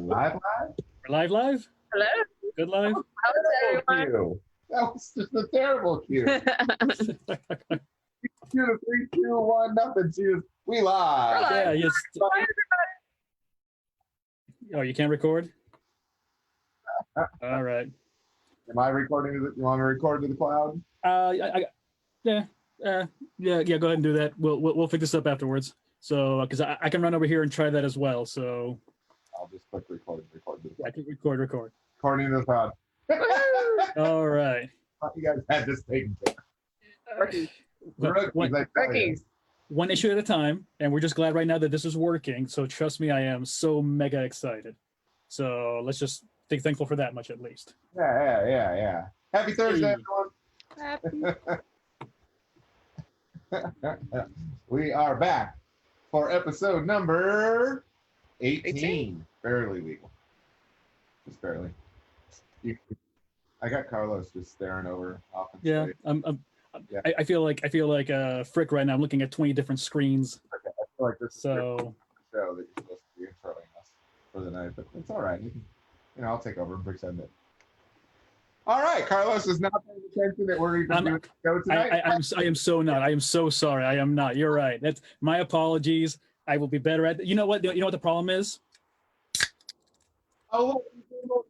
We're live. We're live. Hello. Good live. How's everyone? That was just a terrible cue. Cue to 3, 2, 1, nothing. Cheers. We live. We're live. Yeah. Yes. Bye, Oh, you can't record. All right. Am I recording? You want me to record to the cloud? Yeah. Yeah. Go ahead and do that. We'll pick this up afterwards. So, because I can run over here and try that as well. So I'll just click record. Record. I can record. Recording to the cloud. All right. You guys had this taken care Rookies. of. Rookies. One issue at a time, and we're just glad right now that this is working. So trust me, I am so mega excited. So let's just be thankful for that much at least. Yeah. Happy Thursday, Hey. everyone. We are back for episode number 18. Barely legal. Just barely. I got Carlos just staring over off. Yeah, Yeah. I feel like Frick right now. I'm looking at 20 different screens. Okay, I feel like this is So the show that you're supposed to be introing us for the night, but it's all right. I'll take over and pretend it. All right, Carlos is not paying attention that we're even doing the show tonight. I am so not. I am so sorry. I am not. You're right. That's my apologies. I will be better at. You know what? You know what the problem is? Oh, look.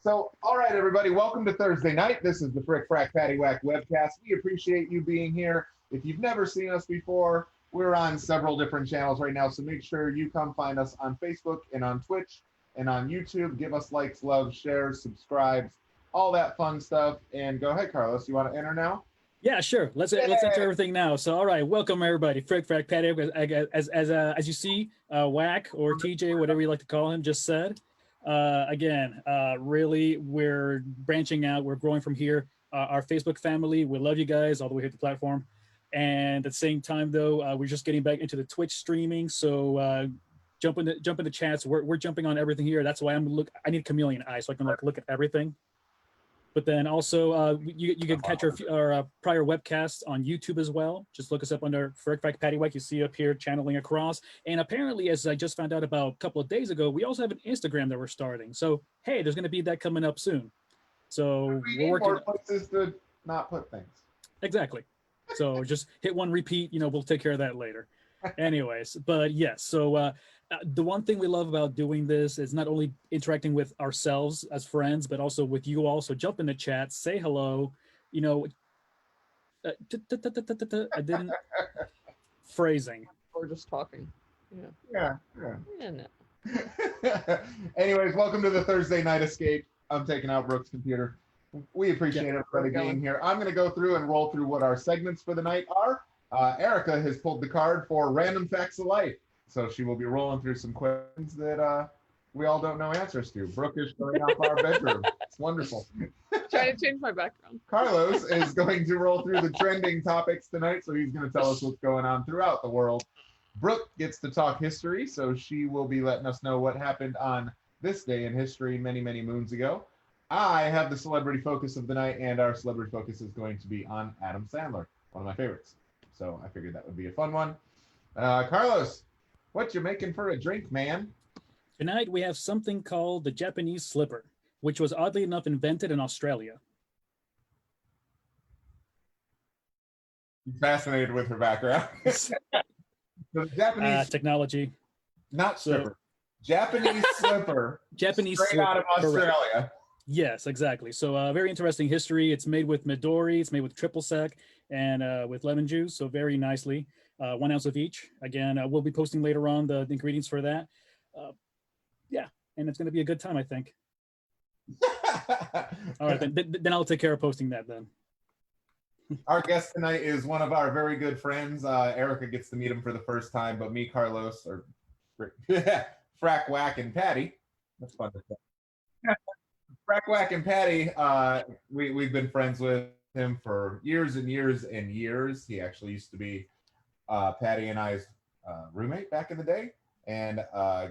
So, all right, everybody, welcome to Thursday night. This is the Frack Paddy Wack Webcast. We appreciate you being here. If you've never seen us before, we're on several different channels right now, so make sure you come find us on Facebook and on Twitch and on YouTube. Give us likes, loves, shares, subscribes, all that fun stuff. And go ahead, Carlos. You want to enter now? Yeah, sure. Let's enter everything now. So, all right, welcome everybody. Frack Paddy, as you see, Wack or TJ, whatever you like to call him, just said. Again, really, we're branching out. We're growing from here. Our Facebook family, we love you guys all the way here to the platform. And at the same time, though, we're just getting back into the Twitch streaming. So jump in the chats. We're jumping on everything here. That's why I need chameleon eyes so I can look at everything. But then also, you can catch our prior webcasts on YouTube as well. Just look us up under Frack Paddy Wack. You see up here channeling across. And apparently, as I just found out about a couple of days ago, we also have an Instagram that we're starting. So hey, there's going to be that coming up soon. So we're working more places to not put things. Exactly. So just hit one repeat. We'll take care of that later. Anyways, but yes. So the one thing we love about doing this is not only interacting with ourselves as friends, but also with you all. So jump in the chat, say hello. I didn't phrasing. We're just talking. Yeah. No. Anyways, welcome to the Thursday Night Escape. I'm taking out Brooke's computer. We appreciate everybody being here. I'm going to go through and roll through what our segments for the night are. Erica has pulled the card for Random Facts of Life. So she will be rolling through some questions that we all don't know answers to. Brooke is showing off our bedroom. It's wonderful. Trying to change my background. Carlos is going to roll through the trending topics tonight, so he's going to tell us what's going on throughout the world. Brooke gets to talk history, so she will be letting us know what happened on this day in history many, many moons ago. I have the celebrity focus of the night, and our celebrity focus is going to be on Adam Sandler, one of my favorites. So I figured that would be a fun one. Carlos, what you making for a drink, man? Tonight we have something called the Japanese slipper, which was oddly enough invented in Australia. I'm fascinated with her background. The Japanese technology. Not slipper. Japanese slipper. Japanese straight slipper. out of Australia. Correct. Yes, exactly. So very interesting history. It's made with Midori. It's made with triple sec and with lemon juice. So very nicely. 1 ounce of each. Again, we'll be posting later on the ingredients for that. Yeah, and it's going to be a good time, I think. All right, then I'll take care of posting that then. Our guest tonight is one of our very good friends. Erica gets to meet him for the first time, but me, Carlos, or Frack Wack and Patty. That's fun to say. Frack Wack and Patty, we've been friends with him for years and years and years. He actually used to be Patty and I's roommate back in the day. And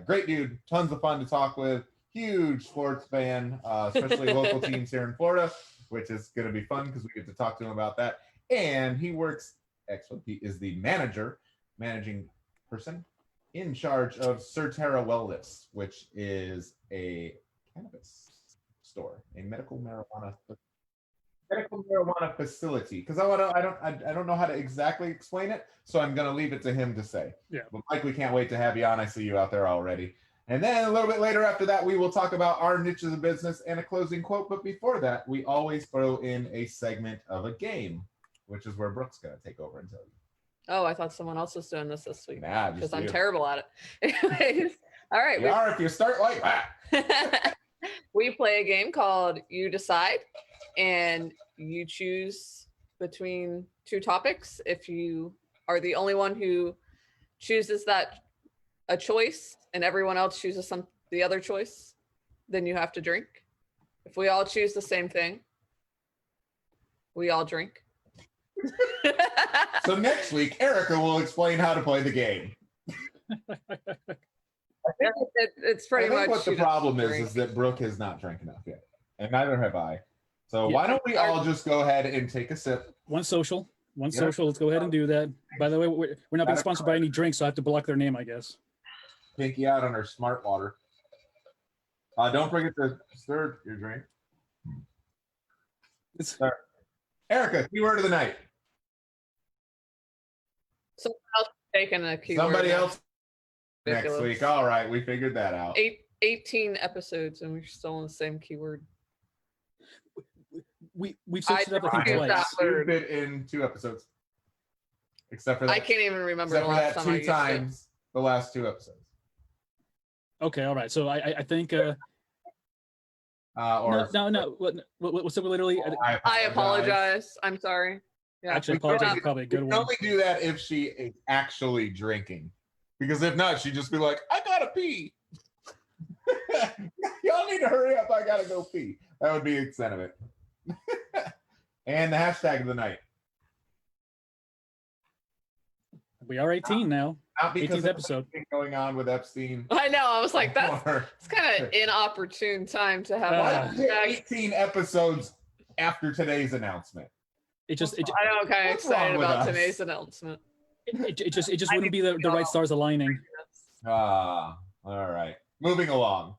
great dude, tons of fun to talk with. Huge sports fan, especially local teams here in Florida, which is going to be fun because we get to talk to him about that. And he works, actually, he is the managing person in charge of Surterra Wellness, which is a cannabis store, a medical marijuana facility. Because I don't know how to exactly explain it, so I'm gonna leave it to him to say. Yeah. But Mike, we can't wait to have you on. I see you out there already. And then a little bit later after that, we will talk about our niches of business and a closing quote. But before that, we always throw in a segment of a game, which is where Brooke's gonna take over and tell you. Oh, I thought someone else was doing this week. Nah, because just I'm you. terrible at it. Anyways, all right. You are if you start like that. We play a game called You Decide, and you choose between two topics. If you are the only one who chooses a choice and everyone else chooses the other choice, then you have to drink. If we all choose the same thing, we all drink. So next week, Erica will explain how to play the game. It's pretty much what the you problem don't is drink. that Brooke has not drank enough yet, and neither have I. So Yeah. why don't we all just go ahead and take a sip? One social. Yeah. Let's go ahead and do that. By the way, we're not being sponsored by any drinks, so I have to block their name, I guess. Pinky out on our smart water. Don't forget to stir your drink. Erica, keyword of the night. Someone else taking a keyword. Somebody else next Ridiculous. week. All right, we figured that out. 18 episodes and we're still on the same keyword. We've switched it up, I think, I- twice. that word. Used it in 2 episodes, except for that. I can't even remember Except the for last that time I 2 used it. times the last 2 episodes. Okay, all right. So I think Or no. What's up? Literally, I apologize. I'm sorry. Yeah. actually, We apologize probably- is probably a good We can one. only do that if she is actually drinking, because if not, she'd just be like, "I gotta pee." Y'all need to hurry up. I gotta go pee. That would be the extent of it. And the hashtag of the night. We are 18 now. Not because 18th of episode. anything going on with Epstein. I know. I was like, that's Or- it's kind of inopportune time to have Why a don't we do hashtag. 18 episodes after today's announcement? It just I know I'm kind of What's wrong excited with about us? today's announcement. it just wouldn't be the right stars aligning. All right. Moving along.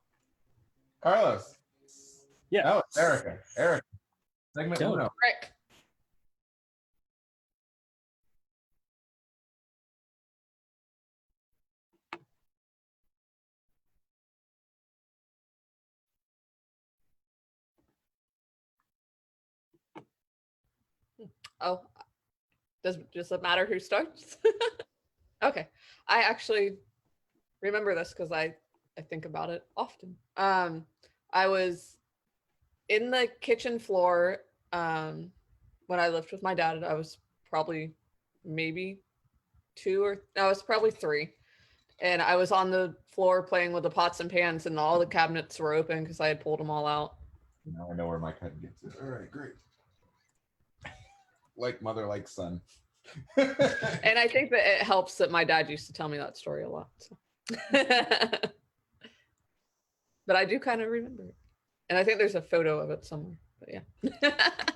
Carlos. Yeah. No, it's Erica. Erica. Segment Go. uno. Rick. Oh, does it matter who starts? Okay. I actually remember this because I think about it often. I was in the kitchen floor when I lived with my dad. I was probably maybe 3. And I was on the floor playing with the pots and pans, and all the cabinets were open because I had pulled them all out. Now I know where my cut gets it. All right, great. Like mother, like son. And I think that it helps that my dad used to tell me that story a lot. So. But I do kind of remember it. And I think there's a photo of it somewhere. But yeah.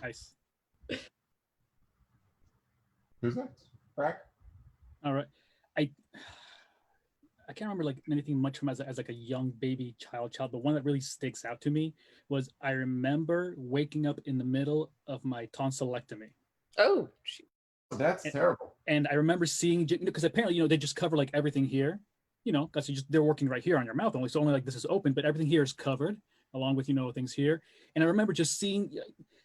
Nice. Who's next? Frack? All right. I can't remember like anything much from as like a young baby child. The one that really sticks out to me was I remember waking up in the middle of my tonsillectomy. Oh, That's terrible. And I remember seeing, because apparently, they just cover like everything here, because they're working right here on your mouth only. So only like this is open, but everything here is covered along with, things here. And I remember just seeing,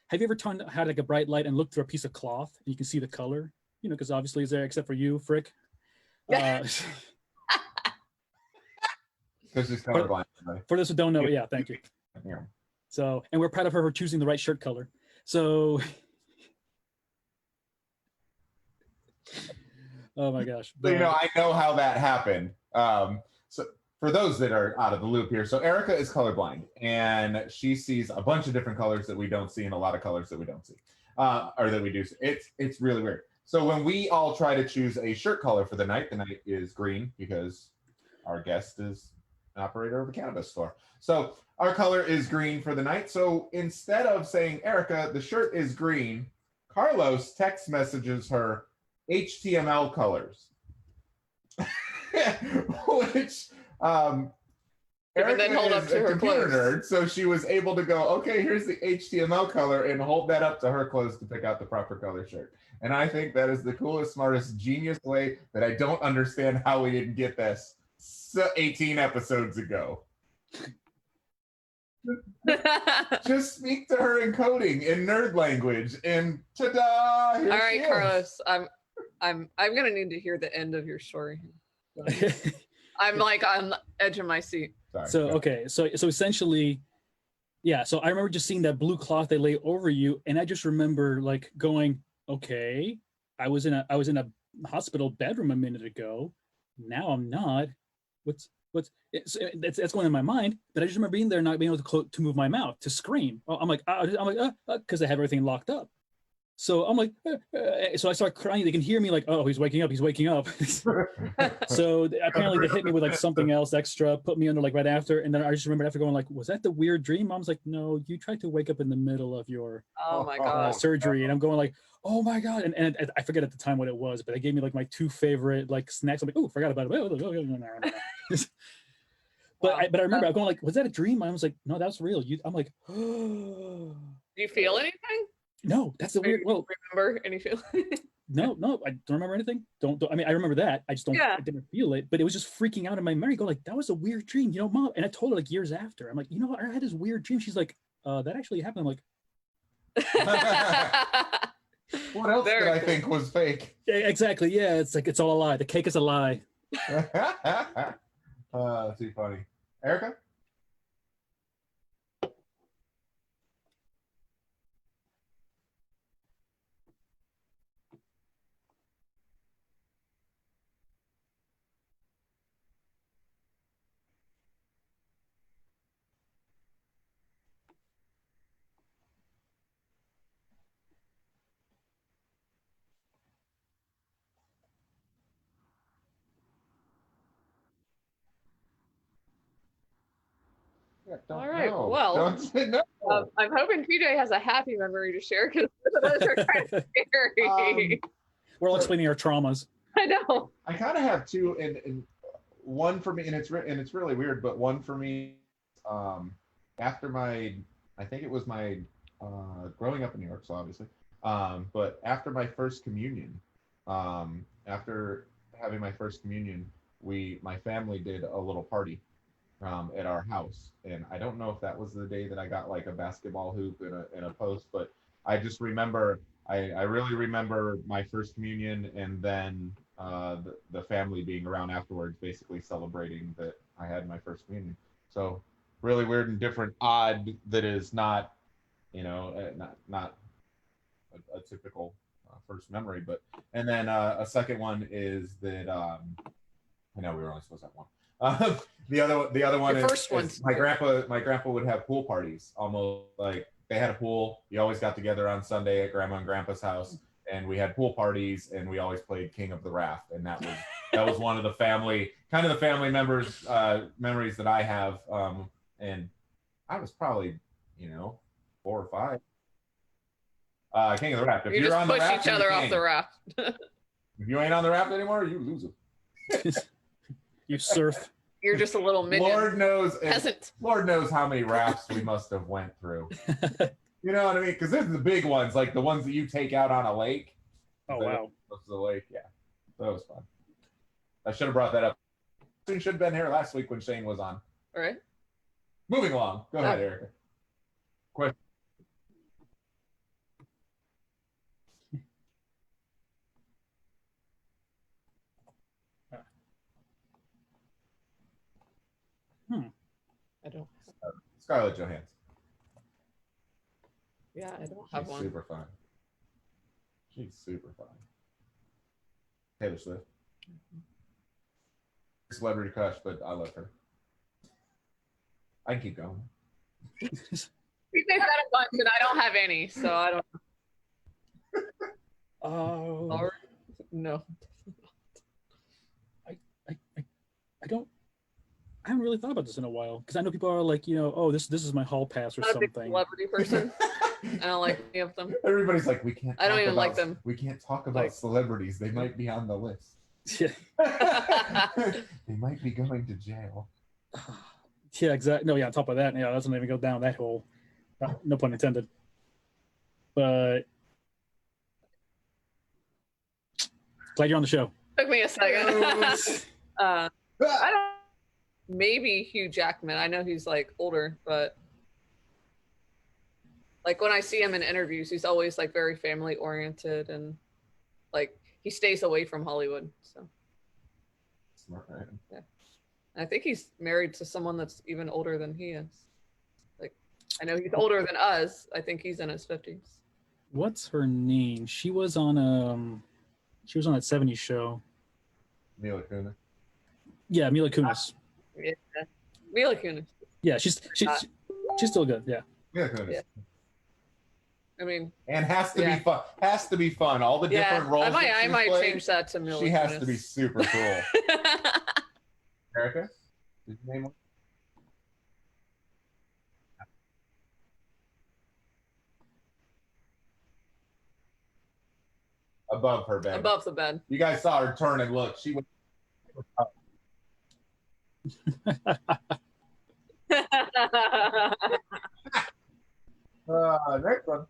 have you ever had like a bright light and looked through a piece of cloth and you can see the color, because obviously it's there except for you, Frick. Because she's colorblind. Right? For those who don't know, yeah, thank you. Yeah. So, and we're proud of her for choosing the right shirt color. So, oh my gosh. So, I know how that happened. So for those that are out of the loop here, so Erica is colorblind and she sees a bunch of different colors that we don't see and a lot of colors that we don't see, or that we do see. It's really weird. So when we all try to choose a shirt color for the night is green because our guest is an operator of a cannabis store. So our color is green for the night. So instead of saying, Erica, the shirt is green, Carlos text messages her HTML colors. which And then Erica hold up is to a her computer clothes. nerd, so she was able to go, okay, here's the HTML color, and hold that up to her clothes to pick out the proper color shirt. And I think that is the coolest, smartest, genius way that I don't understand how we didn't get this 18 episodes ago. Just speak to her in coding in nerd language, and ta-da! All right, Carlos, I'm gonna need to hear the end of your story. I'm like on the edge of my seat. Sorry, so okay, so essentially, yeah. So I remember just seeing that blue cloth they lay over you, and I just remember like going, okay, I was in a hospital bedroom a minute ago. Now I'm not. That's going in my mind, but I just remember being there, not being able to move my mouth to scream. I'm like, because I have everything locked up. So I'm like, so I start crying. They can hear me like, oh, he's waking up. He's waking up. So apparently they hit me with like something else extra, put me under like right after. And then I just remember after going like, was that the weird dream? Mom's like, no, you tried to wake up in the middle of your Oh my god. surgery. And I'm going like, oh my god. And I forget at the time what it was, but they gave me like my 2 favorite like snacks. I'm like, oh, forgot about it. But I remember I'm going like, was that a dream? I was like, no, that's real. I'm like, Do you feel anything? no, that's the weird. Well, Remember any feeling? no, I don't remember anything. Don't. I mean, I remember that. I just don't. Yeah. I didn't feel it, but it was just freaking out in my memory. Go like, that was a weird dream, Mom. And I told her like years after. I'm like, I had this weird dream. She's like, that actually happened. I'm like, what else Very did I cool. think was fake? yeah, exactly. Yeah, it's like it's all a lie. The cake is a lie. Too funny. Erica? Yeah, All right, know. well, Don't say no. I'm hoping PJ has a happy memory to share because those are kind of scary. We're all explaining our traumas. I know. I kind of have two, and one for me, and it's really weird, but one for me, after my, I think it was my, growing up in New York, so obviously, but after my first communion, after having my first communion, my family did a little party, at our house, and I don't know if that was the day that I got like a basketball hoop and a post, but I just remember, I really remember my first communion, and then the family being around afterwards, basically celebrating that I had my first communion. So really weird and different, odd, that is not, not a typical first memory. But and then a second one is that I know we were only supposed to have one. The other one Your first is my grandpa would have pool parties, almost like they had a pool. You always got together on Sunday at grandma and grandpa's house, and we had pool parties, and we always played King of the Raft, and that was one of the family members memories that I have. And I was probably 4 or 5. King of the Raft. If You you're just on the push raft, each other you're off king. the raft. If you ain't on the raft anymore, you lose it. You surf. You're just a little minion. Lord knows, Peasant. Lord knows how many rafts we must have went through. You know what I mean? Because there's the big ones, like the ones that you take out on a lake. Oh wow. The lake, yeah. That was fun. I should have brought that up. Should have been here last week when Shane was on. All right. Moving along. Go ahead, Erica. Question. I don't. Scarlett Johansson. Yeah, I don't have She's one. super fun. She's super fun. Taylor Swift. Celebrity crush, but I love her. I can keep going. You say that a bunch, and I don't have any, so I don't. Oh. Or, no. I haven't really thought about this in a while because I know people are like, oh, this is my hall pass or I'm not a big something. celebrity person. I don't like any of them. Everybody's like, we can't. I don't talk even about- like them. We can't talk about Like- celebrities. They might be on the list. Yeah, They might be going to jail. yeah, exactly. No, yeah. On top of that, yeah, let's not even go down that hole. No pun intended. But glad you're on the show. Took me a second. I Ah! don't. Maybe Hugh Jackman. I know he's like older, but like when I see him in interviews, he's always like very family oriented and like he stays away from Hollywood. So Smart man. I think he's married to someone that's even older than he is. Like I know he's older than us. I think he's in his 50s. What's her name? She was on that 70s show. Mila Kunis. Yeah, Mila Kunis. Yeah. Mila Kunis. Yeah, she's still good. Yeah. Mila Kunis. Yeah. I mean, And has to be fun. Has to be fun. All the different roles. I might change that to Mila She has Kunis. to be super cool. Erica, did you name one? Above her bed. Above the bed. You guys saw her turn and look. She was. Next one.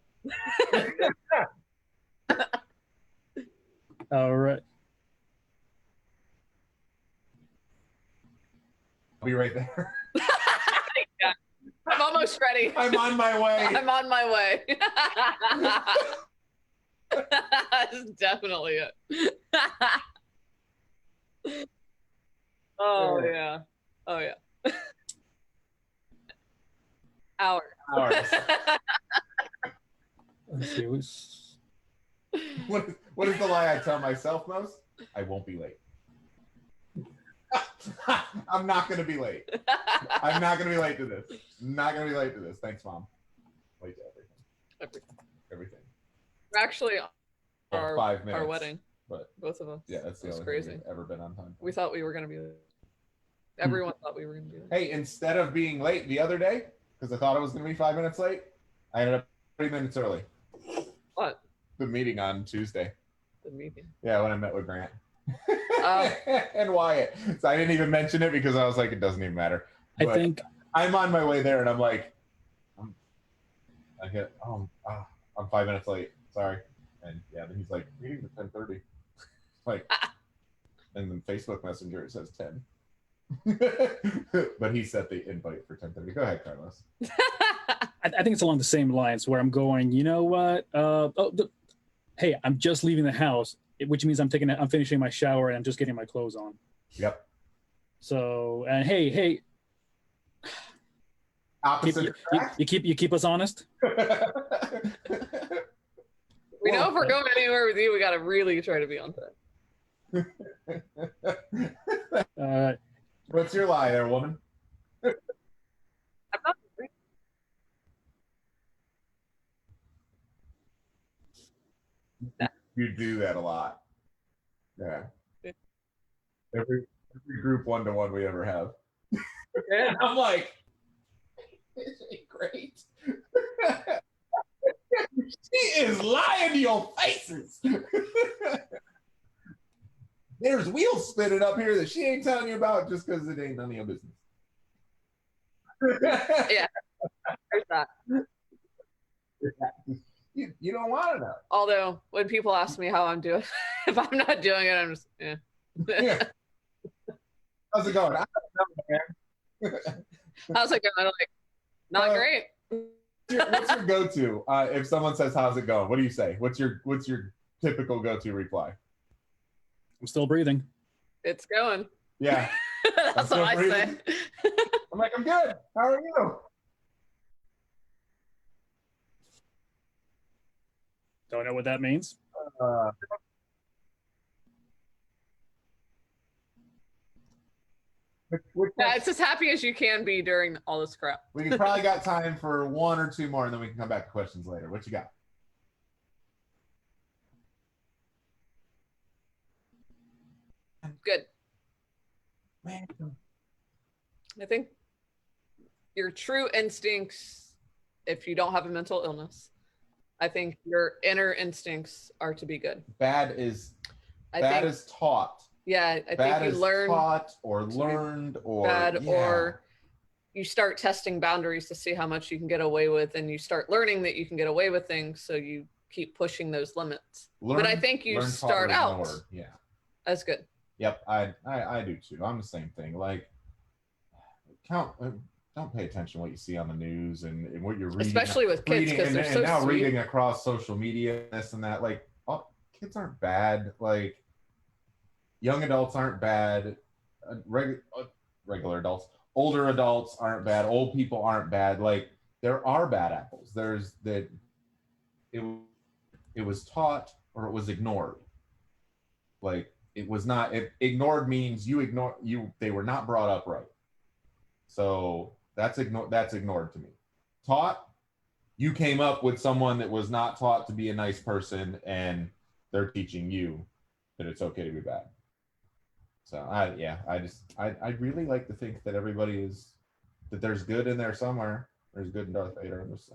All right. I'll be right there. Yeah. I'm almost ready. I'm on my way. I'm on my way. That's definitely it. Oh yeah. Oh yeah. Hour. Hours. Let's see. What is the lie I tell myself most? I won't be late. I'm not going to be late. I'm not going to be late to this. Not going to be late to this. Thanks, Mom. Late to everything. Everything. We're actually Well, 5 minutes. our wedding, But both of us. yeah, that's the That's only crazy. thing we've ever been on time. We thought we were gonna be late. Everyone thought we were gonna be late. Hey, instead of being late the other day, because I thought I was going to be 5 minutes late, I ended up 3 minutes early. What? The meeting on Tuesday. The meeting. Yeah, when I met with Grant. Oh. And Wyatt. So I didn't even mention it because I was like, it doesn't even matter. I But think I'm on my way there and I'm like, I'm 5 minutes late. Sorry. And yeah, then he's like, meeting's at 10:30. Like, and then Facebook Messenger, it says 10. But he set the invite for 10:30. Go ahead, Carlos. I think it's along the same lines where I'm going, you know what? Hey, I'm just leaving the house, which means I'm finishing my shower and I'm just getting my clothes on. Yep. So, and hey, Opposite you keep us honest. We know if we're going anywhere with you, we gotta really try to be on time. What's your lie there, woman? I'm not. You do that a lot. Yeah. Yeah. Every group 1-to-1 we ever have. Yeah. And I'm like, this ain't great. She is lying to your faces. There's wheels spinning up here that she ain't telling you about just because it ain't none of your business. Yeah. There's that. You don't want to know. Although when people ask me how I'm doing, if I'm not doing it, I'm just Yeah. How's it going? I don't know, man. How's it going? Like, not great. What's your go-to if someone says how's it going? What do you say? What's your typical go-to reply? I'm still breathing. It's going. Yeah. That's what I say. I'm like, I'm good. How are you? Don't know what that means. Yeah, it's as happy as you can be during all this crap. We probably got time for 1 or 2 more, and then we can come back to questions later. What you got? Good. Man. I think your true instincts, if you don't have a mental illness, I think your inner instincts are to be good. Bad is I think taught. Yeah, I Bad think is you learn taught or to be learned or bad, yeah. or you start testing boundaries to see how much you can get away with, and you start learning that you can get away with things, so you keep pushing those limits. But I think you learn, taught, start or out ignored. Yeah. as good. Yep. I do too. I'm the same thing. Like don't pay attention to what you see on the news and what you're reading, Especially with kids, because they're so now sweet. reading across social media, this and that. Like, kids aren't bad. Like, young adults aren't bad. Regular adults, older adults aren't bad. Old people aren't bad. Like, there are bad apples. There's that. It was taught or it was ignored. Like, it was not. Ignored means they were not brought up right. So that's ignored to me. Taught, you came up with someone that was not taught to be a nice person, and they're teaching you that it's okay to be bad. So I really like to think that that there's good in there somewhere. There's good in Darth Vader. I'm just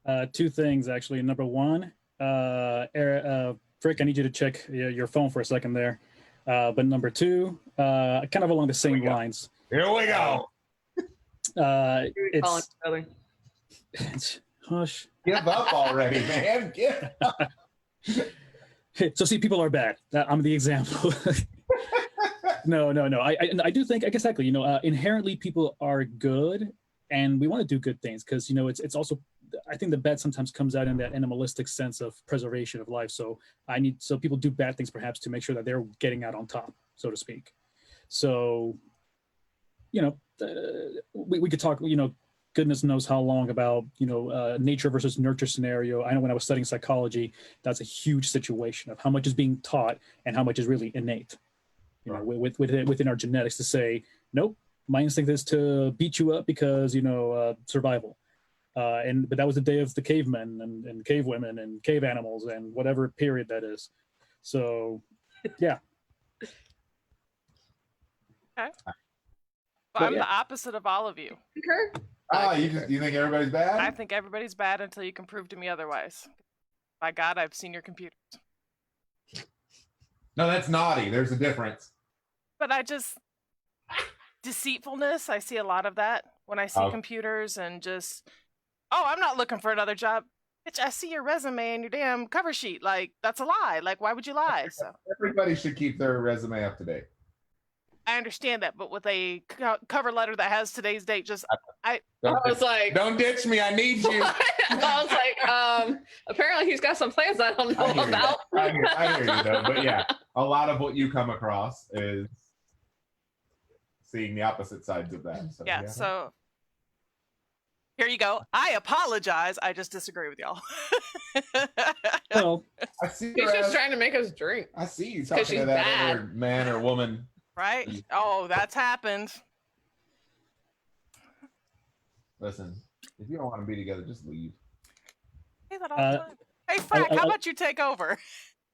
saying. Two things actually. Number one, Frick, I need you to check your phone for a second there. But number two, kind of along the same lines. Here we go. It's hush. Give up already, man. Give up. So see, people are bad. I'm the example. No. I do think exactly. Inherently people are good, and we want to do good things because it's also. I think the bad sometimes comes out in that animalistic sense of preservation of life. So people do bad things perhaps to make sure that they're getting out on top, so to speak. So, we could talk, goodness knows how long about, nature versus nurture scenario. I know when I was studying psychology, that's a huge situation of how much is being taught and how much is really innate, within our genetics to say, nope, my instinct is to beat you up because, survival. But that was the day of the cavemen and cave women and cave animals and whatever period that is. So, yeah. Okay. Well, I'm the opposite of all of you. You think everybody's bad? I think everybody's bad until you can prove to me otherwise. By God, I've seen your computers. No, that's naughty. There's a difference. But deceitfulness, I see a lot of that when I see computers and just, I'm not looking for another job. Bitch, I see your resume and your damn cover sheet. Like, that's a lie. Like, why would you lie? So everybody should keep their resume up to date. I understand that, but with a cover letter that has today's date, I was like, don't ditch me. I need you. I was like, apparently he's got some plans I don't know about. I hear you though, but yeah, a lot of what you come across is seeing the opposite sides of that. So, yeah. So here you go. I apologize. I just disagree with y'all. Well, I see he's just trying to make us drink. I see you talking to that other man or woman. Right? Oh, that's happened. Listen, if you don't want to be together, just leave. Say that all the time. Hey, Frack, how about you take over?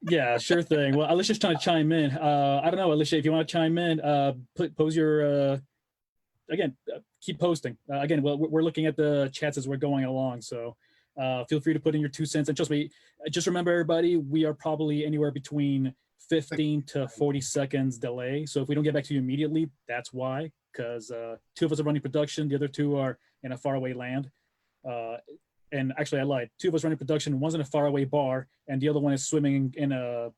Yeah, sure thing. Well, Alicia's trying to chime in. I don't know, Alicia, if you want to chime in, pose your, keep posting. Again, we're looking at the chats as we're going along, so feel free to put in your 2 cents. And trust me, just remember, everybody, we are probably anywhere between 15 to 40 seconds delay. So if we don't get back to you immediately, that's why, because 2 of us are running production, the other 2 are in a faraway land. And actually, I lied. 2 of us running production, one's in a faraway bar, and the other one is swimming in a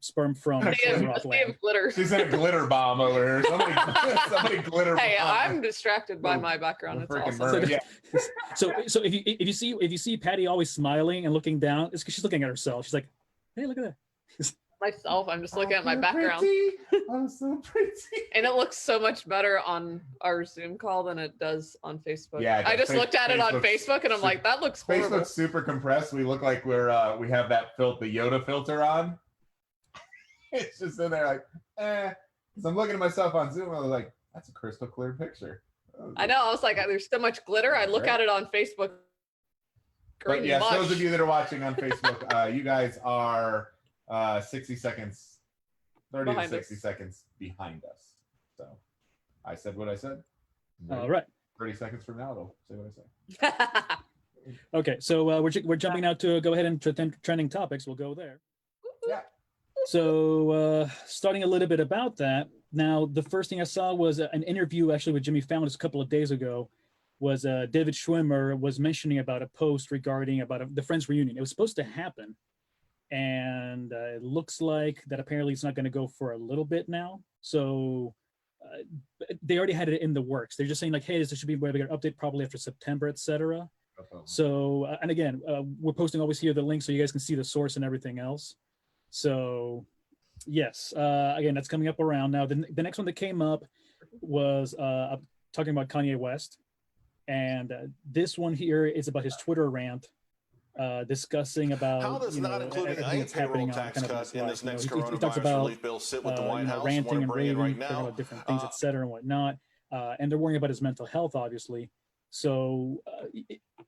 sperm from glitter. She's in a glitter bomb over here. Somebody glitter. Hey, bomb. I'm distracted by my background. It's awesome. So if you see Patty always smiling and looking down, it's because she's looking at herself. She's like, hey, look at that. Myself, I'm just looking at my background. I'm so pretty. And it looks so much better on our Zoom call than it does on Facebook. Yeah, I just looked at it on Facebook and I'm like, that looks horrible. Facebook's super compressed. We look like we have the Yoda filter on. It's just in there like, because I'm looking at myself on Zoom. I was like, that's a crystal clear picture. I know. I was like, there's so much glitter. I look at it on Facebook. But yes, those of you that are watching on Facebook, you guys are 60 seconds, 30 to 60 seconds behind us. So I said what I said. All right. 30 seconds from now, it'll say what I say. Okay, so we're jumping now to go ahead and trending topics. We'll go there. Yeah. So starting a little bit about that. Now, the first thing I saw was an interview actually with Jimmy Fallon just a couple of days ago. Was David Schwimmer was mentioning about a post regarding about the Friends reunion. It was supposed to happen, and it looks like that apparently it's not going to go for a little bit now. So they already had it in the works. They're just saying like, hey, this should be a bigger update probably after September, etc. So and again, we're posting always here the link so you guys can see the source and everything else. So yes, again, that's coming up around now. The next one that came up was talking about Kanye West, and this one here is about his Twitter rant, discussing about How does not including everything that's happening on tax kind of cut his in life. this You know, next he talks coronavirus about relief bill sit with the White House? ranting and Bring it raving, right talking now. about different things, etc. and whatnot, and they're worrying about his mental health, obviously. So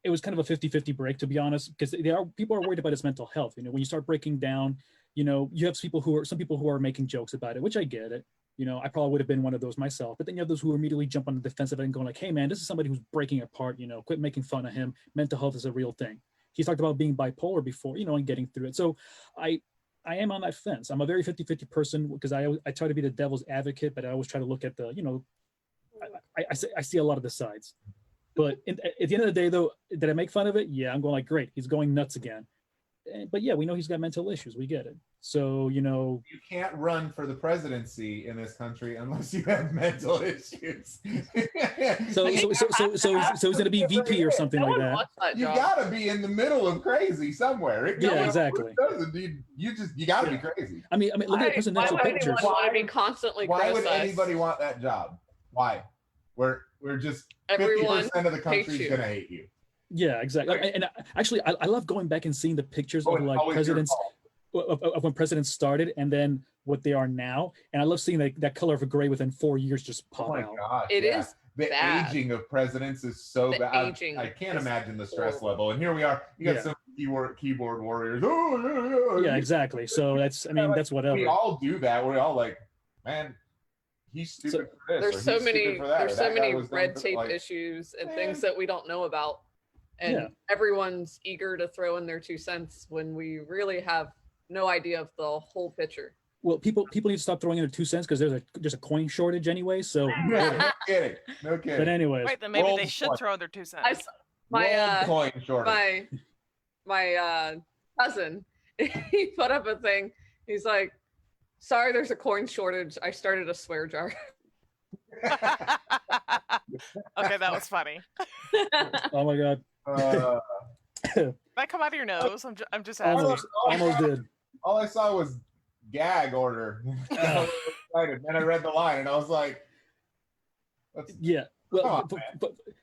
it was kind of a 50-50 break, to be honest, because people are worried about his mental health. You know, when you start breaking down, you know, you have some people who are making jokes about it, which I get it. You know, I probably would have been one of those myself. But then you have those who immediately jump on the defensive and going like, hey, man, this is somebody who's breaking apart. You know, quit making fun of him. Mental health is a real thing. He's talked about being bipolar before, you know, and getting through it. So I am on that fence. I'm a very 50-50 person because I try to be the devil's advocate, but I always try to look at the, you know, I see a lot of the sides. But at the end of the day, though, did I make fun of it? Yeah, I'm going like, great, he's going nuts again. But yeah, we know he's got mental issues. We get it. So, you know. You can't run for the presidency in this country unless you have mental issues. So he's going to be VP or something like that. You got to be in the middle of crazy somewhere. Yeah, exactly. You got to be crazy. I mean, look at the presidential pictures. Why would anyone want to be constantly Why would criticized? anybody want that job? Why? We're just 50% of the country's going to hate you. Yeah, exactly. Okay. And actually, I love going back and seeing the pictures of like presidents of when presidents started and then what they are now. And I love seeing that color of gray within 4 years just pop out. Gosh, it is the bad. Aging of presidents is so bad. I can't imagine the stress level. And here we are. You got some keyboard warriors. Yeah, exactly. So that's that's whatever. We all do that. We're all like, man, he's stupid for this. There's so many red tape issues and things that we don't know about. And everyone's eager to throw in their 2 cents when we really have no idea of the whole picture. Well, people need to stop throwing in their 2 cents because there's a coin shortage anyway. So no kidding. But anyways, wait, then maybe they should throw in their 2 cents. Coin shortage. My cousin, he put up a thing. He's like, "Sorry, there's a coin shortage. I started a swear jar." Okay, that was funny. Oh my god. Did that come out of your nose? I'm just asking. Almost did. All I saw was gag order. I was excited. Then I read the line and I was like, yeah. Well,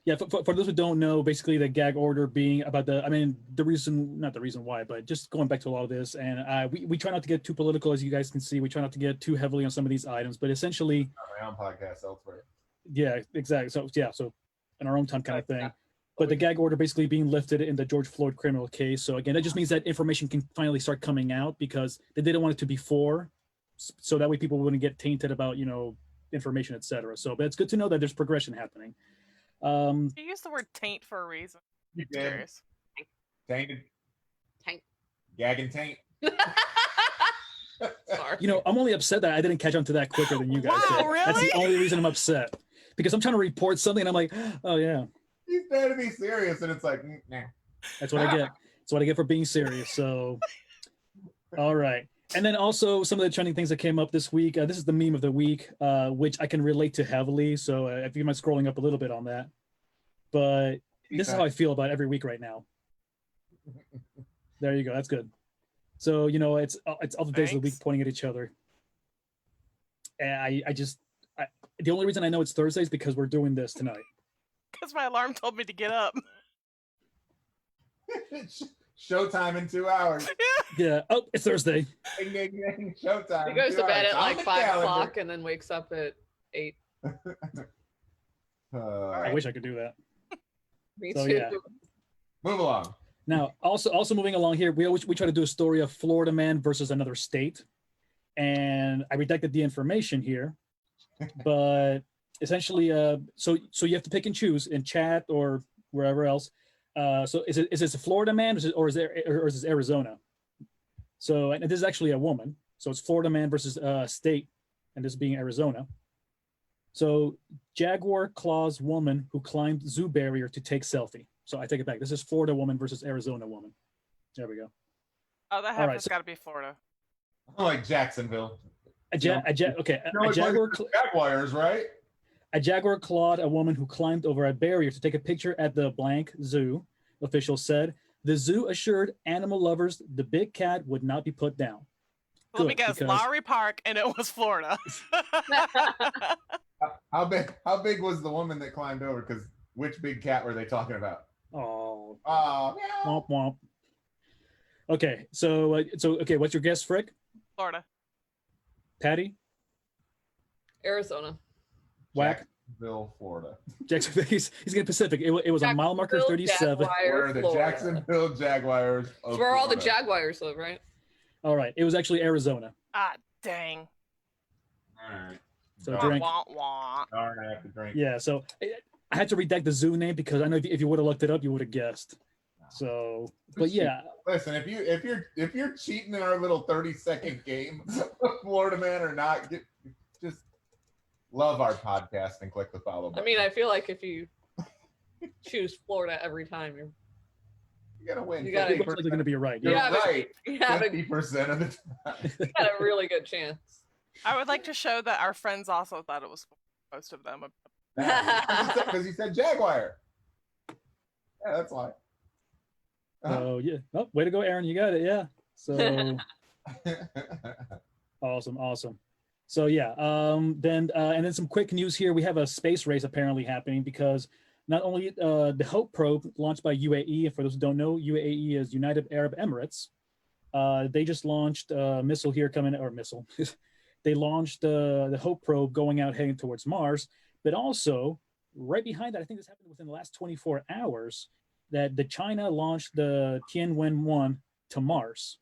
for those who don't know, basically the gag order being about not the reason why, but just going back to a lot of this. And we try not to get too political, as you guys can see. We try not to get too heavily on some of these items, but essentially. My own podcast elsewhere. Yeah, exactly. So in our own time kind of thing. But the gag order basically being lifted in the George Floyd criminal case. So again, that just means that information can finally start coming out because they didn't want it to before, so that way people wouldn't get tainted about, you know, information, etc. So, but it's good to know that there's progression happening. You use the word taint for a reason. You did. Tainted. Taint. Gag and taint. Sorry. You know, I'm only upset that I didn't catch on to that quicker than you guys did. Wow, really? That's the only reason I'm upset. Because I'm trying to report something and I'm like, oh yeah. He's there to be serious, and it's like, nah. That's what I get. That's what I get for being serious. So, all right. And then also some of the trending things that came up this week. This is the meme of the week, which I can relate to heavily. So if you mind scrolling up a little bit on that. But this is how I feel about every week right now. There you go. That's good. So, you know, it's all the days of the week pointing at each other. And the only reason I know it's Thursday is because we're doing this tonight. Because my alarm told me to get up. Showtime in 2 hours. Yeah. Oh, it's Thursday. Ding, ding, ding. Showtime. He goes to bed at like 5 o'clock calendar. and then wakes up at 8. I wish I could do that. Me So, too. yeah. Move along. Now, also moving along here, we try to do a story of Florida man versus another state, and I redacted the information here, but essentially, so you have to pick and choose in chat or wherever else. So is this a Florida man or is this Arizona? So, and this is actually a woman. So it's Florida man versus state, and this being Arizona. So jaguar claws woman who climbed zoo barrier to take selfie. So I take it back. This is Florida woman versus Arizona woman. There we go. Oh, that All right, has got to be Florida. Like Jacksonville. A jaguar. Jaguars, right? A jaguar clawed a woman who climbed over a barrier to take a picture at the blank zoo. Officials said the zoo assured animal lovers the big cat would not be put down. Let me Good, guess, because- Lowry Park, and it was Florida. How big was the woman that climbed over? Because which big cat were they talking about? Oh, Meow. womp womp. Okay, so okay, what's your guess, Frick? Florida. Patty? Arizona. Whack? Jacksonville, Florida. Jacksonville. He's getting Pacific. It was a mile marker 37. Jaguar, Where the Florida. Jacksonville Jaguars. It's where all the Jaguars live, right? All right, it was actually Arizona. Ah, dang. All right. So Darn, drink. Wah, wah. darn, I have to drink. Yeah, so I had to redact the zoo name because I know if you would have looked it up, you would have guessed. So, but yeah, Listen, if you're cheating in our little 30-second game, Florida man or not, just love our podcast and click the follow I button. mean, I feel like if you choose Florida every time, you're gonna win. you gotta- it's likely going to be right. You're Yeah, but- right. you have a, 50% of the time. you got a really good chance. I would like to show that our friends also thought it was most of them. Because he said Jaguar. Yeah, that's why. So yeah, oh, way to go, Aaron! You got it. Yeah. So awesome. So yeah, then and then some quick news here. We have a space race apparently happening because not only the Hope probe launched by UAE, and for those who don't know, UAE is United Arab Emirates. They just launched a missile here missile. They launched the Hope probe going out heading towards Mars, but also right behind that, I think this happened within the last 24 hours, that the China launched the Tianwen-1 to Mars.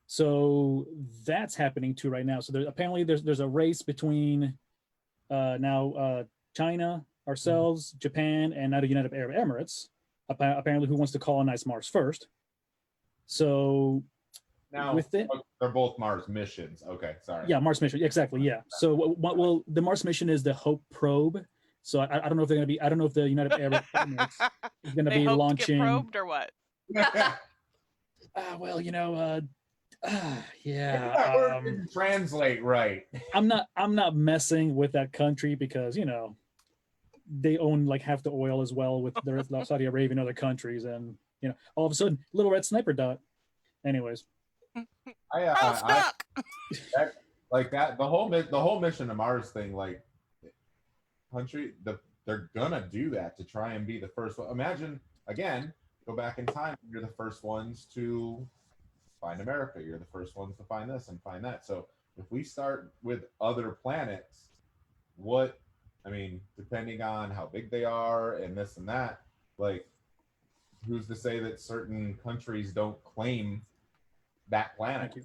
So that's happening too right now. So apparently there's a race between now China, ourselves, Japan, and now the United Arab Emirates. Apparently, who wants to colonize Mars first? So now with it, they're both Mars missions. Okay, sorry. yeah, Mars mission, exactly, yeah. So well, the Mars mission is the Hope probe. So I don't know if they're going to be. I don't know if the United Arab Emirates is going to be hope launching. To get probed or what? Well, That word didn't translate right. I'm not messing with that country because they own like half the oil as well with the Saudi Arabia and other countries, and all of a sudden little red sniper dot. Anyways, Oh, stuck. The whole mission to Mars thing, like they're gonna do that to try and be the first one. Imagine again, go back in time. You're the first ones to find America. You're the first ones to find this and find that. So if we start with other planets, depending on how big they are and this and that, like, who's to say that certain countries don't claim that planet? thank you.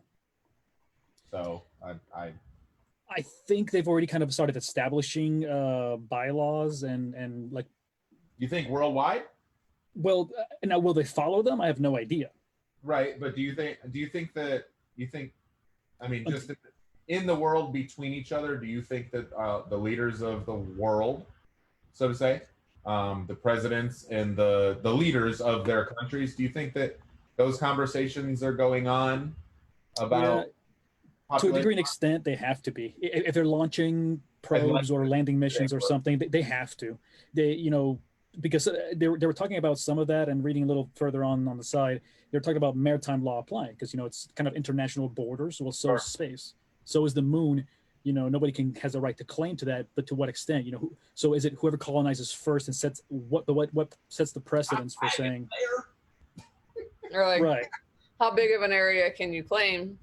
So I think they've already kind of started establishing bylaws and like. you think worldwide? Well, now will they follow them? I have no idea. Right, but do you think just in the world between each other, do you think that the leaders of the world, so to say, the presidents and the leaders of their countries, do you think that those conversations are going on about to a degree and extent they have to be if they're launching probes or landing missions or something, they have to. Because they were talking about some of that, and reading a little further on the side, they're talking about maritime law applying because it's kind of international borders. Well, so is space, so is the moon. Nobody has a right to claim to that, but to what extent? So is it whoever colonizes first and sets what sets the precedence for saying Or like, right? how big of an area can you claim?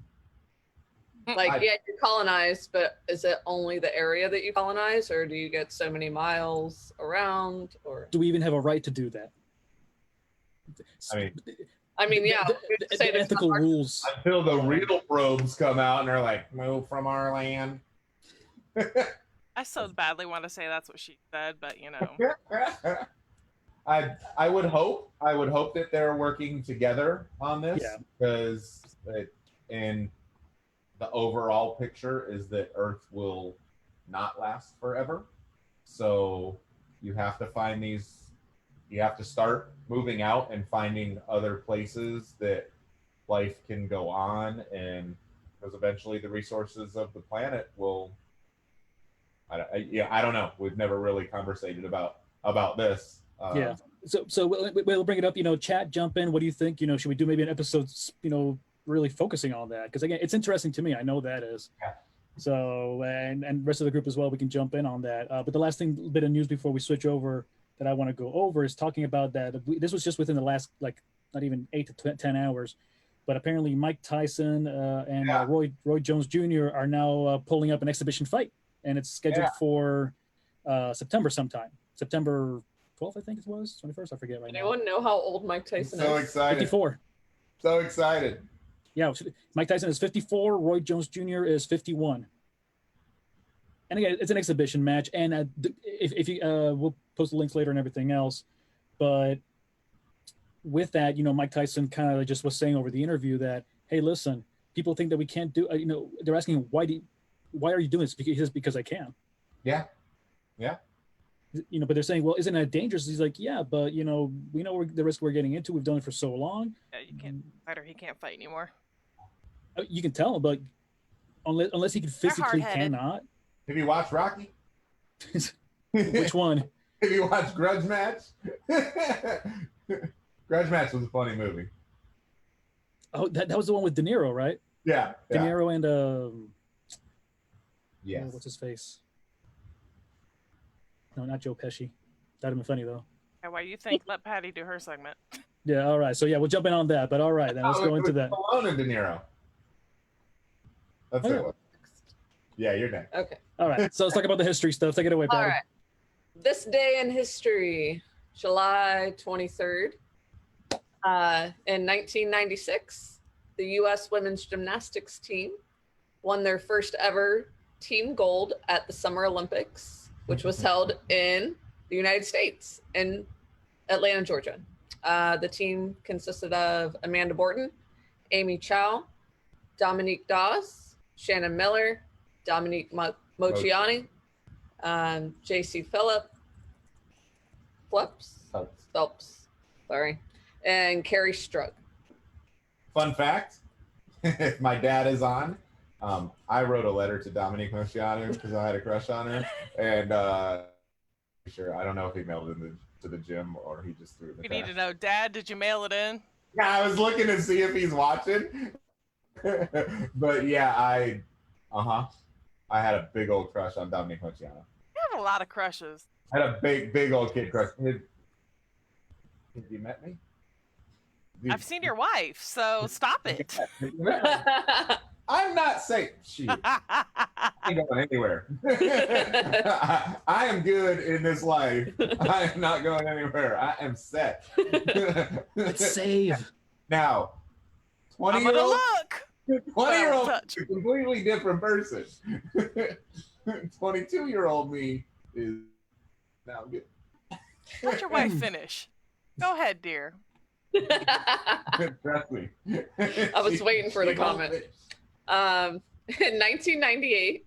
Like, yeah, you're colonized, but is it only the area that you colonize, or do you get so many miles around? Or Do we even have a right to do that? I mean, yeah, the ethical rules. Until the real probes come out and they're like, move from our land. I so badly want to say that's what she said, but I would hope that they're working together on this, Yeah. because in the overall picture is that Earth will not last forever. So you have to find these, you have to start moving out and finding other places that life can go on, and because eventually the resources of the planet will, I don't know. We've never really conversated about this. Yeah. So we'll bring it up. Chat, jump in. What do you think? Should we do maybe an episode? Really focusing on that, because again, it's interesting to me. I know that is. Yeah. So and rest of the group as well. We can jump in on that. But the last bit of news before we switch over that I want to go over is talking about that. This was just within the last not even 8 to 10 hours, but apparently Mike Tyson and Roy Jones Jr. are now pulling up an exhibition fight, and it's scheduled for September sometime. September 12th, I think it was 21st. I forget right now. Anyone know how old Mike Tyson is? So excited. 54. So excited. Yeah, Mike Tyson is 54. Roy Jones Jr. is 51. And again, it's an exhibition match. And if you, we'll post the links later and everything else. But with that, Mike Tyson kind of just was saying over the interview that, hey, listen, people think that we can't do. They're asking him, why are you doing this? He says, because I can. Yeah. Yeah. But they're saying, well, isn't that dangerous? He's like, yeah, but we know the risk we're getting into. We've done it for so long. Yeah, you can't fight, or he can't fight anymore. You can tell him, but unless he can physically cannot. Have you watched Rocky? Which one? Have you watched Grudge Match? Grudge Match was a funny movie. Oh, that was the one with De Niro, right? Yeah. De Niro and yes. What's his face? No, not Joe Pesci. That'd have been funny though. And why you think let Patty do her segment? Yeah, all right. So yeah, we'll jump in on that. But all right, then let's go into that. Stallone and De Niro. That's it. Yeah, you're next. Okay. All right. So let's talk about the history stuff. Take it away, Patty. All right. This day in history, July 23rd, in 1996, the U.S. women's gymnastics team won their first ever team gold at the Summer Olympics, which was held in the United States in Atlanta, Georgia. The team consisted of Amanda Borton, Amy Chow, Dominique Dawes, Shannon Miller, Dominique Mociani, J.C. Phelps, sorry, and Carrie Strug. Fun fact, if my dad is on, I wrote a letter to Dominique Mociani because I had a crush on her, and sure, I don't know if he mailed it to the gym or he just threw it in the We trash. need to know, Dad, did you mail it in? Yeah, I was looking to see if he's watching. But yeah, I had a big old crush on Dominique Mociani. You have a lot of crushes. I had a big old kid crush. Have you met me? I've seen your wife, so stop it. I'm not saying she ain't going anywhere. I am good in this life. I am not going anywhere. I am set. Let's save. Now, I'm gonna 20-year-old. look. 20-year-old touch. is a completely different person. 22-year-old me is now good. Let your wife finish. Go ahead, dear. Trust me. I was waiting for the comment. In 1998,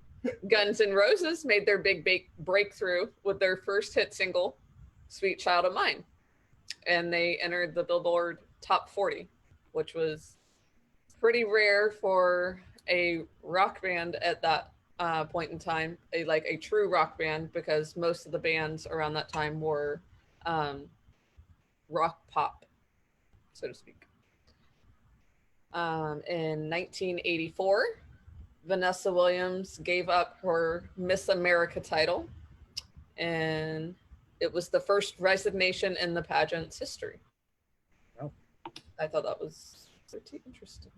Guns N' Roses made their big breakthrough with their first hit single, Sweet Child of Mine. And they entered the Billboard Top 40, which was pretty rare for a rock band at that point in time, a true rock band, because most of the bands around that time were rock pop, so to speak. In 1984, Vanessa Williams gave up her Miss America title, and it was the first resignation in the pageant's history. Wow. I thought that was pretty interesting.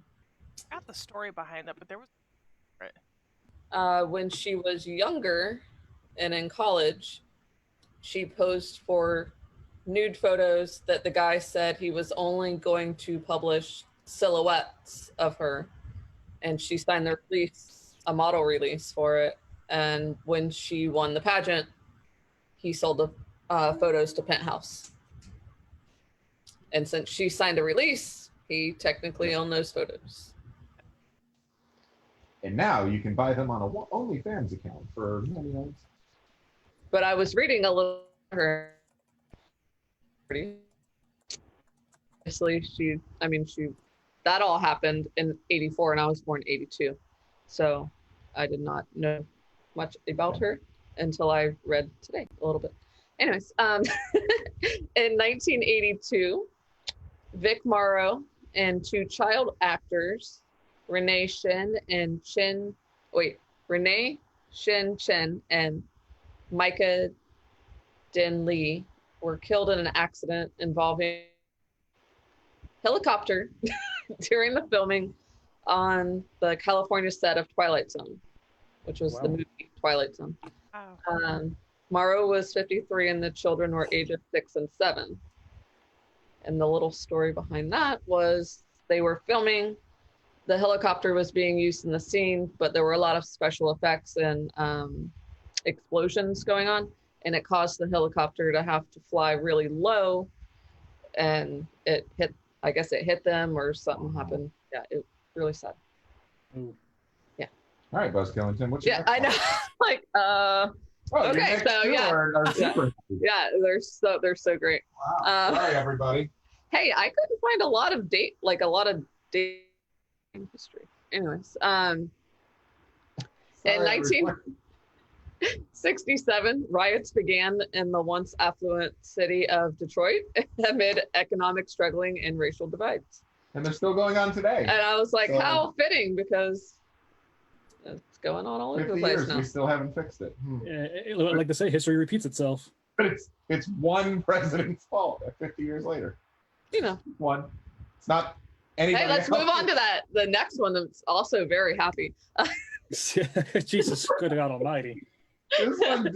Got the story behind it, but there was. When she was younger and in college, she posed for nude photos that the guy said he was only going to publish silhouettes of her, and she signed the release, a model release for it. And when she won the pageant, he sold the photos to Penthouse. And since she signed a release, he technically owned those photos. And now you can buy them on a OnlyFans account for 99 cents. But I was reading a little her. Obviously, she that all happened in 84 and I was born in 82. So I did not know much about her until I read today a little bit. Anyways, in 1982, Vic Morrow and two child actors, Renee Shin Chen and Micah Din Lee, were killed in an accident involving helicopter during the filming on the California set of Twilight Zone, which was the movie Twilight Zone. Wow. Morrow was 53 and the children were ages 6 and 7. And the little story behind that was they were filming, the helicopter was being used in the scene, but there were a lot of special effects and explosions going on, and it caused the helicopter to have to fly really low, and it hit them or something happened. Yeah, it really sad. Ooh. Yeah. All right, Buzz Killington, what's your Yeah, next I know. one? Like, Oh, your okay, next so, two yeah. are super happy. yeah, they're so great. Wow. Sorry, everybody. Hey, I couldn't find a lot of date history. Anyways, in Sorry, 1967, riots began in the once affluent city of Detroit amid economic struggling and racial divides. And they're still going on today. And I was like, So- how fitting, because it's going on all over 50 the place years, now. we still haven't fixed it. Like they say, history repeats itself. But it's one president's fault 50 years later. You know. One. It's not anybody Hey, let's else. move on to the next one that's also very happy. Jesus, good God Almighty! This one,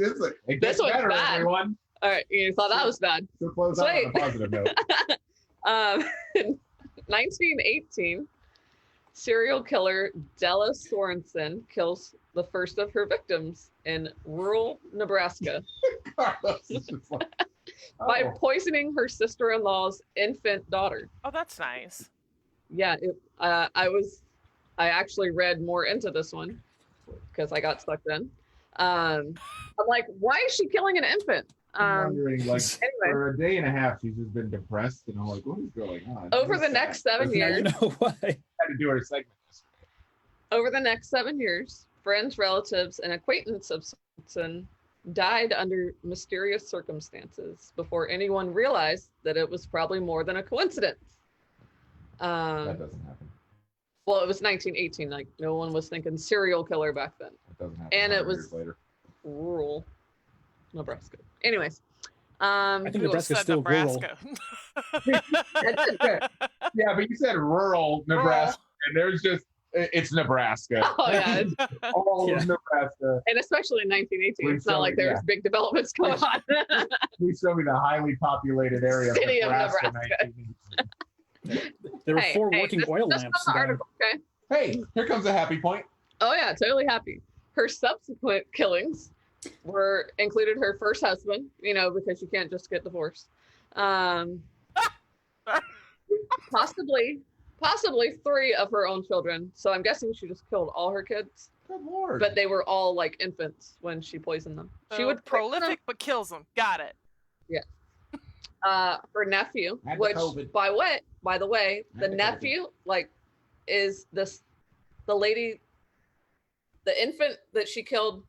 it gets one's better, bad. everyone. All right, you thought that was bad. So close out on a positive note. In 1918, serial killer Della Sorensen kills the first of her victims in rural Nebraska Carlos is just like, by oh. poisoning her sister-in-law's infant daughter. Oh, that's nice. Yeah, I actually read more into this one because I got sucked in. I'm like, why is she killing an infant? I'm wondering, like, anyway. for a day and a half, she's just been depressed, and I'm like, what is going on? Over This the is next sad. 7 This is- years. You know why? I had to do her segment. Over the next 7 years, friends, relatives, and acquaintances of Sorensen died under mysterious circumstances before anyone realized that it was probably more than a coincidence. That doesn't happen. Well, it was 1918. Like, no one was thinking serial killer back then. That doesn't happen. And it 100 was- years later. Rural Nebraska. Anyways. I think People Nebraska's said still rural. Nebraska. Yeah, but you said rural Nebraska, and there's just it's Nebraska. Oh, yeah. All Yeah. of Nebraska. And especially in 1918. Please It's not tell like me, there's yeah. big developments going on. Please show me the highly populated area City of of Nebraska. Nebraska. 1918. There were Hey, 4 hey, working this- oil this lamps. was the down. article, okay? Hey, here comes a happy point. Oh yeah, totally happy. Her subsequent killings included her first husband, because you can't just get divorced. Possibly 3 of her own children. So I'm guessing she just killed all her kids, Good lord. but they were all like infants when she poisoned them. She would poison prolific, but kills them. Got it. her nephew, And which COVID. by the way, the And the nephew is the lady, the infant that she killed,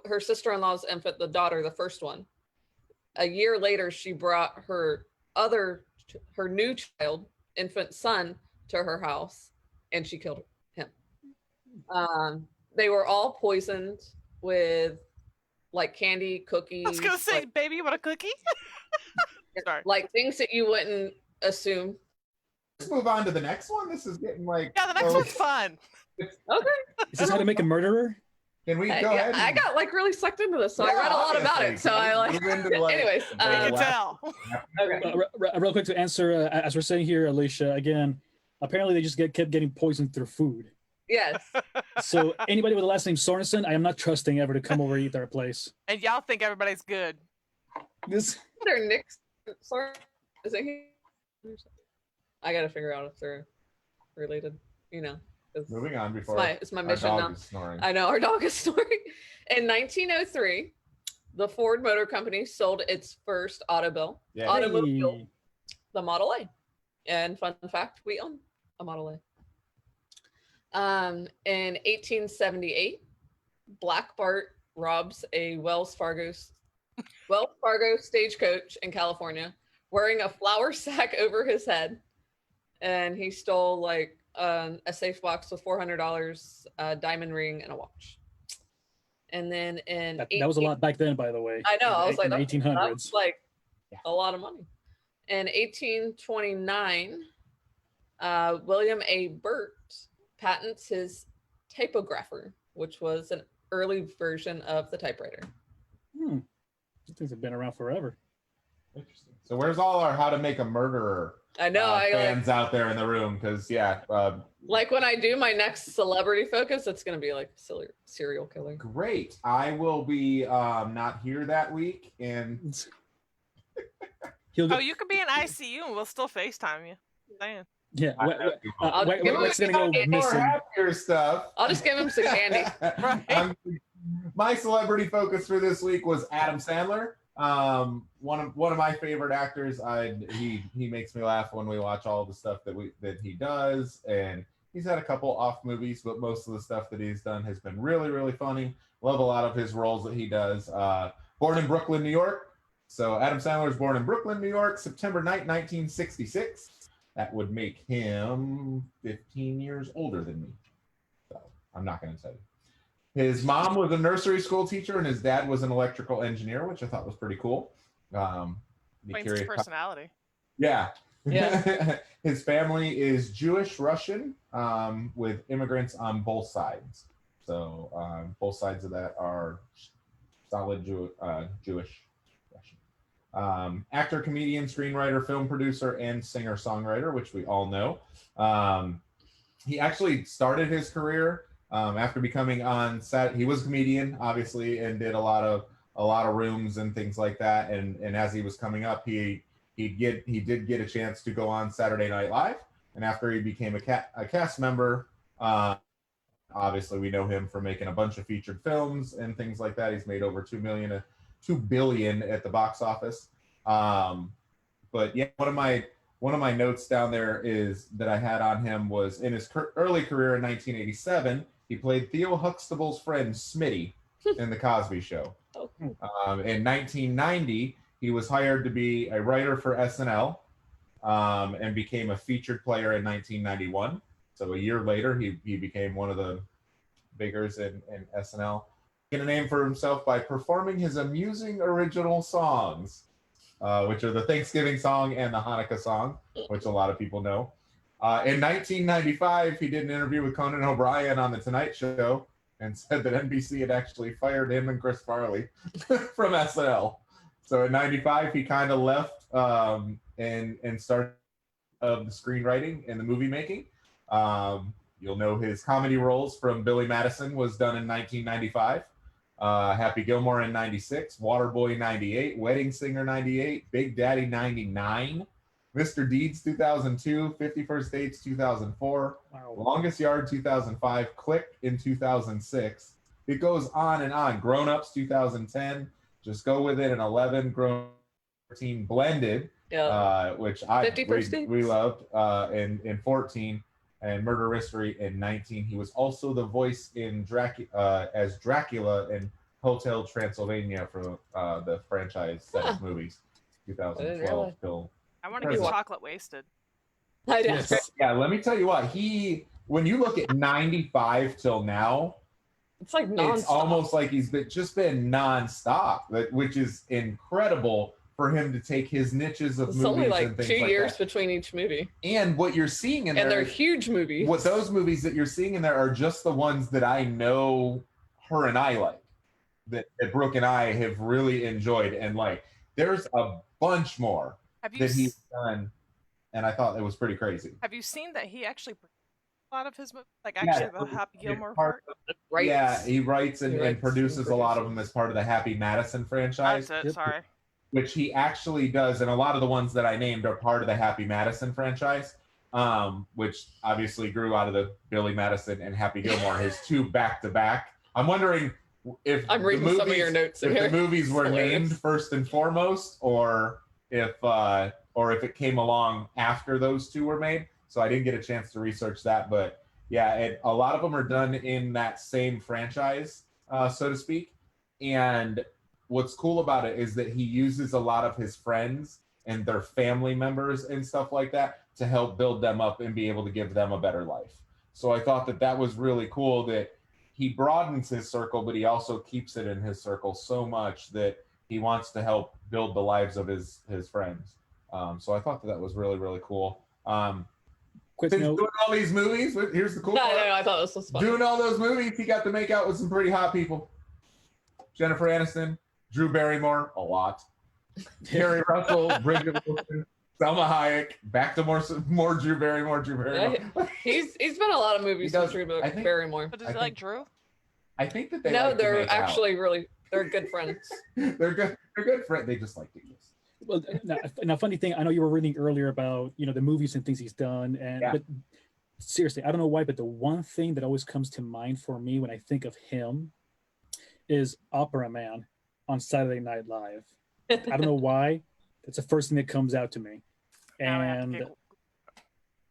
her sister-in-law's infant, the daughter, the first one. A year later, she brought her new child, infant son, to her house, and she killed him. They were all poisoned with like candy, cookies. I was gonna say, baby, you want a cookie? Sorry. like things that you wouldn't assume. Let's move on to the next one. This is getting like. Yeah, the next one's fun. Okay. Is this how to make a murderer? Can we go ahead? I got like really sucked into this, so I Yeah, read a lot about it. obviously. So I like. Move into, like, Anyways, the You can last- tell. okay. Real quick to answer, as we're saying here, Alicia, again, apparently they just kept getting poisoned through food. Yes. So anybody with the last name Sorensen, I am not trusting ever to come over and eat their place. And y'all think everybody's good. This They're Nick's. Sorry, is it he? I gotta figure out if they're related. Moving on before It's my our mission dog now. is snoring. I know our dog is snoring. In 1903, the Ford Motor Company sold its first automobile, Yeah. automobile, the Model A. And fun fact, we own a Model A. In 1878, Black Bart robs a Wells Fargo stagecoach in California, wearing a flour sack over his head, and he stole like a safe box with $400, a diamond ring, and a watch. And then in That was a lot back then, by the way. I know. I was like, in that's 1800s. like Yeah. a lot of money. In 1829, William A. Burt patents his typographer, which was an early version of the typewriter. These things have been around forever. Interesting. So where's all our How to Make a Murderer I know. fans out there in the room? Because Like when I do my next celebrity focus, it's going to be like serial killer. great. I will be not here that week, and He'll Oh, you could be in ICU and we'll still FaceTime you. Saying. yeah. I'll give him Weck's gonna go some more missing. happier stuff. I'll just give him some candy. Right. My celebrity focus for this week was Adam Sandler. One of my favorite actors. He makes me laugh when we watch all the stuff that he does, and he's had a couple off movies, but most of the stuff that he's done has been really, really funny. Love a lot of his roles that he does. Born in Brooklyn, New York. So Adam Sandler was born in Brooklyn, New York, September 9th, 1966. That would make him 15 years older than me. So I'm not going to tell you. His mom was a nursery school teacher, and his dad was an electrical engineer, which I thought was pretty cool. Points his personality. Yeah. Yeah. His family is Jewish Russian, with immigrants on both sides. So both sides of that are solid Jewish Russian. Actor, comedian, screenwriter, film producer, and singer-songwriter, which we all know. He actually started his career after becoming on set. He was a comedian, obviously, and did a lot of rooms and things like that. And as he was coming up, he did get a chance to go on Saturday Night Live. And after he became a cast member, obviously we know him for making a bunch of featured films and things like that. He's made over $2 billion at the box office. But yeah, one of my notes down there is that I had on him was in his early career in 1987, he played Theo Huxtable's friend Smitty in The Cosby Show. In 1990, he was hired to be a writer for SNL, and became a featured player in 1991. So a year later, he became one of the biggers in SNL. Getting a name for himself by performing his amusing original songs, which are the Thanksgiving song and the Hanukkah song, which a lot of people know. In 1995, he did an interview with Conan O'Brien on The Tonight Show and said that NBC had actually fired him and Chris Farley from SNL. So in 95, he kind of left and started the screenwriting and the movie making. You'll know his comedy roles from Billy Madison was done in 1995. Happy Gilmore in 96, Waterboy 98, Wedding Singer 98, Big Daddy 99, Mr. Deeds 2002, 50 First Dates 2004, Wow. Longest Yard 2005, Click in 2006. It goes on and on. Grown Ups 2010, Just Go With It in 11, Grown 13, Blended, which 50 First Dates. we loved, in 14. And Murder Mystery in 19. He was also the voice in as Dracula in Hotel Transylvania for the franchise set of movies, 2012 till. I want to get chocolate wasted. I know. Yes. Yeah, let me tell you what, when you look at 95 till now, It's like nonstop. it's almost like he's been nonstop, which is incredible for him to take his niches of It's movies only like and things 2 like years that. between each movie. And what you're seeing in And there, they're huge movies. what those movies that you're seeing in there are just the ones that I know her and I like, that Brooke and I have really enjoyed. And like, there's a bunch more Have you that he's done, and I thought it was pretty crazy. have you seen that he actually produced a lot of his movies? Like Yeah, actually the Happy Gilmore part? Right. Yeah, he writes and, He writes and produces and a lot of produces. them as part of the Happy Madison franchise, That's it, Yep. sorry. which he actually does. And a lot of the ones that I named are part of the Happy Madison franchise. which obviously grew out of the Billy Madison and Happy Gilmore, his two back-to-back. I'm wondering if I'm reading some of your notes if here. the movies were Hilarious. named first and foremost, or if it came along after those two were made. So I didn't get a chance to research that, but yeah, a lot of them are done in that same franchise, so to speak. And what's cool about it is that he uses a lot of his friends and their family members and stuff like that to help build them up and be able to give them a better life. So I thought that was really cool that he broadens his circle, but he also keeps it in his circle so much that he wants to help build the lives of his friends. So I thought that was really, really cool. Quick Since note. doing all these movies, here's the cool No, part. I thought this was fun. Doing all those movies, he got to make out with some pretty hot people. Jennifer Aniston, Drew Barrymore, a lot. Carrie Russell, Bridget Wilson, Selma Hayek, back to more Drew Barrymore. Yeah, he's been in a lot of movies with Drew Barrymore. But does he like Drew? I think that they No, like to they're make out. actually they're good friends. They're good friends. They just like to kiss. Well, now, funny thing, I know you were reading earlier about the movies and things he's done, and Yeah. but seriously, I don't know why, but the one thing that always comes to mind for me when I think of him is Opera Man on Saturday Night Live. I don't know why. That's the first thing that comes out to me. Now I have to And giggle.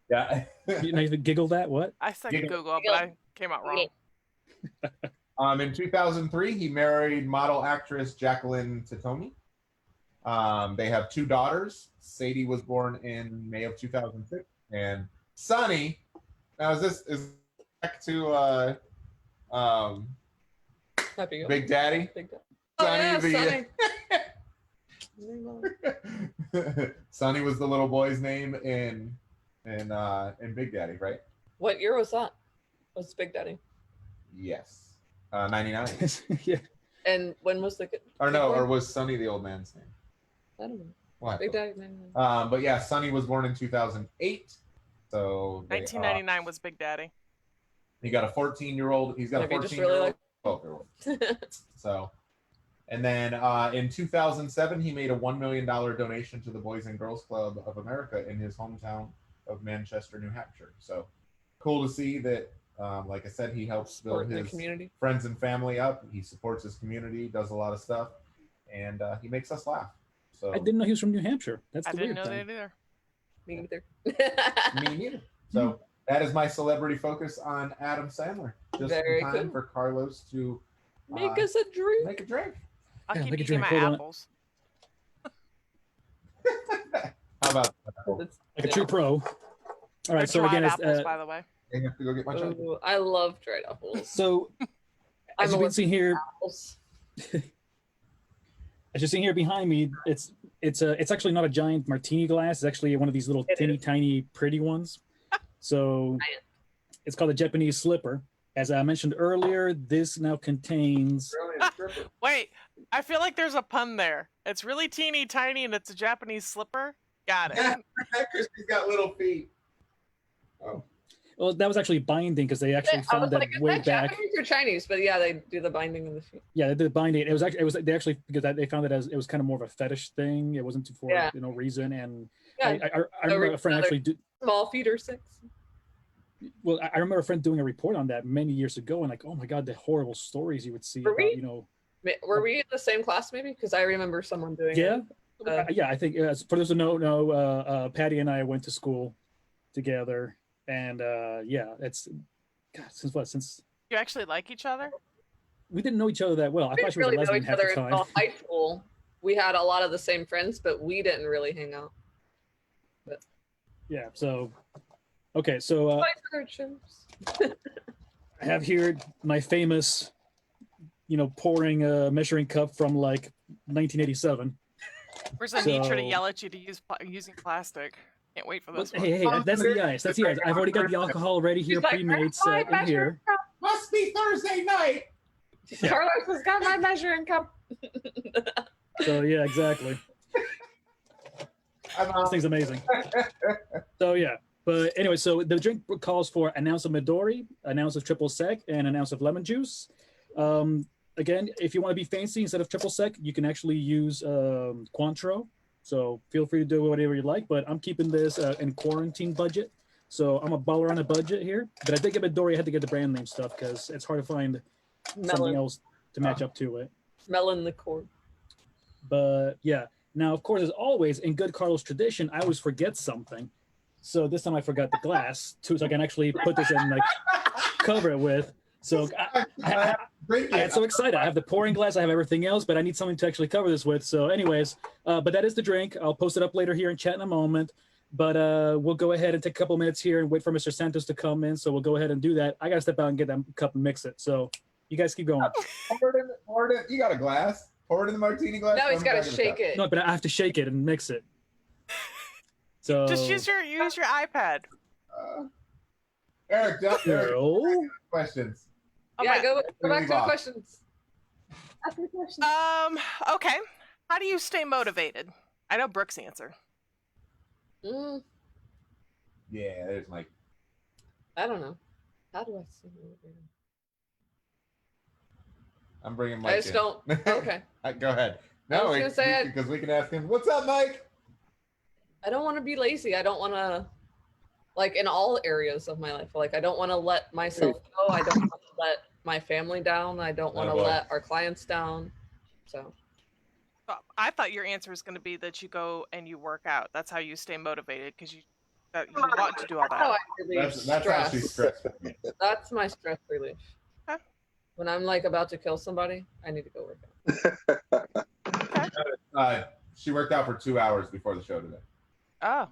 Yeah. you giggled at what? I said Giggle. Google, but I came out wrong. In 2003, he married model actress Jacqueline Titomi. They have two daughters. Sadie was born in May of 2006, and Sonny. Now is back to Happy Big Daddy? Big Daddy. Oh, yeah, Sonny, Sonny. Sonny was the little boy's name in Big Daddy, right? What year was that? Was Big Daddy? Yes, 99. Yeah. And when was the kid? Or no, or was Sonny the old man's name? I don't know. What? Big Daddy. But yeah, Sonny was born in 2008. So 1999 was Big Daddy. he got a 14-year-old. He's got Maybe a just 14-year-old. really 12-year-old. So, and then in 2007, he made a $1 million donation to the Boys and Girls Club of America in his hometown of Manchester, New Hampshire. So cool to see that. Like I said, he helps build the his community. friends and family up. He supports his community, does a lot of stuff, and he makes us laugh. So I didn't know he was from New Hampshire. That's I the didn't weird know thing. that either. Me either. me neither. So that is my celebrity focus on Adam Sandler. Just Very in time cool. for Carlos to Make us a drink. make a drink. I'll Yeah, keep make a eating drink. my Hold on. apples. How about that? That's- Like a true pro. All They're right, so dried again, it's, apples, by the way. I have to go get my drink. Ooh, I love dried apples. so I'm as you can see here, apples. as you're seeing here behind me, it's actually not a giant martini glass. It's actually one of these little It teeny is. tiny pretty ones. So it's called a Japanese slipper. As I mentioned earlier, this now contains Wait, I feel like there's a pun there. It's really teeny tiny and it's a Japanese slipper. Got it. Christy's got little feet. Oh. well, that was actually binding because they actually I was found that like, is way that back. Japanese or Chinese? But yeah, they do the binding of the feet. Yeah, they did the binding. It was they actually because they found it as it was kind of more of a fetish thing. It wasn't for Yeah. reason. And Yeah, I remember a friend actually did. small feet or six. Well, I remember a friend doing a report on that many years ago, and like, oh my god, the horrible stories you would see Were about we? Were we in the same class maybe? Because I remember someone doing yeah, it. yeah. I think for those who know, Patty and I went to school together, and yeah, it's God, since You actually like each other? we didn't know each other that well. I We thought didn't she was really a know lesbian each half other the time. until high school. We had a lot of the same friends, but we didn't really hang out. Yeah. So, okay. So Vice versa. I have here my famous, pouring measuring cup from like 1987. Where's the need to So- yell at you to use using plastic? Can't wait for this one. Hey, that's the ice. That's the ice. I've already got the alcohol ready here, She's like, pre-made, "Where's my set in here. measuring cup?" Must be Thursday night. Yeah. Carlos has got my measuring cup. So yeah, exactly. This thing's amazing. So yeah, but anyway, so the drink calls for an ounce of Midori, an ounce of triple sec, and an ounce of lemon juice. Again, if you want to be fancy, instead of triple sec, you can actually use Cointreau. So feel free to do whatever you like, but I'm keeping this in quarantine budget. So I'm a baller on a budget here, but I did get Midori. I had to get the brand name stuff because it's hard to find something Melon, else to match up to it. melon liqueur. But yeah, now of course, as always, in good Carlos tradition, I always forget something. So this time I forgot the glass too, so I can actually put this in, like, cover it with. So I get so excited. I have the pouring glass, I have everything else, but I need something to actually cover this with. So anyways, but that is the drink. I'll post it up later here in chat in a moment. But we'll go ahead and take a couple minutes here and wait for Mr. Santos to come in. So we'll go ahead and do that. I got to step out and get that cup and mix it. So you guys keep going. Pour it in. You got a glass. Pour it in the martini glass. No, he's got to shake it. No, but I have to shake it and mix it. So Just use your iPad. Eric, questions. Yeah, go back to the off. questions. Ask me questions. Okay. How do you stay motivated? I know Brooke's answer. Yeah, there's Mike. I don't know. How do I see motivated? I'm bringing Mike. I just don't. Okay. Go ahead. I was gonna say because we can ask him. What's up, Mike? I don't want to be lazy. I don't want to, like, in all areas of my life. Like, I don't want to let myself go. I don't want to let my family down. I don't want to let our clients down. So. I thought your answer was going to be that you go and you work out. That's how you stay motivated, because you want to do all that. That's how she's stressed. That's my stress relief. Okay. When I'm, like, about to kill somebody, I need to go work out. She worked out for 2 hours before the show today. Oh.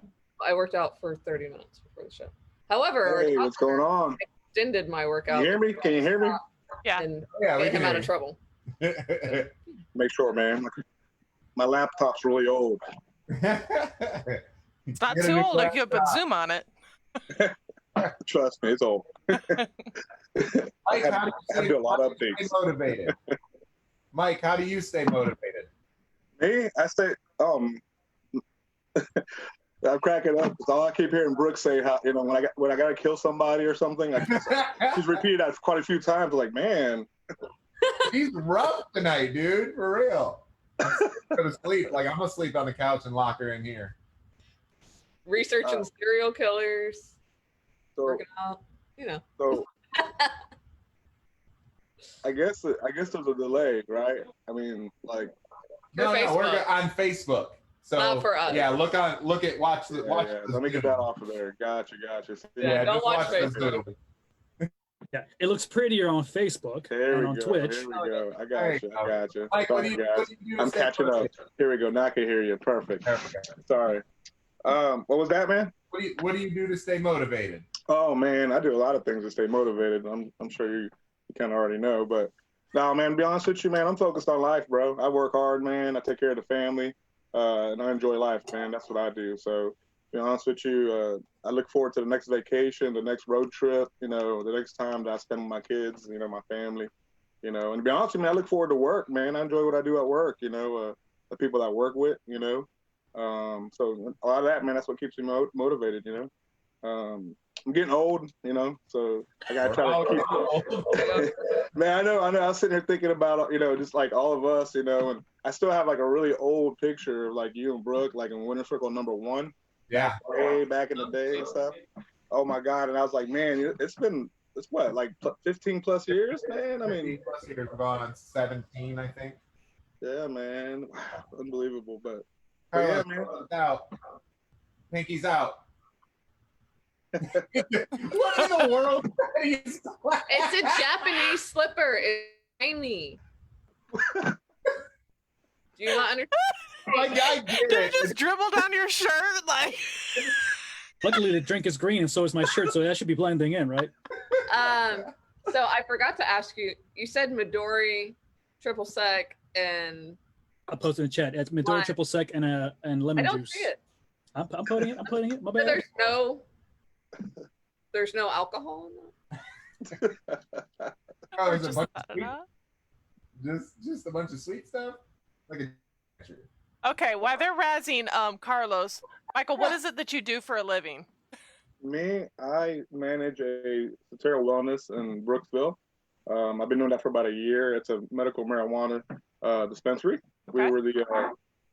I worked out for 30 minutes before the show. However, hey, what's going on? extended my workout. Can you hear me? Can you hear me? Yeah. And Yeah, we get can him out hear of you. trouble. Make sure, man. My laptop's really old. It's not too old if you put Zoom on it. Trust me, it's old. Mike, I do a lot of stay updates. motivated? Mike, how do you stay motivated? Me, I say, I'm cracking up. It's all I keep hearing Brooke say, how, you know, when I gotta kill somebody or something, she's repeated that quite a few times. Like, man, He's rough tonight, dude. For real. I'm gonna sleep. Like, I'm gonna sleep on the couch and lock her in here. Researching serial killers, so working out, you know. so I guess there's a delay, right? I mean, like, No, we're Facebook. on Facebook. So Not for us. yeah, watch the. yeah. Let me get that off of there. Gotcha. Yeah, don't just watch the Facebook. Zoom. yeah, it looks prettier on Facebook There and we on go. Twitch. Here we go. I got you. Mike, what do Sorry, you guys. do to I'm stay catching up. motivated? Here we go. Now I can hear you. Perfect. There we go. Sorry. What was that, man? What do you do to stay motivated? Oh man, I do a lot of things to stay motivated. I'm sure you kind of already know, but no, man. To be honest with you, man, I'm focused on life, bro. I work hard, man. I take care of the family, and I enjoy life, man. That's what I do. So, to be honest with you, I look forward to the next vacation, the next road trip. You know, the next time that I spend with my kids, you know, my family. You know, and to be honest with you, man, I look forward to work, man. I enjoy what I do at work. You know, the people that I work with. You know. So a lot of that, man, that's what keeps me motivated, you know. I'm getting old, you know, so I gotta try to keep. Man, I know. I was sitting here thinking about, you know, just like all of us, you know, and I still have like a really old picture of like you and Brooke, like in Winter Circle #1, Yeah. way back in the day and stuff. Oh my God! And I was like, man, it's what, like 15 plus years, man. I mean, plus years gone on 17, I think. yeah, man, wow, unbelievable, but. Carlos, yeah, man. out. Pinky's out. What in the world? It's a Japanese slipper. It's tiny. Do you not understand? Like, I get Did it. it just dribble down your shirt? Like, Luckily, the drink is green and so is my shirt, so that should be blending in, right? So I forgot to ask you. You said Midori, triple sec, and I'll post it in the chat. It's Midori Why? triple sec and I lemon don't juice. see it. I'm putting it. My But bad. there's no alcohol in that. Oh, there's a just bunch about of sweet, enough. just a bunch of sweet stuff. Like Okay, while they're razzing Carlos, Michael, what is it that you do for a living? Me, I manage a Sotero Wellness in Brooksville. I've been doing that for about a year. It's a medical marijuana dispensary. Okay. We were the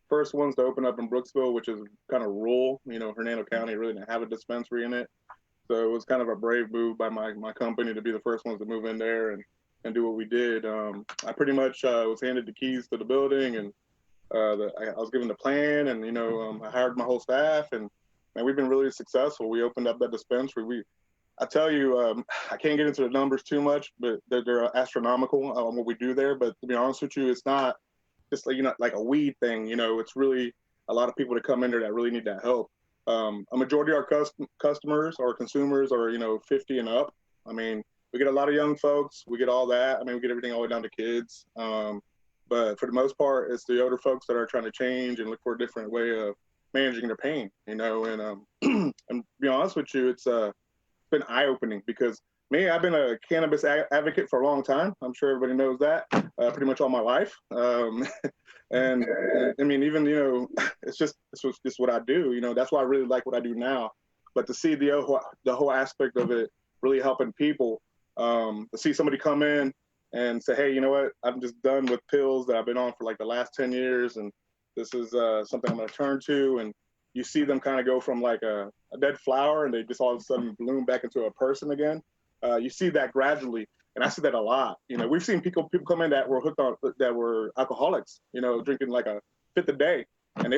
first ones to open up in Brooksville, which is kind of rural. You know, Hernando County really didn't have a dispensary in it. So it was kind of a brave move by my company to be the first ones to move in there and do what we did. I pretty much was handed the keys to the building, and I was given the plan, and I hired my whole staff, and man, we've been really successful. We opened up that dispensary. I tell you, I can't get into the numbers too much, but they're astronomical on what we do there. But to be honest with you, it's not just like a weed thing. It's really a lot of people that come in there that really need that help. A majority of our customers or consumers are 50 and up. I mean, we get a lot of young folks. We get all that. I mean, we get everything all the way down to kids. But for the most part, it's the older folks that are trying to change and look for a different way of managing their pain. And and to be honest with you, it's been eye-opening because me, I've been a cannabis advocate for a long time. I'm sure everybody knows that, pretty much all my life. And I mean, even it's just what I do. That's why I really like what I do now. But to see the whole aspect of it really helping people, to see somebody come in and say, hey, you know what? I'm just done with pills that I've been on for like the last 10 years, and this is something I'm going to turn to. And you see them kind of go from like a dead flower, and they just all of a sudden bloom back into a person again. You see that gradually, and I see that a lot. We've seen people come in that were hooked on, that were alcoholics, drinking like a fifth a day, and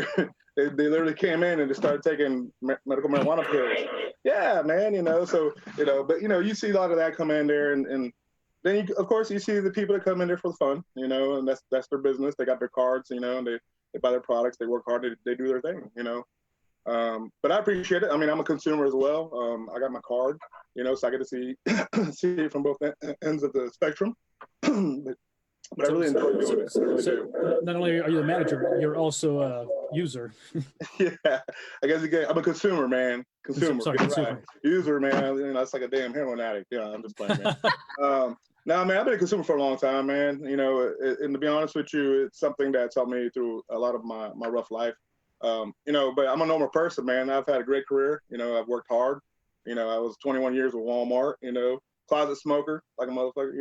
they literally came in and just started taking medical marijuana pills. Yeah, man, so but you see a lot of that come in there, and then of course you see the people that come in there for the fun, and that's their business. They got their cards, and they buy their products, they work hard, they do their thing, but I appreciate it. I mean, I'm a consumer as well. I got my card, so I get to see it from both ends of the spectrum. But I really enjoy doing it. I really do. Not only are you the manager, you're also a user. Yeah, I guess I'm a consumer, man. Consumer. Consumer. Right. User, man. That's like a damn heroin addict. Yeah, I'm just playing, man. No, man, I've been a consumer for a long time, man. And to be honest with you, it's something that's helped me through a lot of my rough life. But I'm a normal person, man. I've had a great career. I've worked hard. I was 21 years with Walmart, closet smoker, like a motherfucker,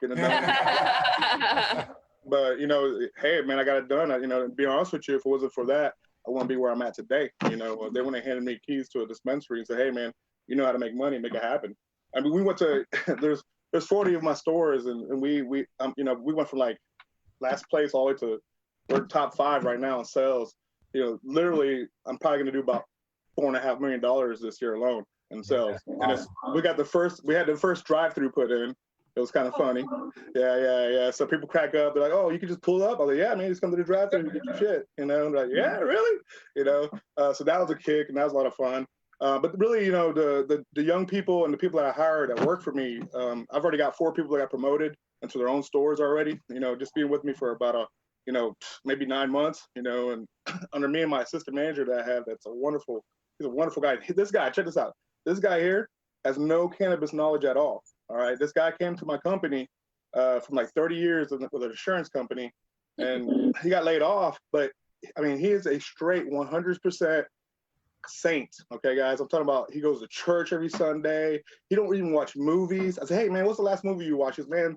getting it done. But, hey, man, I got it done. To be honest with you, if it wasn't for that, I wouldn't be where I'm at today. They went and handed me keys to a dispensary and said, hey, man, you know how to make money, make it happen. I mean, we went to, there's 40 of my stores, and we went from like last place all the way to, we're top 5 right now in sales. Literally, I'm probably going to do about $4.5 million this year alone in sales. And we had the first drive-through put in. It was kind of funny. Yeah. So people crack up. They're like, "Oh, you can just pull up." I'm like, "Yeah, man, just come to the drive-through and get your shit." I'm like, "Yeah, really?" So that was a kick, and that was a lot of fun. But really, the young people and the people that I hired that work for me, I've already got 4 people that got promoted into their own stores already. Just being with me for about maybe 9 months. And under me and my assistant manager that I have, he's a wonderful guy. This guy, check this out. This guy here has no cannabis knowledge at all. All right, this guy came to my company from like 30 years with an insurance company, and he got laid off. But I mean, he is a straight 100% saint. Okay, guys, I'm talking about. He goes to church every Sunday. He don't even watch movies. I said, hey, man, what's the last movie you watched? He goes, man,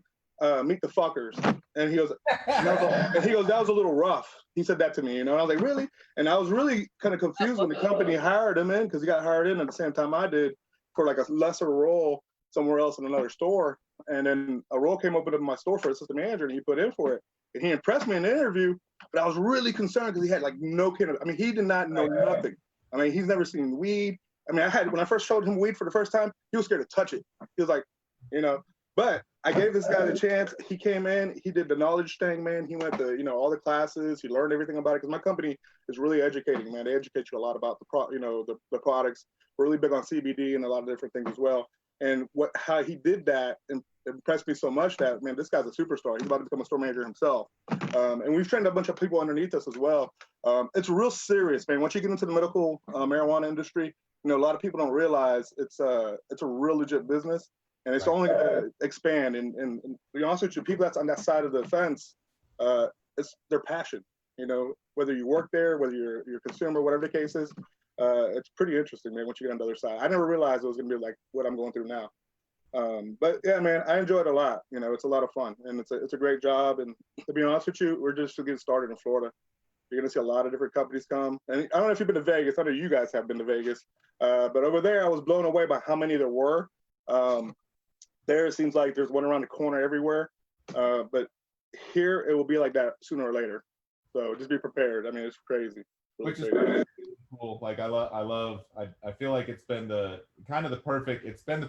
Meet the Fuckers. And he goes, that was a little rough. He said that to me, and I was like, really? And I was really kind of confused when the company hired him in, because he got hired in at the same time I did for like a lesser role somewhere else in another store. And then a role came open up in my store for assistant manager, and he put in for it. And he impressed me in the interview, but I was really concerned because he had like no cannabis. I mean, he did not know nothing. I mean, he's never seen weed. I mean, when I first showed him weed for the first time, he was scared to touch it. He was like, but I gave this guy the chance. He came in, he did the knowledge thing, man. He went to, all the classes. He learned everything about it, because my company is really educating, man. They educate you a lot about the products. We're really big on CBD and a lot of different things as well. And how he did that impressed me so much that, man, this guy's a superstar. He's about to become a store manager himself. And we've trained a bunch of people underneath us as well. It's real serious, man. Once you get into the medical marijuana industry, a lot of people don't realize it's a real legit business, and it's only going to expand. And to be honest with you, people that's on that side of the fence, it's their passion. Whether you work there, whether you're a consumer, whatever the case is. It's pretty interesting, man, once you get on the other side. I never realized it was going to be like what I'm going through now. But yeah, man, I enjoy it a lot. It's a lot of fun, and it's a great job. And to be honest with you, we're just getting started in Florida. You're going to see a lot of different companies come. And I don't know if you've been to Vegas. I know you guys have been to Vegas. But over there, I was blown away by how many there were. There, it seems like there's one around the corner everywhere. But here, it will be like that sooner or later. So just be prepared. I mean, it's crazy. Really Which is crazy. cool. Like I feel like it's been the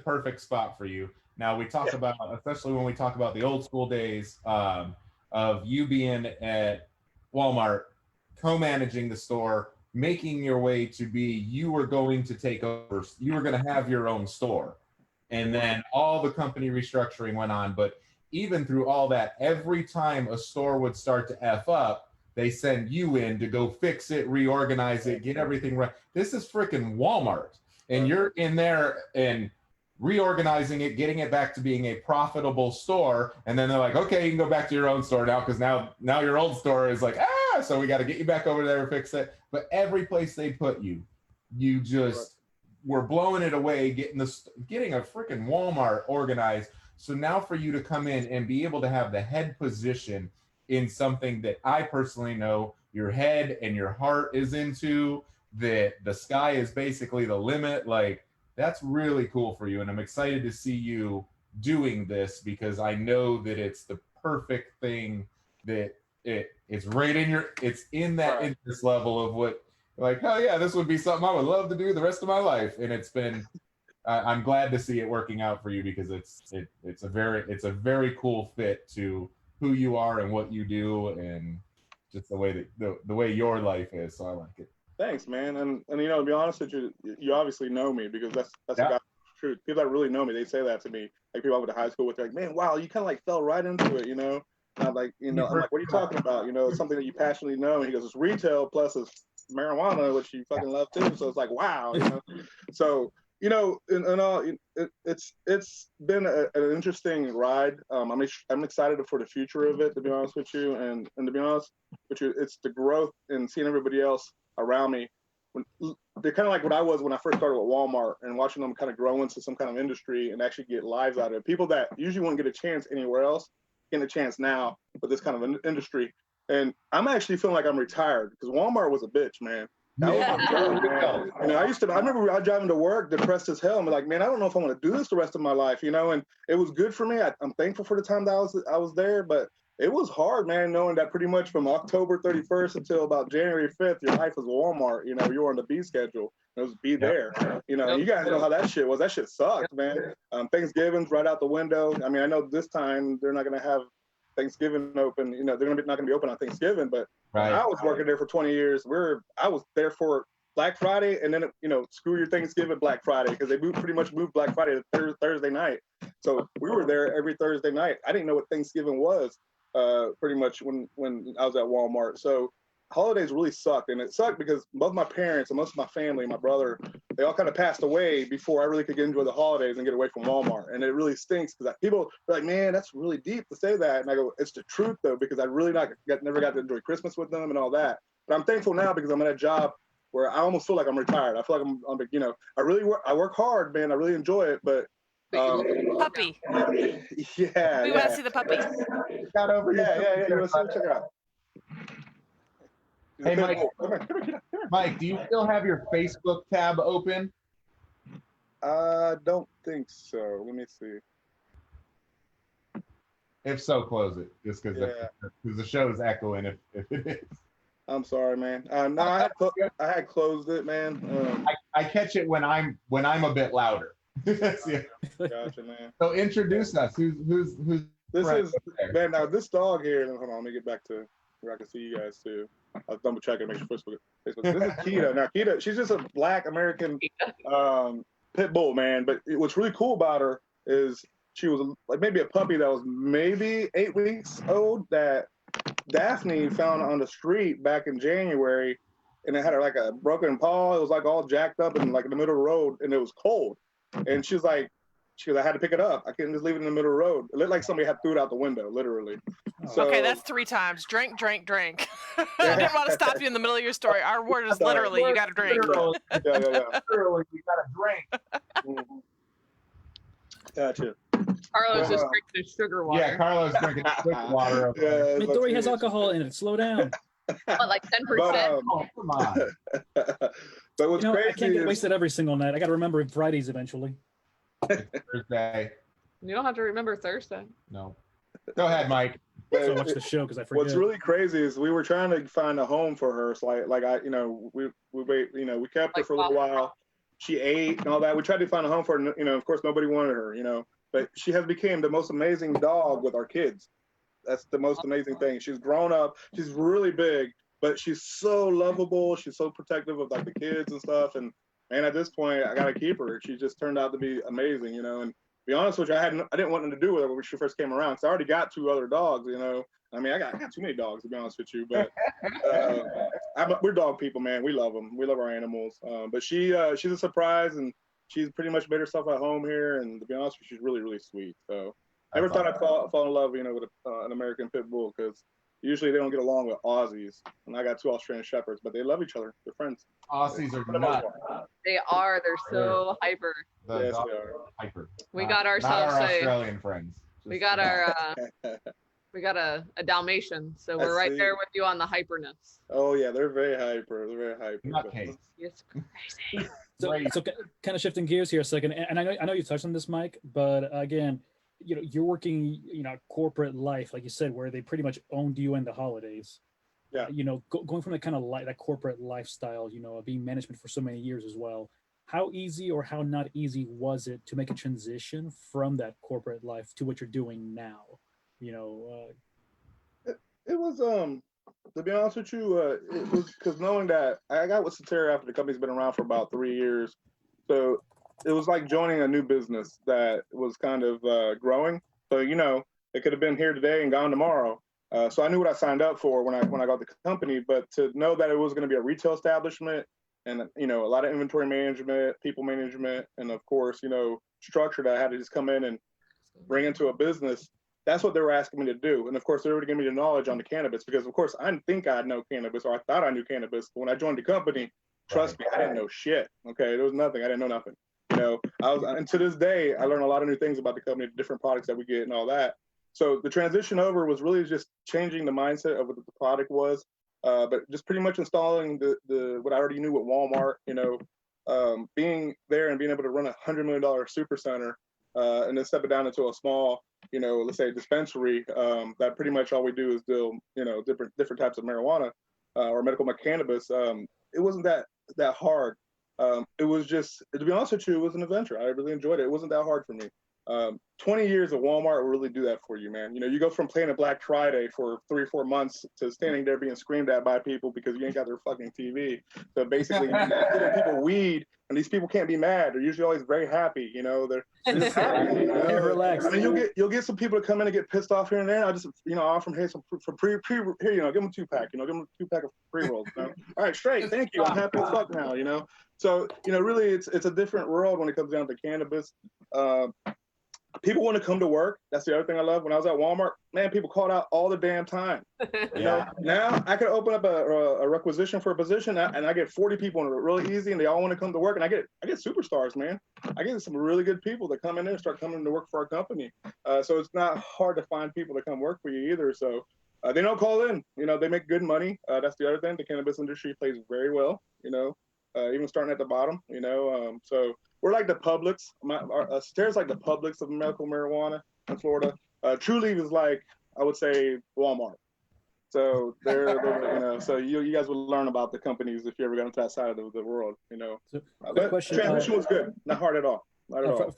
perfect spot for you. Now we talk about, especially when we talk about the old school days of you being at Walmart, co-managing the store, making your way to be, you were going to take over, you were going to have your own store. And then all the company restructuring went on. But even through all that, every time a store would start to F up, they send you in to go fix it, reorganize it, get everything right. This is freaking Walmart. And you're in there and reorganizing it, getting it back to being a profitable store. And then they're like, okay, you can go back to your own store now, because now your old store is like, so we got to get you back over there and fix it. But every place they put you, you just were blowing it away, getting a freaking Walmart organized. So now for you to come in and be able to have the head position in something that I personally know your head and your heart is into, that the sky is basically the limit, like, that's really cool for you. And I'm excited to see you doing this, because I know that it's the perfect thing, that it's right in it's in that interest level of what, like, oh yeah, this would be something I would love to do the rest of my life. And it's been, I'm glad to see it working out for you, because it's a very cool fit to who you are and what you do, and just the way that the way your life is. So I like it. Thanks, man. And you know, to be honest with you, you obviously know me, because that's the truth. People that really know me, they say that to me. Like people I went to high school with, they're like, man, wow, you kind of like fell right into it, you know? And I'm like, I'm like, what are you talking about? You know, it's something that you passionately know. And he goes, it's retail plus it's marijuana, which you fucking love too. So it's like, wow, you know? So, you know, it's been an interesting ride. I'm excited for the future of it, to be honest with you. And to be honest with you, it's the growth and seeing everybody else around me. They're kind of like what I was when I first started with Walmart, and watching them kind of grow into some kind of industry and actually get lives out of it. People that usually wouldn't get a chance anywhere else, getting a chance now with this kind of an industry. And I'm actually feeling like I'm retired, because Walmart was a bitch, man. That was my job, man. And I remember I was driving to work depressed as hell. I'm like, man, I don't know if I want to do this the rest of my life, you know? And it was good for me. I'm thankful for the time that I was there, but it was hard, man, knowing that pretty much from October 31st until about January 5th, your life was Walmart. You know, you were on the B schedule. It was be there. You know, you guys know how that shit was. That shit sucked, man. Thanksgiving's right out the window. I mean, I know this time they're not going to have Thanksgiving open. You know, they're not going to be open on Thanksgiving, but I was working there for 20 years. I was there for Black Friday, and then, you know, screw your Thanksgiving Black Friday, because they pretty much moved Black Friday to Thursday night. So we were there every Thursday night. I didn't know what Thanksgiving was pretty much when I was at Walmart. So holidays really sucked, and it sucked because both my parents and most of my family, my brother, they all kind of passed away before I really could enjoy the holidays and get away from Walmart. And it really stinks, because people are like, man, that's really deep to say that. And I go, it's the truth though, because I really never got to enjoy Christmas with them and all that. But I'm thankful now, because I'm at a job where I almost feel like I'm retired. I feel like I'm you know, I work hard, man. I really enjoy it, but puppy. Yeah. We want to see the puppy. Got over. Yeah. You want to see it? Check it out. Hey, Mike. Mike, do you still have your Facebook tab open? I don't think so. Let me see. If so, close it. Just because the show is echoing. If it is. I'm sorry, man. No, I had closed it, man. I catch it when I'm a bit louder. Yeah. Gotcha, man. So introduce us. Who's this is man. Now this dog here. Hold on, let me get back to where I can see you guys too. I'll double check and make sure Facebook. This is Kita. Now Kita, she's just a black American pit bull, man. But what's really cool about her is she was like maybe a puppy that was maybe 8 weeks old that Daphne found on the street back in January, and it had like a broken paw. It was like all jacked up and like in the middle of the road, and it was cold. And she was like, I had to pick it up. I couldn't just leave it in the middle of the road. It looked like somebody had threw it out the window, literally. So, okay, that's 3 times. Drink. I didn't want to stop you in the middle of your story. Our word is literally, you got to drink. Yeah. Literally, you got to drink. Gotcha. Carlos just drinking his sugar water. Yeah, Carlos drinking sugar water. Yeah, Midori has alcohol in it. Slow down. What, like 10%? Oh, come on. But what's I crazy can't get is wasted every single night. I got to remember Fridays eventually. Thursday. You don't have to remember Thursday. No. Go ahead, Mike. So I watch the show because I forget. what's really crazy is we were trying to find a home for her. So we kept her for a little while. She ate and all that. We tried to find a home for her. Of course, nobody wanted her. But she has become the most amazing dog with our kids. That's the most amazing thing. She's grown up. She's really big, but she's so lovable. She's so protective of like the kids and stuff. And at this point, I gotta keep her. She just turned out to be amazing. And to be honest with you, I didn't want nothing to do with her when she first came around because I already got 2 other dogs. I mean, I got too many dogs to be honest with you. But we're dog people, man. We love them. We love our animals. But she's a surprise, and she's pretty much made herself at home here. And to be honest with you, she's really, really sweet. So never thought I'd fall in love, with an American pit bull because usually they don't get along with Aussies. And I got 2 Australian Shepherds, but they love each other. They're friends. Aussies are nuts. They are. They're so hyper. Yes, they are. Hyper. We got ourselves not our a. Australian friends. We got our. We got a Dalmatian, so we're right there with you on the hyperness. Oh yeah, they're very hyper. They're very hyper. Nutcase. It's crazy. So kind of shifting gears here a second, and I know you touched on this, Mike, but again, you're working, corporate life, like you said, where they pretty much owned you in the holidays. Yeah. Going from that kind of that corporate lifestyle, being management for so many years as well. How easy or how not easy was it to make a transition from that corporate life to what you're doing now? It was to be honest with you, it was because knowing that I got with Satera after the company's been around for about 3 years, so it was like joining a new business that was kind of growing. So it could have been here today and gone tomorrow. So I knew what I signed up for when I got the company, but to know that it was going to be a retail establishment and a lot of inventory management, people management, and of course structure that I had to just come in and bring into a business. That's what they were asking me to do. And of course, they were giving me the knowledge on the cannabis because, of course, I didn't think I know cannabis or I thought I knew cannabis. But when I joined the company, trust me, I didn't know shit. Okay, there was nothing. I didn't know nothing. And to this day, I learned a lot of new things about the company, the different products that we get and all that. So the transition over was really just changing the mindset of what the product was, but just pretty much installing the what I already knew with Walmart, being there and being able to run $100 million super center and then step it down into a small, let's say dispensary, that pretty much all we do is deal, different types of marijuana or medical cannabis. It wasn't that hard. It was just, to be honest with you, it was an adventure. I really enjoyed it. It wasn't that hard for me. 20 years of Walmart will really do that for you, man. You go from playing a Black Friday for 3 or 4 months to standing there being screamed at by people because you ain't got their fucking TV. So basically, you're giving people weed, and these people can't be mad. They're usually always very happy. They're just happy. Relax. I mean, you'll get some people to come in and get pissed off here and there. And I just, offer them, hey, some for pre, here, give them a 2-pack. Give them a 2-pack of pre-rolls. All right, straight. Thank you. I'm happy as fuck now. So really, it's a different world when it comes down to cannabis. People want to come to work. That's the other thing I love. When I was at Walmart, man, people called out all the damn time. Now I could open up a requisition for a position and I get 40 people and really easy and they all want to come to work and I get superstars, man. I get some really good people that come in there and start coming to work for our company. So it's not hard to find people to come work for you either. So they don't call in. They make good money. That's the other thing. The cannabis industry plays very well. Even starting at the bottom. So we're like the Publix. Satera's like the Publix of medical marijuana in Florida. Trulieve is like, I would say, Walmart. So they're so you guys will learn about the companies if you ever got into that side of the world. So, but question, transition was good, not hard at all. Not at all.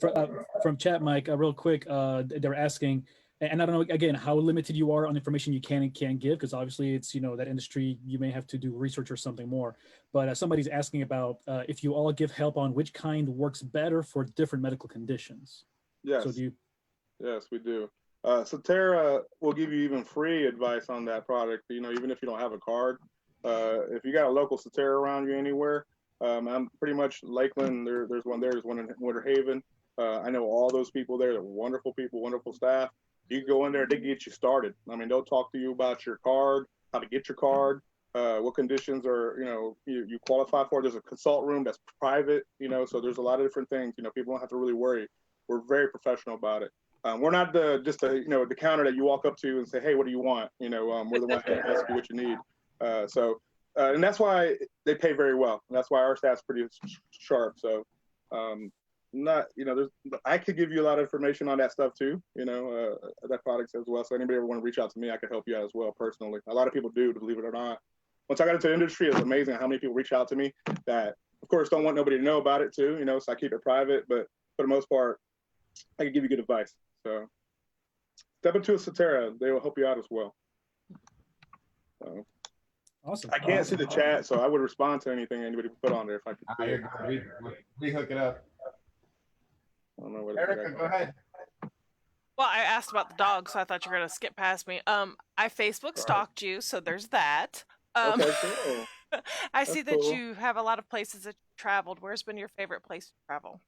From chat, Mike, real quick, they're asking, and I don't know again how limited you are on information you can and can't give because obviously it's that industry you may have to do research or something more. But somebody's asking about if you all give help on which kind works better for different medical conditions. Yes. So do you? Yes, we do. Satera will give you even free advice on that product. Even if you don't have a card, if you got a local Satera around you anywhere, I'm pretty much Lakeland. There's one there. There's one in Winter Haven. I know all those people there. They're wonderful people, wonderful staff. You can go in there, they get you started. I mean, they'll talk to you about your card, how to get your card, what conditions are, you qualify for. There's a consult room that's private, so there's a lot of different things, people don't have to really worry. We're very professional about it. We're not the counter that you walk up to and say, hey, what do you want? We're the ones that ask you what you need. And that's why they pay very well. And that's why our staff's pretty sharp. So, not, I could give you a lot of information on that stuff too, that products as well. So anybody ever want to reach out to me, I could help you out as well personally. A lot of people do, believe it or not. Once I got into the industry, it's amazing how many people reach out to me that, of course, don't want nobody to know about it too, so I keep it private. But for the most part, I can give you good advice. So step into a Cetera. They will help you out as well. So, Awesome. I can't see the chat, so I would respond to anything anybody put on there if I could. We hook it up. I don't know what Erica, go ahead. Well, I asked about the dog, so I thought you were going to skip past me. I Facebook stalked you, so there's that. Okay, cool. I see that cool. you have a lot of places that you traveled. Where's been your favorite place to travel?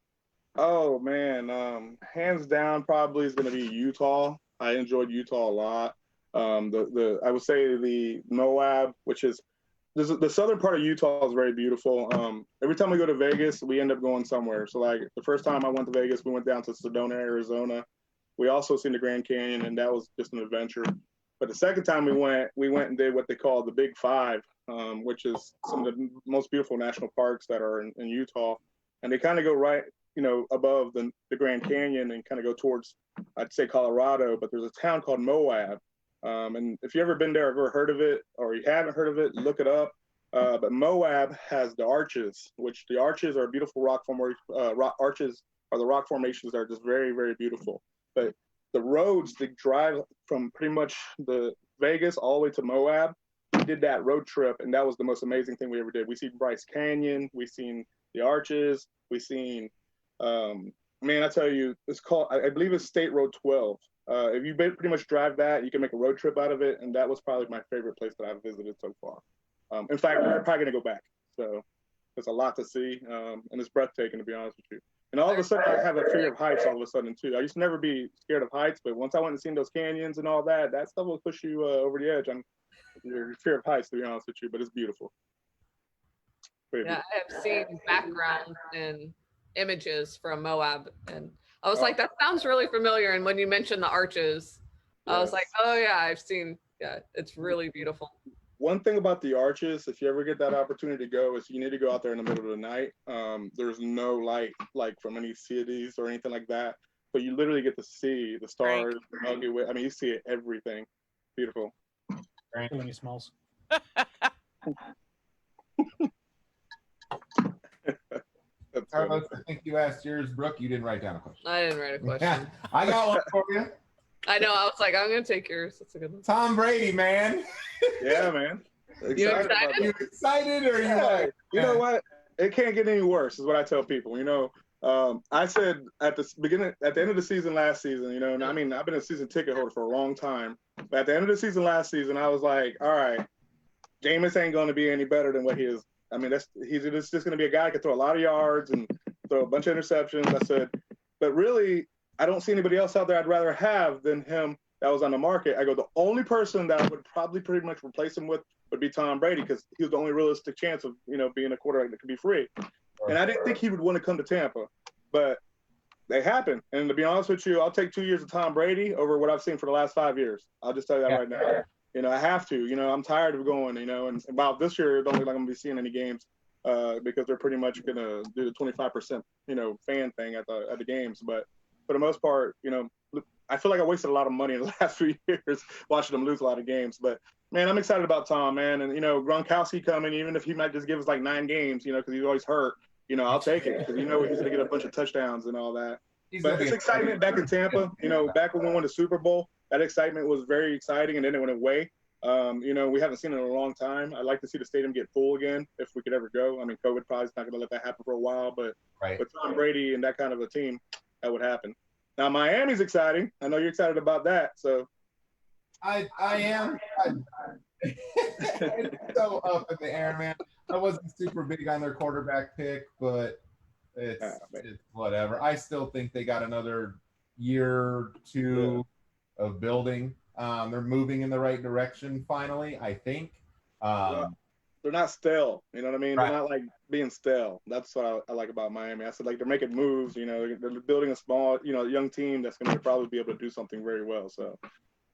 Oh man, hands down, probably is going to be Utah. I enjoyed Utah a lot. I would say the Moab, which is the southern part of Utah, is very beautiful. Every time we go to Vegas, we end up going somewhere. So like the first time I went to Vegas, we went down to Sedona, Arizona. We also seen the Grand Canyon, and that was just an adventure. But the second time we went and did what they call the Big Five, which is some of the most beautiful national parks that are in Utah. And they kind of go right, above the Grand Canyon and kind of go towards, I'd say, Colorado. But there's a town called Moab. And if you've ever been there, ever heard of it, or you haven't heard of it, look it up. But Moab has the Arches, which the Arches are beautiful rock formations. Arches are the rock formations that are just very, very beautiful. But the roads that drive from pretty much the Vegas all the way to Moab, we did that road trip, and that was the most amazing thing we ever did. We seen Bryce Canyon, we seen the Arches, we seen, I tell you, it's called, I believe it's State Road 12. If you pretty much drive that, you can make a road trip out of it, and that was probably my favorite place that I've visited so far. In fact, we're probably going to go back. So there's a lot to see, and it's breathtaking, to be honest with you. And all of a sudden, I have a fear of heights all of a sudden, too. I used to never be scared of heights, but once I went and seen those canyons and all that, that stuff will push you over the edge on your fear of heights, to be honest with you, but it's beautiful. Yeah, I have seen backgrounds and images from Moab, and I was like, that sounds really familiar. And when you mentioned the Arches, I was like, oh yeah, I've seen, it's really beautiful. One thing about the Arches, if you ever get that opportunity to go, is you need to go out there in the middle of the night. There's no light like from any cities or anything like that, but you literally get to see the stars, the Milky Way. I mean, you see everything. Beautiful. When he smells. Carlos, I think you asked yours. Brooke, you didn't write down a question. I didn't write a question. I got one for you. I know. I was like, I'm going to take yours. That's a good one. Tom Brady, man. Yeah, man. You excited? Are you excited, or are you like? You know what? It can't get any worse, is what I tell people. I said at the end of the season last season, and I mean, I've been a season ticket holder for a long time. But at the end of the season last season, I was like, all right, Jameis ain't going to be any better than what he is. I mean, he's just going to be a guy that can throw a lot of yards and throw a bunch of interceptions. I said, but really, I don't see anybody else out there I'd rather have than him that was on the market. I go, the only person that I would probably pretty much replace him with would be Tom Brady, because he was the only realistic chance of, being a quarterback that could be free. And I didn't think he would want to come to Tampa, but they happened. And to be honest with you, I'll take 2 years of Tom Brady over what I've seen for the last 5 years. I'll just tell you that right now. I have to. I'm tired of going, and about this year, it don't look like I'm going to be seeing any games because they're pretty much going to do the 25%, fan thing at the games. But for the most part, I feel like I wasted a lot of money in the last few years watching them lose a lot of games. But, man, I'm excited about Tom, man. And, Gronkowski coming, even if he might just give us like 9 games, because he's always hurt, I'll take it, because he's going to get a bunch of touchdowns and all that. But it's excitement back in Tampa. Back when we won the Super Bowl, that excitement was very exciting, and then it went away. We haven't seen it in a long time. I'd like to see the stadium get full again if we could ever go. I mean, COVID probably is not going to let that happen for a while, but with Tom Brady and that kind of a team, that would happen. Now, Miami's exciting. I know you're excited about that. So I am. It's so up in the air, man. I wasn't super big on their quarterback pick, but it's whatever. I still think they got another year or two of building. They're moving in the right direction finally, I think. They're not stale. You know what I mean? They're not like being stale. That's what I like about Miami. I said, like, they're making moves. They're building a small, young team that's going to probably be able to do something very well. So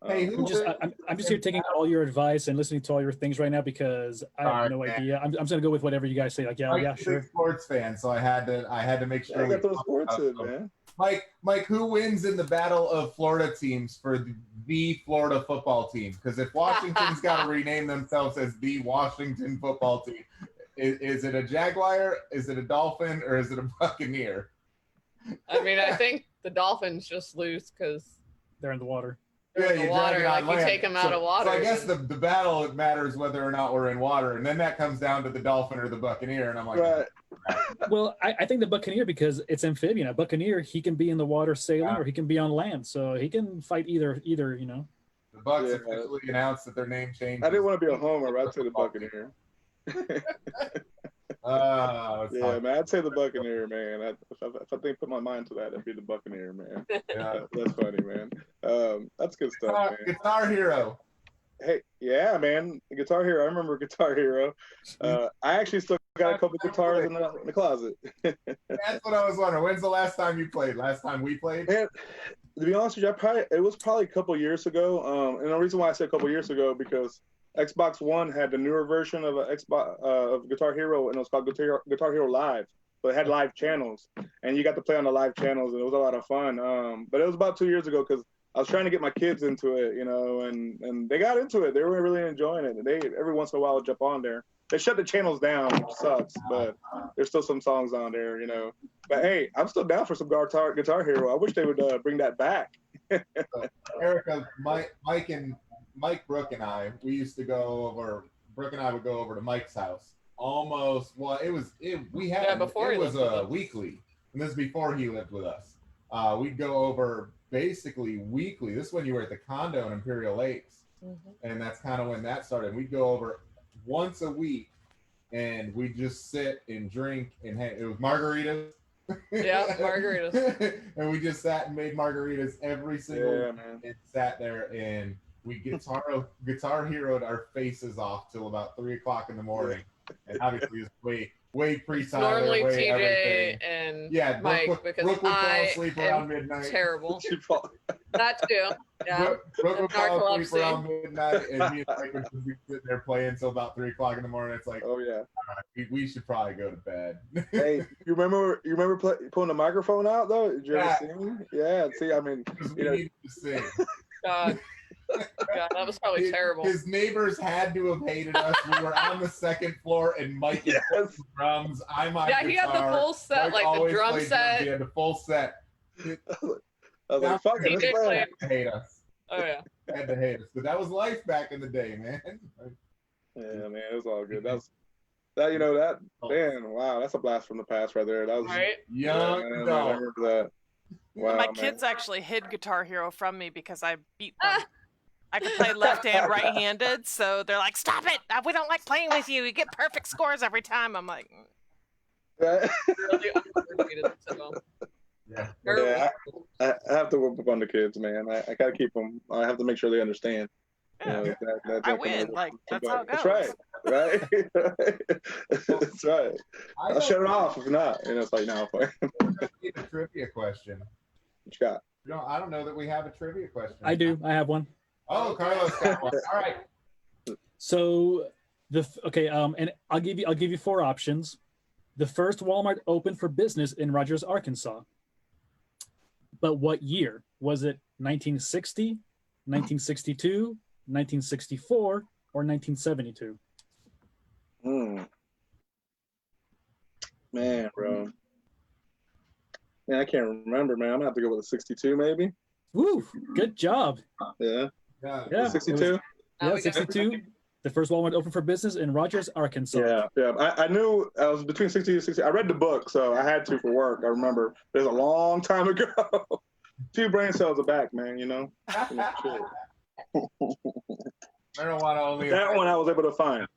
Hey, I'm just here taking all your advice and listening to all your things right now because I have no idea. I'm just gonna go with whatever you guys say. Like, yeah, Mike's a sure. big sports fan, so I had to make sure. I got those sports in, man. Mike, who wins in the battle of Florida teams for the Florida football team? Because if Washington's got to rename themselves as the Washington football team, is it a Jaguar, is it a Dolphin, or is it a Buccaneer? I mean, I think the Dolphins just lose because they're in the water. They're in the water. Like you take them out of water. So I guess the battle, it matters whether or not we're in water, and then that comes down to the Dolphin or the Buccaneer, and I'm like, right. Well, I think the Buccaneer because it's amphibian. A Buccaneer, he can be in the water sailing or he can be on land, so he can fight either. You know. The Bucs officially announced that their name changed. I didn't want to be a homer. I'd say the Buccaneer. Yeah, man, I'd say the Buccaneer, man. If I think put my mind to that, it'd be the Buccaneer, man. Yeah. That's funny, man. That's good stuff, man. Guitar Hero. Hey, yeah, man, Guitar Hero. I remember Guitar Hero. I actually still got a couple guitars in the closet. That's what I was wondering. When's the last time you played? Last time we played? Man, to be honest with you, it was probably a couple years ago. And the reason why I said a couple years ago because Xbox One had the newer version of of Guitar Hero, and it was called Guitar Hero Live. So it had live channels, and you got to play on the live channels, and it was a lot of fun. But it was about 2 years ago because I was trying to get my kids into it, you know, and they got into it. They were really enjoying it. And they every once in a while would jump on there. They shut the channels down, which sucks, but there's still some songs on there, you know. But hey, I'm still down for some Guitar Hero. I wish they would bring that back. Erica, Mike, Brooke, and I, we used to go over. Brooke and I would go over to Mike's house. Almost, well, it was weekly, and this is before he lived with us. We'd go over basically weekly. This is when you were at the condo in Imperial Lakes, and that's kind of when that started. We'd go over once a week, and we'd just sit and drink and it was margaritas. Yeah, margaritas. And we just sat and made margaritas every single week and sat there and we Guitar Hero'd our faces off till about 3 o'clock in the morning. And obviously it's way pre-Tyler, normally way TJ everything. and Mike because Brooke would fall I asleep am around midnight. terrible. That too. Yeah. Brooke would fall asleep Narcolepsy. around midnight, and me and Mike would just be sitting there playing until about 3 o'clock in the morning. It's like, oh yeah, we should probably go to bed. Hey, you remember pulling the microphone out though? Did you ever sing? Yeah. See, I mean, we needed to sing. God, that was probably terrible. His neighbors had to have hated us. We were on the second floor, and Mike had the drums. I'm on guitar. He had the full set, Mike like the drum set. He had the full set. I was like, fuck it, let's play. Had to hate us. Oh yeah. Had to hate us, but that was life back in the day, man. Yeah, man, it was all good. Man, wow, that's a blast from the past right there. That was right. Young. I remember that. Wow, my kids actually hid Guitar Hero from me because I beat them. I could play left and right-handed, so they're like, "Stop it! We don't like playing with you. You get perfect scores every time." I'm like, Yeah, I have to whip up on the kids, man. I gotta keep them. I have to make sure they understand. yeah, You know, I win. Like that's how it goes. That's right. That's right. I'll shut it off if not. And it's like, no, A trivia question. What you got? No, I don't know that we have a trivia question. I do. I have one. Oh, Carlos got one. All right. So and I'll give you 4 options. The first Walmart opened for business in Rogers, Arkansas. But what year? Was it 1960, 1962, 1964, or 1972? Man, bro. Man, I can't remember, man. I'm gonna have to go with a 62, maybe. Woo! Good job. Yeah. Yeah. 62. Yeah, 62. The first Walmart opened for business in Rogers, Arkansas. Yeah. I knew I was between 60 and 60. I read the book, so I had to for work. I remember. It was a long time ago. 2 brain cells are back, man. You know. Marijuana only. That one I was able to find.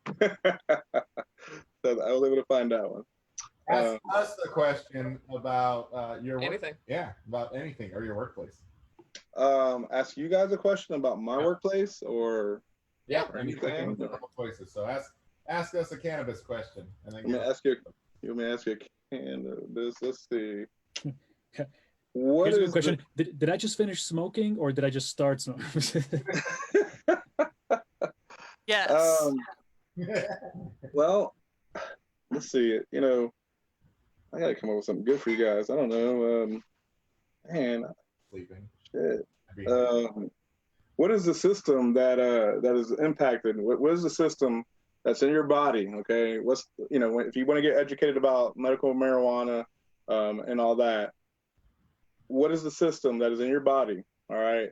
So I was able to find that one. Ask us a question about your work. Anything. Yeah, about anything or your workplace. Ask you guys a question about my workplace or anything. Choices. So ask us a cannabis question, and then let me ask you a cannabis. Let's see. What Here's a good is question. Did I just finish smoking or did I just start smoking? Yes. Well, let's see. You know, I gotta come up with something good for you guys. I don't know. Man, Sleeping. shit. What is the system that is impacted? What is the system that's in your body? Okay, what's if you want to get educated about medical marijuana and all that, what is the system that is in your body? All right,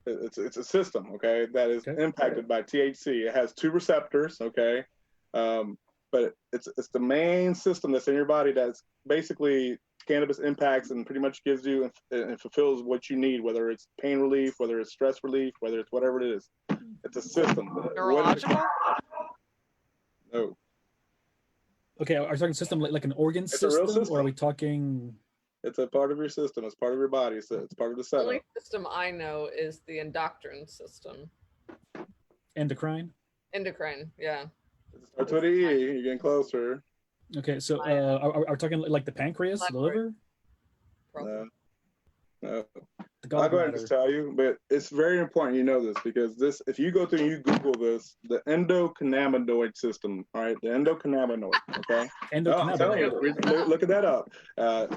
it's a system, okay, that is impacted by THC. It has 2 receptors, okay, but it's the main system that's in your body that's basically cannabis impacts and pretty much gives you and fulfills what you need, whether it's pain relief, whether it's stress relief, whether it's whatever it is. It's a system. Neurological? No. Okay, are we talking system like an organ It's a real system, or system. are we talking? It's a part of your system. It's part of your body. So it's part of the The setup. only system I know is the endocrine system. Endocrine? Endocrine, yeah. It starts with an E. You're getting closer. Okay, so are we talking like the pancreas, the liver? No. No. The I'll go ahead and gallbladder? just tell you, but it's very important you know this because if you go through and you Google this, the endocannabinoid system, all right, the endocannabinoid, okay? No, I'm telling Endocannabinoid. you, look at that up.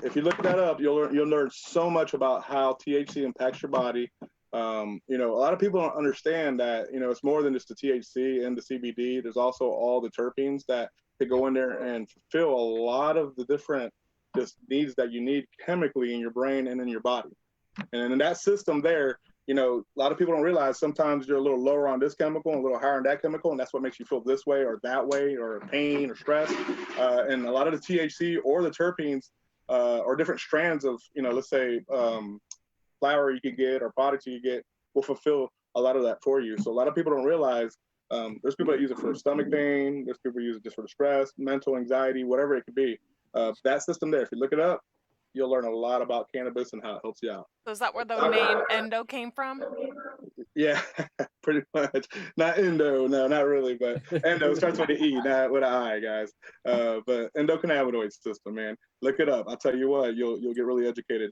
If you look that up, you'll learn so much about how THC impacts your body. A lot of people don't understand that, it's more than just the THC and the CBD. There's also all the terpenes that go in there and fulfill a lot of the different just needs that you need chemically in your brain and in your body. And in that system there, a lot of people don't realize sometimes you're a little lower on this chemical and a little higher on that chemical, and that's what makes you feel this way or that way or pain or stress. And a lot of the THC or the terpenes or different strands of, let's say flower you could get or products you get will fulfill a lot of that for you. So a lot of people don't realize there's people that use it for stomach pain. There's people who use it just for the stress, mental anxiety, whatever it could be. That system there, if you look it up, you'll learn a lot about cannabis and how it helps you out. So is that where the name endo came from? Yeah, pretty much. Not endo, no, not really, but endo starts with an E, not with an I, guys. But endocannabinoid system, man. Look it up. I'll tell you what, you'll get really educated.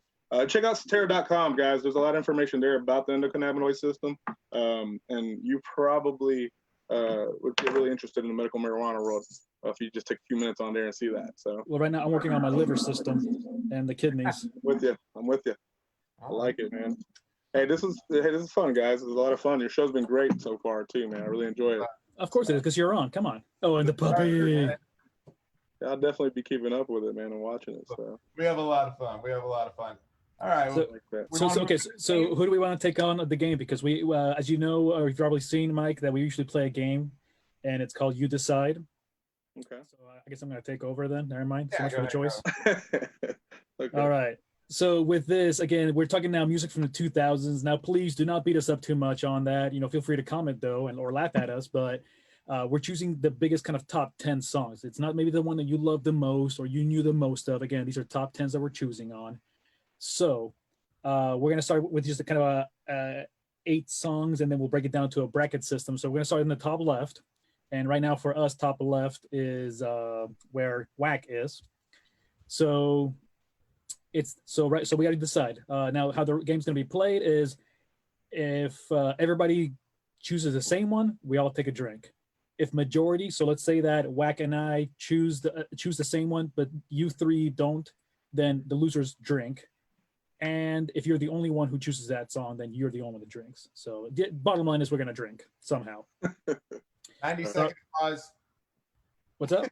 Check out Satera.com, guys. There's a lot of information there about the endocannabinoid system. And you probably would get really interested in the medical marijuana world if you just take a few minutes on there and see that. So, Well, right now I'm working on my liver system and the kidneys. I'm with you. I like it, man. Hey, this is fun, guys. It's a lot of fun. Your show's been great so far too, man. I really enjoy it. Of course it is, because you're on. Come on. Oh, and the puppy. I'll definitely be keeping up with it, man, and watching it. So we have a lot of fun. All right. So who do we want to take on the game? Because we, as you know, or you've probably seen, Mike, that we usually play a game, and it's called You Decide. Okay. So I guess I'm going to take over then. Never mind. So Yeah, much for the choice. Okay. All right. So with this, again, we're talking now music from the 2000s. Now, please do not beat us up too much on that. Feel free to comment though, or laugh at us. But we're choosing the biggest kind of top 10 songs. It's not maybe the one that you love the most or you knew the most of. Again, these are top 10s that we're choosing on. So we're going to start with just a kind of 8 songs, and then we'll break it down to a bracket system. So we're going to start in the top left. And right now for us, top left is where Wack is. So so we got to decide. Now how the game's going to be played is if everybody chooses the same one, we all take a drink. If majority, so let's say that Wack and I choose the same one, but you 3 don't, then the losers drink. And if you're the only one who chooses that song, then you're the only one that drinks. So bottom line is we're going to drink somehow. 90-second pause. What's up?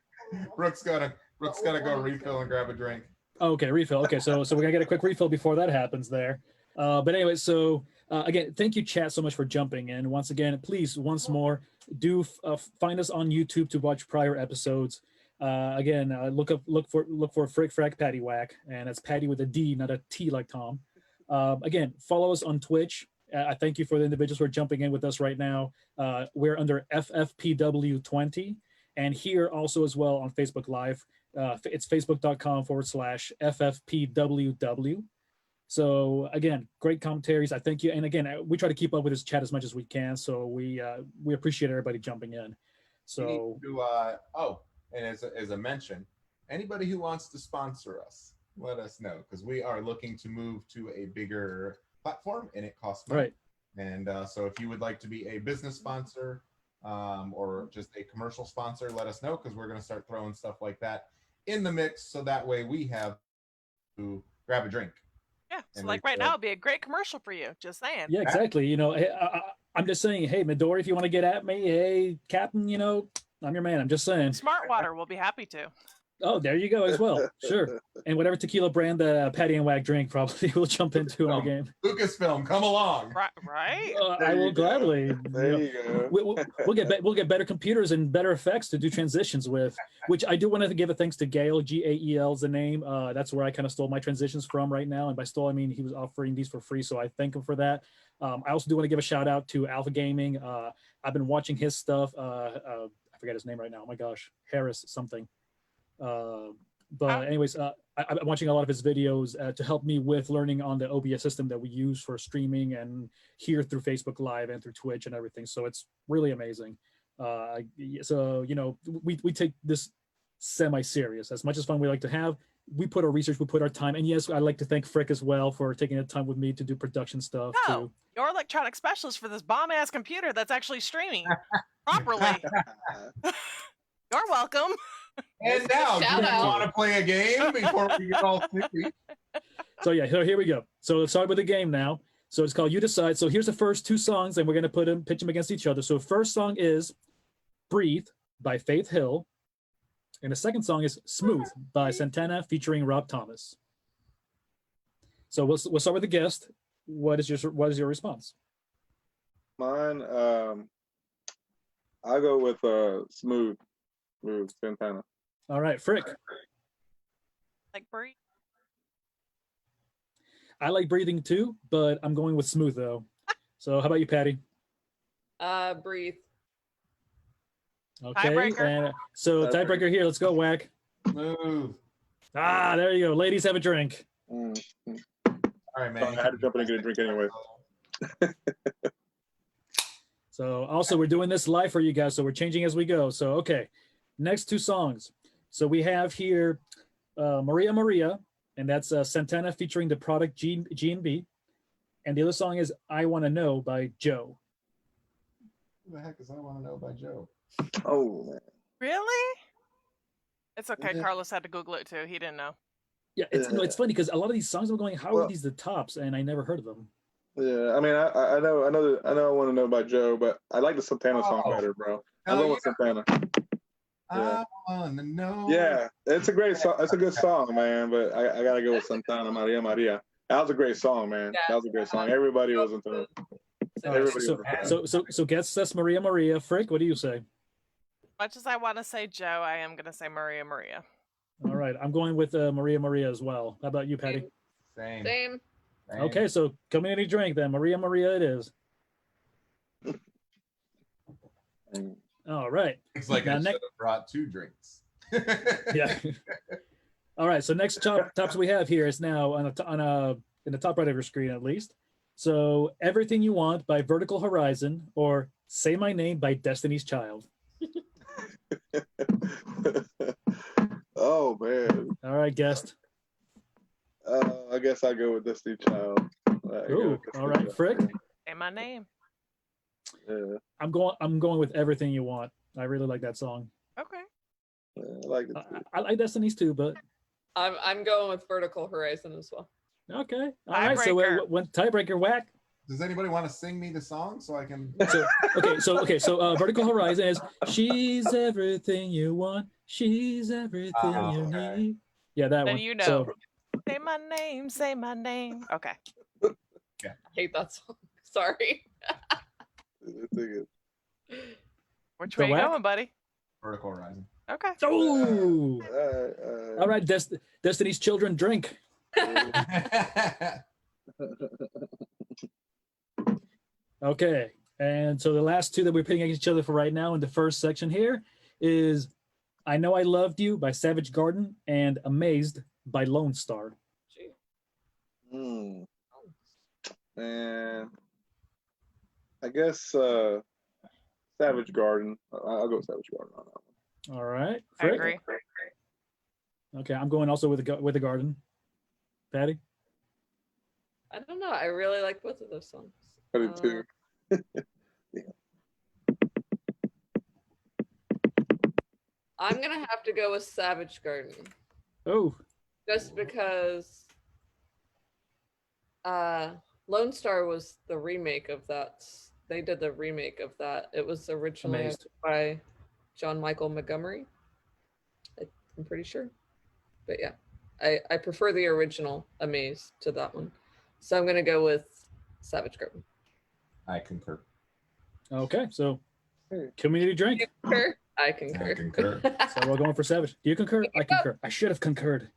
Brooks gotta go refill and grab a drink. Okay, refill. Okay, so we're gonna get a quick refill before that happens there. But anyway, so again, thank you, chat, so much for jumping in. Once again, please, once more, do find us on YouTube to watch prior episodes. Again, look for Frack Paddy Wack, and that's Paddy with a D, not a T like Tom. Again, follow us on Twitch. I thank you for the individuals who are jumping in with us right now. We're under FFPW20, and here also as well on Facebook Live. It's facebook.com/FFPWW. So again, great commentaries. I thank you. And again, we try to keep up with this chat as much as we can. So we appreciate everybody jumping in. So and as a mention, anybody who wants to sponsor us, let us know, because we are looking to move to a bigger platform and it costs money. Right. And so if you would like to be a business sponsor or just a commercial sponsor, let us know, because we're going to start throwing stuff like that in the mix, so that way we have to grab a drink. Yeah. So And like we right feel- now, it'd be a great commercial for you. Just saying. Yeah, exactly. You know, I'm just saying, hey, Midori, if you want to get at me, hey, Captain, you know, I'm your man. I'm just saying. Smart Water will be happy to. Oh, there you go as well. Sure. And whatever tequila brand the Paddy and Wack drink probably will jump into on the game. Lucasfilm, come along. Right. I will gladly. There you know, you go. we'll get better computers and better effects to do transitions with. Which I do want to give a thanks to Gael. Gael is the name. That's where I kind of stole my transitions from right now. And by stole, I mean he was offering these for free, so I thank him for that. I also do want to give a shout out to Alpha Gaming. I've been watching his stuff. I forget his name right now. Oh my gosh, Harris something. But anyways, I'm watching a lot of his videos to help me with learning on the OBS system that we use for streaming and here through Facebook Live and through Twitch and everything. So it's really amazing. So, you know, we take this semi-serious. As much as fun we like to have, we put our research, we put our time. And yes, I'd like to thank Frick as well for taking the time with me to do production stuff No, too. your electronic specialist for this bomb-ass computer that's actually streaming properly. You're welcome. And now, do Shout you out. want to play a game before we get all snippy? So yeah, here we go. So let's start with the game now. So it's called You Decide. So here's the first two songs, and we're going to pitch them against each other. So the first song is Breathe by Faith Hill. And the second song is Smooth by Santana featuring Rob Thomas. So we'll start with the guest. What is your response? Mine, I'll go with Smooth Santana. All right, Frick. Like breathe. I like Breathing too, but I'm going with Smooth though. So how about you, Patty? Breathe. Okay. Tiebreaker. And so tiebreaker here. Let's go, Wack. Move. Ah, there you go. Ladies, have a drink. Mm. All right, man. I had to jump in and get a drink anyway. So also we're doing this live for you guys, so we're changing as we go. So okay, next two songs. So we have here Maria Maria, and that's Santana featuring the product G&B. And the other song is I Wanna Know by Joe. Who the heck is I Want to Know by Joe? Oh man. Really? It's okay. Yeah. Carlos had to Google it too. He didn't know. Yeah, it's funny because a lot of these songs I'm going, how are Well- these the tops? And I never heard of them. Yeah, I mean, I know I want to know about Joe, but I like the Santana song Oh. better, bro. I Hell love with Santana. I want to know. Yeah, it's a great song. It's a good song, man. But I gotta go with Santana Maria Maria. That was a great song, man. That was a great song. Everybody was into it. All right, Everybody was into it. so guess that's Maria Maria. Frick, what do you say? Much as I want to say Joe, I am going to say Maria Maria. All right, I'm going with Maria Maria as well. How about you, Patty? Same. Same. Same. Okay, so community drink then. Maria Maria it is. All right. It's like Now I should next- have brought two drinks. Yeah. All right. So next tops we have here is now in the top right of your screen at least. So Everything You Want by Vertical Horizon or Say My Name by Destiny's Child. Oh man. All right, guest. I guess I go with Destiny Child. Ooh, all right, Frick. Say my name. Yeah, I'm going with Everything You Want. I really like that song. Okay. I like it. Too. I like Destiny's too, but I'm going with Vertical Horizon as well. okay. All right. So Tiebreaker. when tiebreaker Wack. Does anybody want to sing me the song so I can? So Vertical Horizon is She's Everything You Want. She's Everything You okay. Need. Yeah, that Then one. you know. So, Say my name. Say my name. Okay. I hate that song. Sorry. It's a good. Which So way you Wack? going, buddy? Vertical Horizon. Okay. ooh. All All right, Destiny's Children drink. Okay, and so the last two that we're pitting against each other for right now in the first section here is I Know I Loved You by Savage Garden and Amazed by Lone Star. Gee. Man, I guess Savage Garden. I'll go with Savage Garden on that one. All right, I Frick? agree. Okay, I'm going also with the Garden. Patty? I don't know. I really like both of those songs. I did too. I'm gonna have to go with Savage Garden, Oh, just because Lone Star was the remake of that. They did the remake of that. It was originally Amazed. by John Michael Montgomery. I'm pretty sure. But yeah, I prefer the original Amaze to that one. So I'm gonna go with Savage Garden. I concur. okay. So, community drink. You concur? I concur. I concur. So we're going for Savage. Do you concur? I concur. I should have concurred.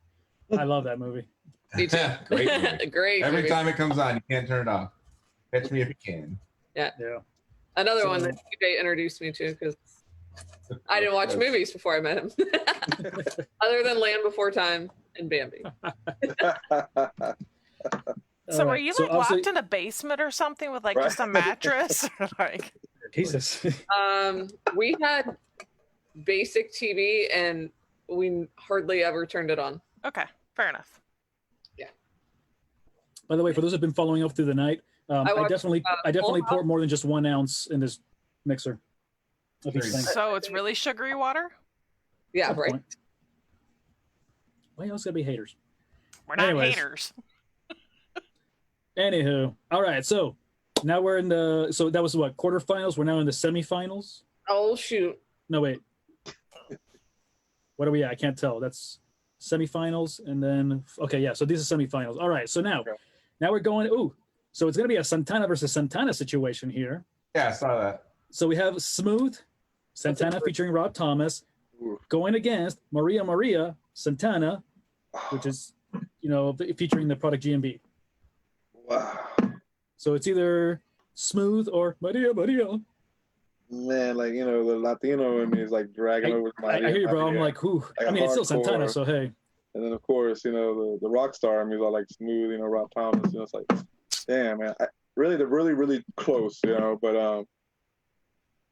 I love that movie. Me too. Great movie. Great. Every movie. time it comes on, you can't turn it off. Catch me if you can. Yeah. Another So- one that TJ introduced me to because I didn't watch movies before I met him. Other than Land Before Time and Bambi. So All were right, you so like obviously- locked in a basement or something with like Right. just a mattress? Like, Jesus. We had basic TV and we hardly ever turned it on. okay, fair enough. By the way, for those who've been following up through the night, I watched, definitely Full pour more than just 1 ounce in this mixer. Of each Very thing. nice. So it's really sugary water? Yeah, Good right. point. Why else gotta be haters? We're not Anyways. haters. Anywho, all right. So now we're in the. So that was what, quarterfinals. We're now in the semifinals. Oh shoot. No, wait. What are we at? I can't tell. That's semifinals, and then okay, yeah. So these are semifinals. All right. So now we're going. Ooh, so it's gonna be a Santana versus Santana situation here. Yeah, I saw that. So we have Smooth Santana featuring Rob Thomas Ooh. going against Maria Maria Santana, which is featuring the product GMB. Wow. So it's either Smooth or Maria Maria. Man, like, the Latino in me is like dragging over my. I hear you, bro. I'm like, whoo. Like I mean, it's still hardcore. Santana, so hey. And then of course, the rock star in me is all like Smooth, Rob Thomas. It's like, damn, man. They're really close, but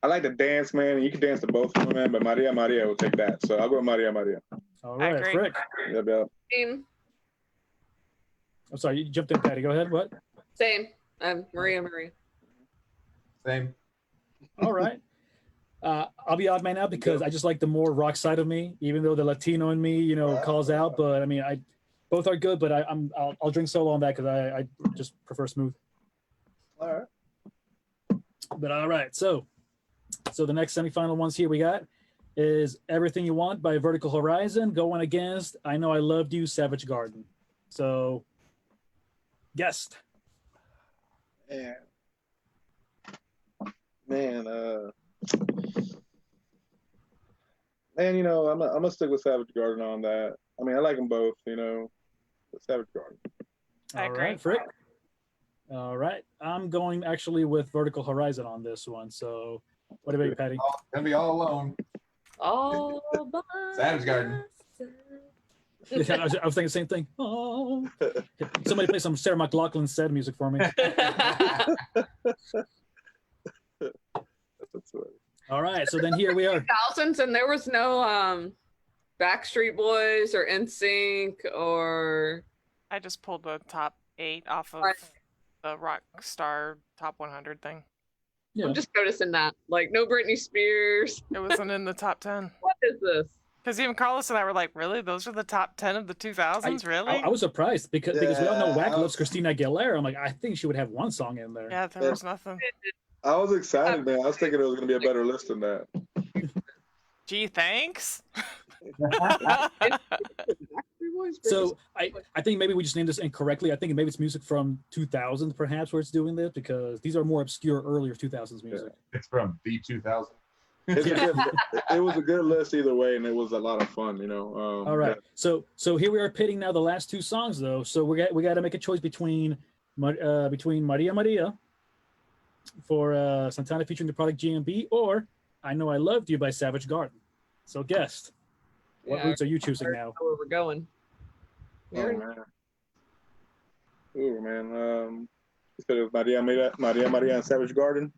I like to dance, man. You can dance to both of them, man. But Maria Maria will take that, so I'll go with Maria Maria. All I right, agree. Frick. Yep. Same. I'm sorry, you jumped in, Patty. Go ahead. What? Same. I'm Maria Marie. Same. All right. I'll be odd man out because I just like the more rock side of me, even though the Latino in me, calls out. But I mean, both are good. But I'll drink solo on that because I just prefer Smooth. All right. But all right, so the next semifinal ones here we got is Everything You Want by Vertical Horizon going against I Know I Loved You, Savage Garden. So, guest. Man, I'm gonna stick with Savage Garden on that. I mean, I like them both, but Savage Garden. I All agree. right, Frick. All right, I'm going actually with Vertical Horizon on this one. So, what about you, Patty? Gonna be all alone. All by Savage Garden. I was thinking the same thing. Oh, somebody play some Sarah McLachlan said music for me. That's what. All right, so then here we are. thousands and there was no Backstreet Boys or NSYNC or I just pulled the top 8 off of Right. the Rockstar Top 100 thing. Yeah. I'm just noticing that. Like no Britney Spears. It wasn't in the top 10. What is this? Because even Carlos and I were like, really? Those are the top 10 of the 2000s? Really? I was surprised because we all know Yeah, Wack I loves was- Christina Aguilera. I'm like, I think she would have one song in there. Yeah, there was nothing. I was excited, man. I was thinking it was gonna be a better list than that. Gee, thanks. Backstreet Boys, So I think maybe we just named this incorrectly. I think maybe it's music from 2000 perhaps where it's doing this because these are more obscure earlier 2000s music. It's from the 2000. It's a good, it was a good list either way, and it was a lot of fun, All right. So here we are pitting now the last two songs though. So we got to make a choice between Maria Maria for Santana featuring the product GMB or I Know I Loved You by Savage Garden. So guest, what Yeah, routes are you choosing I now? know where we're going. Oh, man. Ooh, man. You said it was Maria and Savage Garden.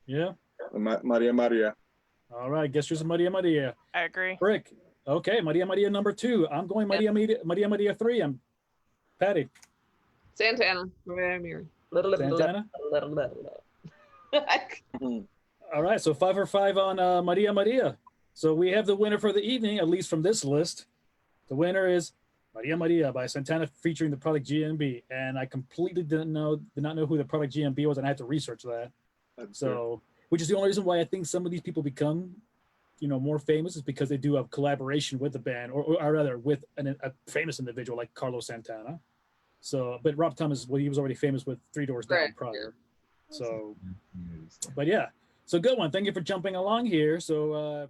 Yeah. Maria Maria. All right. Guess yours is Maria Maria. I agree. Brick. Okay. Maria Maria number 2. I'm going Maria Maria 3. Patty. Santana. Santana. Santana. All right, so 5 for 5 on Maria Maria. So we have the winner for the evening, at least from this list. The winner is Maria Maria by Santana, featuring the product GMB. And I completely did not know who the product GMB was, and I had to research that. Which is the only reason why I think some of these people become, more famous, is because they do a collaboration with the band, or rather with a famous individual like Carlos Santana. So, but Rob Thomas, well, he was already famous with Three Doors Down prior. So, but yeah, so good one. Thank you for jumping along here. So,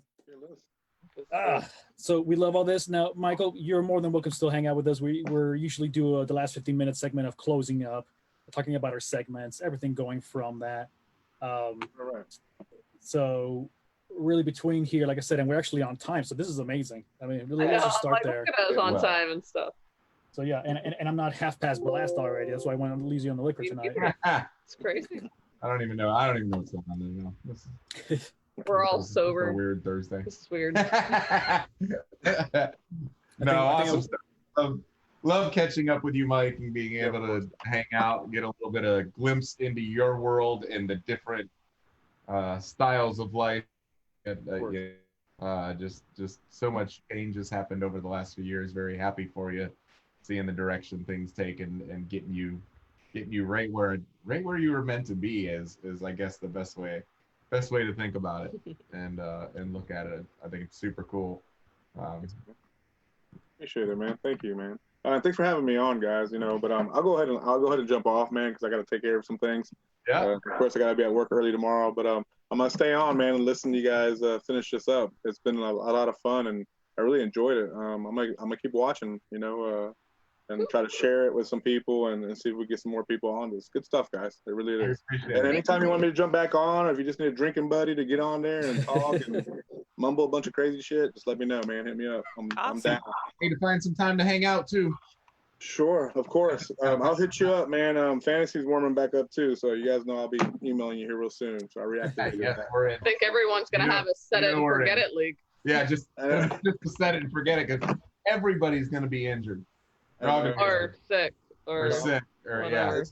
so we love all this. Now, Michael, you're more than welcome to still hang out with us. We're usually do the last 15-minute segment of closing up, talking about our segments, everything going from that. So really between here, like I said, and we're actually on time, so this is amazing. I mean, really, let's just start there. Look at us on time and stuff. So yeah, and I'm not half past blast already. That's why I want to leave you on the liquor tonight. It's crazy. I don't even know what's going on there now. We're all sober. A weird Thursday. This is weird. Awesome stuff. Love catching up with you, Mike, and being able to hang out, get a little bit of glimpse into your world and the different styles of life. Just so much change has happened over the last few years. Very happy for you, seeing the direction things take and getting you right where you were meant to be is I guess the best way to think about it and look at it. I think it's super cool. Appreciate it, man. Thank you, man. Thanks for having me on, guys. But I'll go ahead and jump off, man, because I got to take care of some things. Yeah. Of course, I got to be at work early tomorrow, but I'm gonna stay on, man, and listen to you guys finish this up. It's been a lot of fun, and I really enjoyed it. I'm gonna keep watching, and try to share it with some people and see if we get some more people on this. Good stuff, guys. It really is. And anytime you want me to jump back on, or if you just need a drinking buddy to get on there and talk and mumble a bunch of crazy shit, just let me know, man. Hit me up. I'm down. Need to find some time to hang out too. Sure, of course. I'll hit you up, man. Fantasy's warming back up too, so you guys know I'll be emailing you here real soon. So I reactivated that. I think everyone's gonna have a set it and forget it league. Yeah, just to set it and forget it, because everybody's gonna be injured. Or sick. Or sick. Whatever.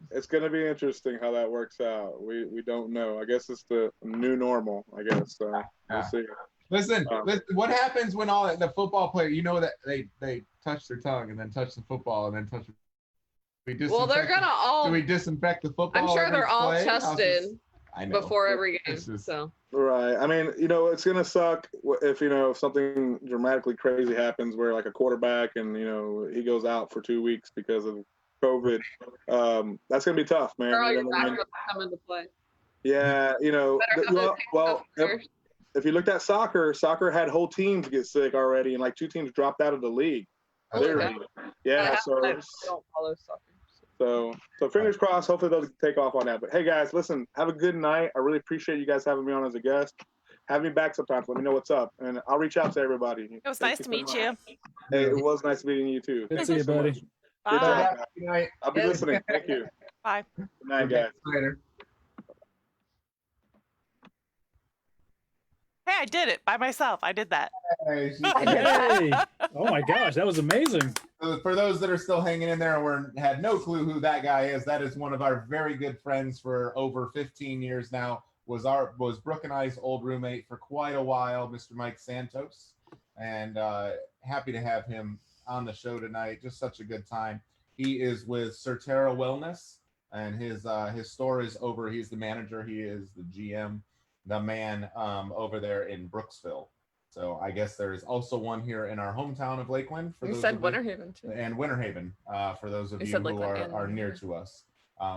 It's gonna be interesting how that works out. We don't know. I guess it's the new normal, I guess. We'll see. Listen, what happens when all the football players, that they touch their tongue and then touch the football and then touch well, they're gonna all. Do we disinfect the football? I'm sure they're all tested before every game. So. Right. I mean, it's gonna suck if something dramatically crazy happens where like a quarterback and he goes out for 2 weeks because of COVID. That's gonna be tough, man. All your backups come into play. Yeah, well. If you looked at soccer had whole teams get sick already, and like 2 teams dropped out of the league. Yeah, so I don't follow soccer. So fingers crossed. Hopefully they'll take off on that. But hey, guys, listen, have a good night. I really appreciate you guys having me on as a guest. Have me back sometimes. Let me know what's up, and I'll reach out to everybody. It was nice to meet you. Hey, it was nice meeting you too. Good to see you, buddy. Good job. Good night. I'll be listening. Thank you. Bye. Good night, guys. Later. Hey, I did it by myself. I did that. Hey. Oh my gosh, that was amazing. For those that are still hanging in there and had no clue who that guy is, that is one of our very good friends for over 15 years now. Was Brooke and I's old roommate for quite a while, Mr. Mike Santos, and happy to have him on the show tonight. Just such a good time. He is with Certera Wellness, and his store is over. He's the manager. He is the GM. The man over there in Brooksville. So I guess there is also one here in our hometown of Lakeland. You said Winter Haven too. And Winter Haven for those of you who are near to us.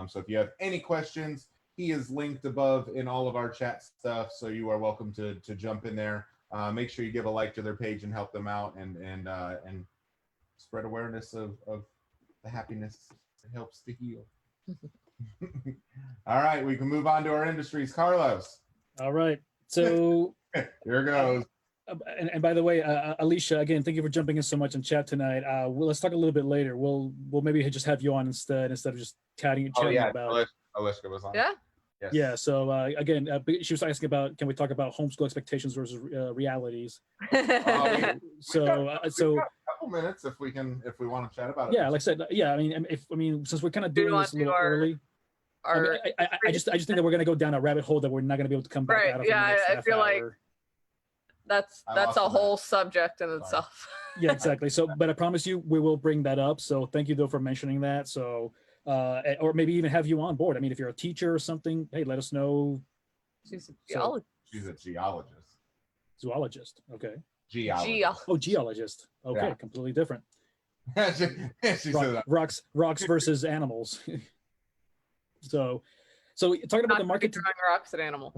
So if you have any questions, he is linked above in all of our chat stuff. So you are welcome to jump in there. Make sure you give a like to their page and help them out and spread awareness of the happiness that helps to heal. All right, we can move on to our industries. Carlos. All right. So here goes. And by the way, Alicia, again, thank you for jumping in so much in chat tonight. Let's talk a little bit later. We'll maybe just have you on instead of just chatting about. Alicia was on. Yeah. Yes. Yeah. So again, she was asking about, can we talk about homeschool expectations versus realities? A couple minutes if we want to chat about it. Yeah, like I said, yeah. I mean, since we're kind of Do you doing want this a to do little early, our I just think that we're gonna go down a rabbit hole that we're not gonna be able to come back Right, out of. yeah, in the next I half feel like- hour. that's I a lost the whole subject in itself. Yeah, exactly. So, but I promise you, we will bring that up. So, thank you though for mentioning that. So, or maybe even have you on board. I mean, if you're a teacher or something, hey, let us know. She's a So- geologist. She's a geologist. Zoologist. Okay. Geologist. Oh, geologist. Okay, Yeah. completely different. she said that. Rocks versus animals. so talking about the market. Throwing rocks at animals.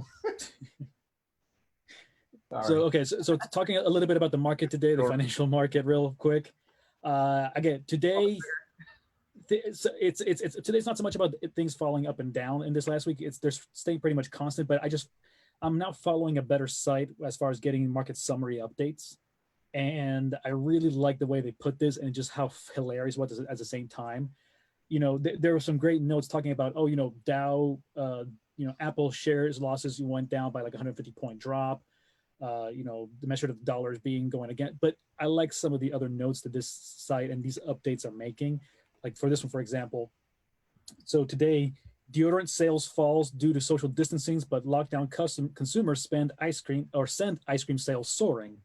So okay, so talking a little bit about the market today, the Sure. financial market, real quick. Again, today, it's today's not so much about things falling up and down in this last week. They're staying pretty much constant. But I'm now following a better site as far as getting market summary updates, and I really like the way they put this and just how hilarious it was at the same time. You know, there were some great notes talking about, oh, you know, Dow, Apple shares losses went down by like 150-point drop. You know, the measure of dollars being going again. But I like some of the other notes that this site and these updates are making. Like for this one, for example. So today, deodorant sales falls due to social distancing, but lockdown consumers send ice cream sales soaring.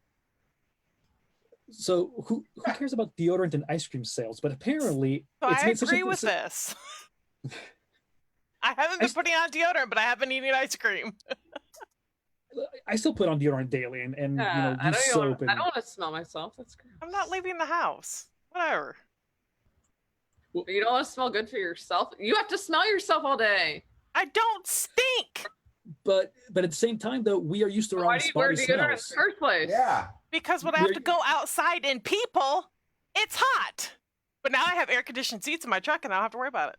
So who cares about deodorant and ice cream sales? But apparently, So it's I made such agree with this. I haven't been putting on deodorant, but I have been eating ice cream. I still put on deodorant daily and use soap. I don't want to smell myself. That's great. I'm not leaving the house. Whatever. You don't want to smell good for yourself. You have to smell yourself all day. I don't stink But at the same time, though, we are used to our Why own do you wear spotty deodorant in the smells. first place? Yeah. because when I have to go outside in people, it's hot. But now I have air conditioned seats in my truck and I don't have to worry about it.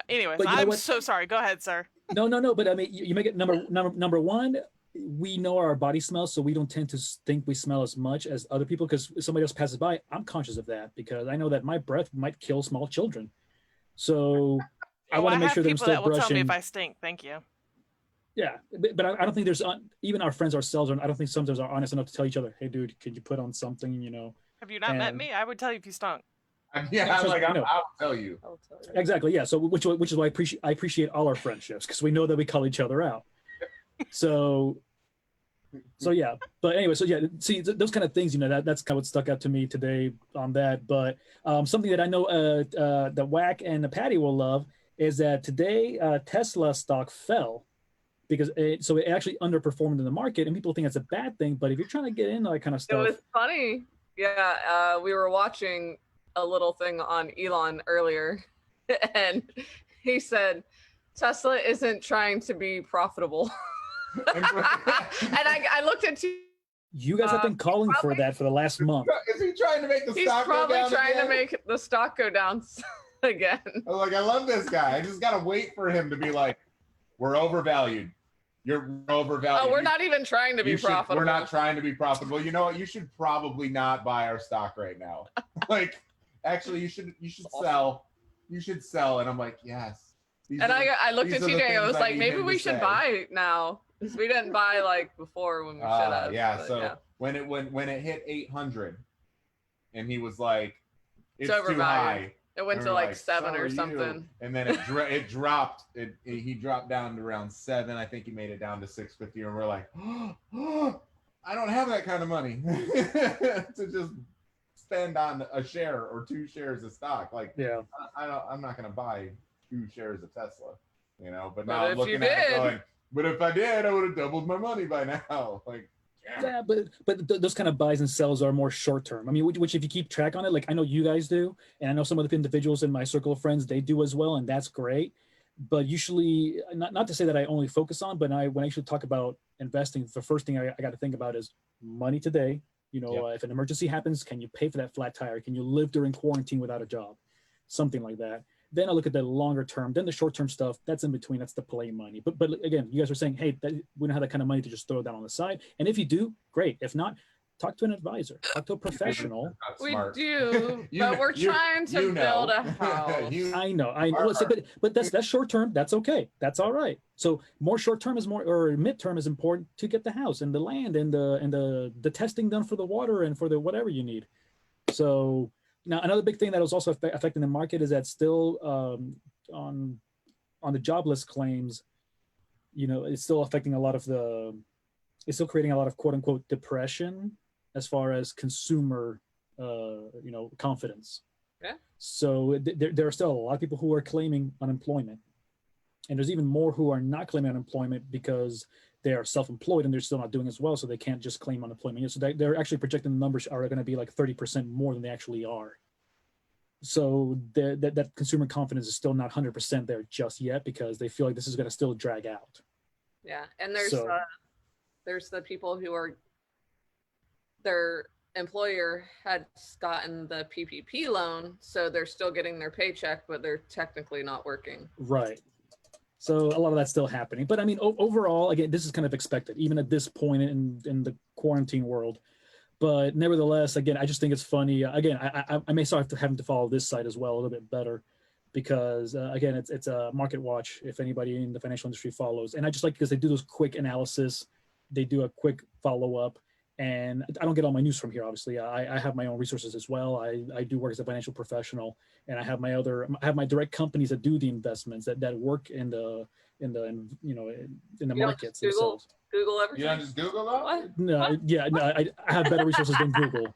Anyways, But you know I'm what? so sorry. Go ahead, sir. No. But I mean, you make it number one. We know our body smells, so we don't tend to think we smell as much as other people. Because if somebody else passes by, I'm conscious of that because I know that my breath might kill small children. So I want to make sure that I'm people still that will tell me brushing. if I stink. Thank you. Yeah, but I don't think there's even our friends ourselves. I don't think sometimes are honest enough to tell each other, "Hey, dude, could you put on something?" You know. Have you not met And- me? I would tell you if you stunk. Yeah, Trust me, I know. I'll tell you. I'll tell you. Exactly. Yeah. So which is why I appreciate all our friendships because we know that we call each other out. So yeah. But anyway, so yeah. See those kind of things. You know that's kind of what stuck out to me today on that. But something that I know the Wack and the Patty will love is that today Tesla stock fell because it actually underperformed in the market, and people think it's a bad thing. But if you're trying to get into that kind of It stuff, was funny. Yeah, we were watching a little thing on Elon earlier, and he said Tesla isn't trying to be profitable. And I looked at you. you guys have been calling for that for the last month. Is he trying to make the He's stock go probably down trying again? to make the stock go down again. I was like, I love this guy. I just gotta wait for him to be like, we're overvalued. You're overvalued. Oh, we're not even trying to be profitable. We're not trying to be profitable. You know what? You should probably not buy our stock right now. Like, actually, you should sell. You should sell. And I'm like, yes. And I looked at these are the TJ and I things was I like, need maybe him we to should say. buy now because we didn't buy like before when we should have. Yeah. but So when it hit 800, and he was like, it's too overvalued. high. It went And to we're like 7 "So or are you." something. And then it dropped. He dropped down to around 7. I think he made it down to 650. And we're like, I don't have that kind of money to just spend on a share or 2 shares of stock. Like, Yeah. I'm not going to buy 2 shares of Tesla, you know. But But now I'm if looking you at it did- going, but if I did, I would have doubled my money by now. Like, Yeah, but those kind of buys and sells are more short term. I mean, which if you keep track on it, like I know you guys do, and I know some of the individuals in my circle of friends they do as well, and that's great. But usually, not to say that I only focus on, but when I actually talk about investing, the first thing I got to think about is money today. You know, if an emergency happens, can you pay for that flat tire? Can you live during quarantine without a job? Something like that. Then I look at the longer term. Then the short term stuff, that's in between. That's the play money. But again, you guys are saying, hey, we don't have that kind of money to just throw down on the side. And if you do, great. If not, talk to an advisor, talk to a professional. Not We smart. do, You but know- we're you- trying to you build know. a house. I know. Listen, but that's short term. That's okay. That's all right. So more short term is more, or midterm is important to get the house and the land and the testing done for the water and for the whatever you need. So now another big thing that was also affecting the market is that still on the jobless claims, it's still affecting a lot of it's still creating a lot of quote unquote depression as far as consumer confidence. Yeah. So there are still a lot of people who are claiming unemployment, and there's even more who are not claiming unemployment because they are self-employed and they're still not doing as well, so they can't just claim unemployment. So they're actually projecting the numbers are going to be like 30% more than they actually are. So that consumer confidence is still not 100% there just yet because they feel like this is going to still drag out. Yeah, and there's So- there's the people who are their employer had gotten the PPP loan, so they're still getting their paycheck, but they're technically not working. Right. So a lot of that's still happening. But I mean, overall, again, this is kind of expected, even at this point in the quarantine world. But nevertheless, again, I just think it's funny. Again, I may start having to follow this site as well a little bit better because, again, it's a Market Watch if anybody in the financial industry follows. And I just like because they do those quick analysis. They do a quick follow-up. And I don't get all my news from here, obviously. I have my own resources as well. I do work as a financial professional, and I have my direct companies that do the investments that work in the markets themselves. Google everything. You don't just Google that? What? No, yeah, no, I have better resources than Google.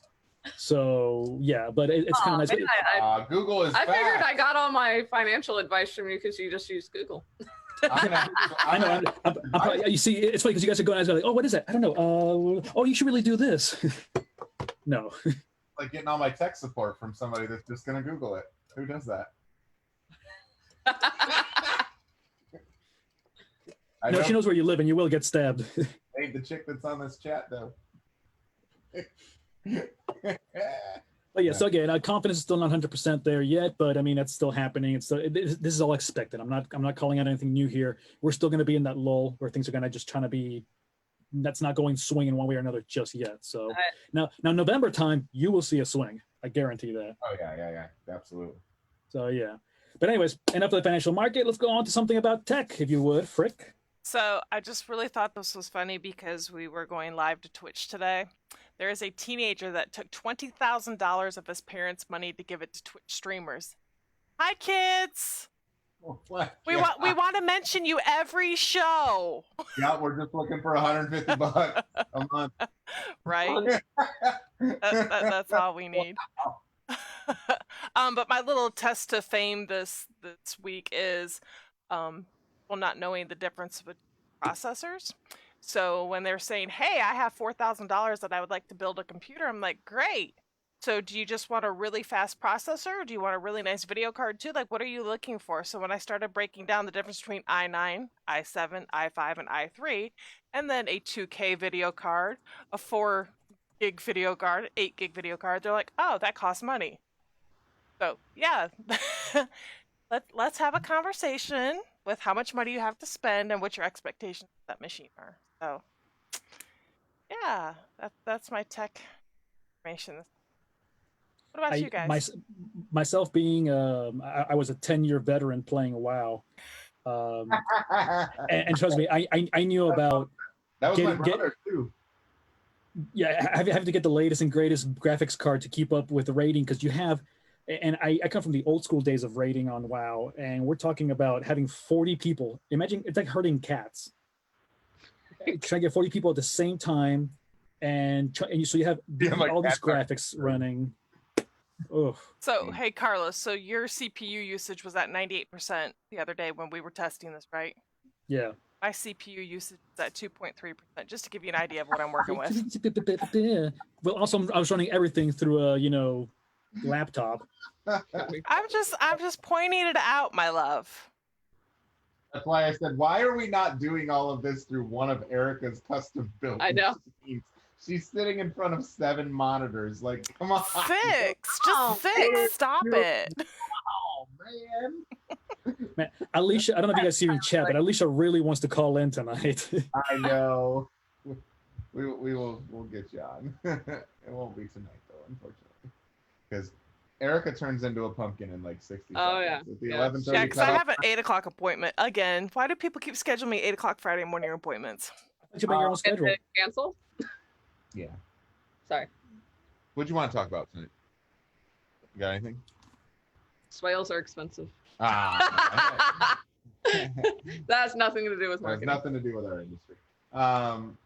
So yeah, but it's kind of nice. Man, Google is I figured fast. I got all my financial advice from you because you just use Google. I know. I'm probably, you see, it's funny because you guys are going out like, oh, what is that? I don't know. Oh, you should really do this. No. Like getting all my tech support from somebody that's just going to Google it. Who does that? I No, know she knows where you live and you will get stabbed. ain't the chick that's on this chat though. But yeah, so again, confidence is still not 100% there yet, but I mean, that's still happening. It's this is all expected. I'm not calling out anything new here. We're still going to be in that lull where things are going to just trying to be, that's not going swinging one way or another just yet. So now November time, you will see a swing. I guarantee that. Oh yeah, absolutely. So yeah. But anyways, enough of the financial market. Let's go on to something about tech, if you would, Frick. So I just really thought this was funny because we were going live to Twitch today. There is a teenager that took $20,000 of his parents' money to give it to Twitch streamers. Hi, kids. What? We want to mention you every show. Yeah, we're just looking for $150 a month. Right? That's all we need. But my little test to fame this week is not knowing the difference with processors. So when they're saying, hey, I have $4,000 that I would like to build a computer, I'm like, great. So do you just want a really fast processor? Or do you want a really nice video card too? Like, what are you looking for? So when I started breaking down the difference between i9, i7, i5, and i3, and then a 2K video card, a 4 gig video card, 8 gig video card, they're like, oh, that costs money. So yeah, let's have a conversation with how much money you have to spend and what your expectations of that machine are. So yeah, that's my tech information. What about you guys? Myself being, I was a 10-year veteran playing WoW. And trust me, I knew about... That was my brother too. Yeah, having to get the latest and greatest graphics card to keep up with the rating because you have... And I come from the old school days of raiding on WoW, and we're talking about having 40 people. Imagine, it's like herding cats. Trying to get 40 people at the same time, so you have all these graphics running. Oh. So, hey, Carlos, so your CPU usage was at 98% the other day when we were testing this, right? Yeah. My CPU usage is at 2.3%, just to give you an idea of what I'm working with. Well, also, I was running everything through a, laptop. I'm just pointing it out, my love. That's why I said, why are we not doing all of this through one of Erica's custom built I know. machines? She's sitting in front of 7 monitors. Like, come on. 6! Just 6! Stop it! Oh, Man, Alicia, I don't know if you guys see in chat, but Alicia really wants to call in tonight. I know. we'll get you on. It won't be tonight though, unfortunately, because Erica turns into a pumpkin in like 60 Oh, seconds. yeah. At the Yeah. 11:30 Yeah, because I cutoff. have an 8 o'clock appointment again. Why do people keep scheduling me 8 o'clock Friday morning appointments? You make your own And schedule. to cancel? Yeah. Sorry. What do you want to talk about tonight? You got anything? Swales are expensive. Ah. That has nothing to do with Has marketing. nothing to do with our industry.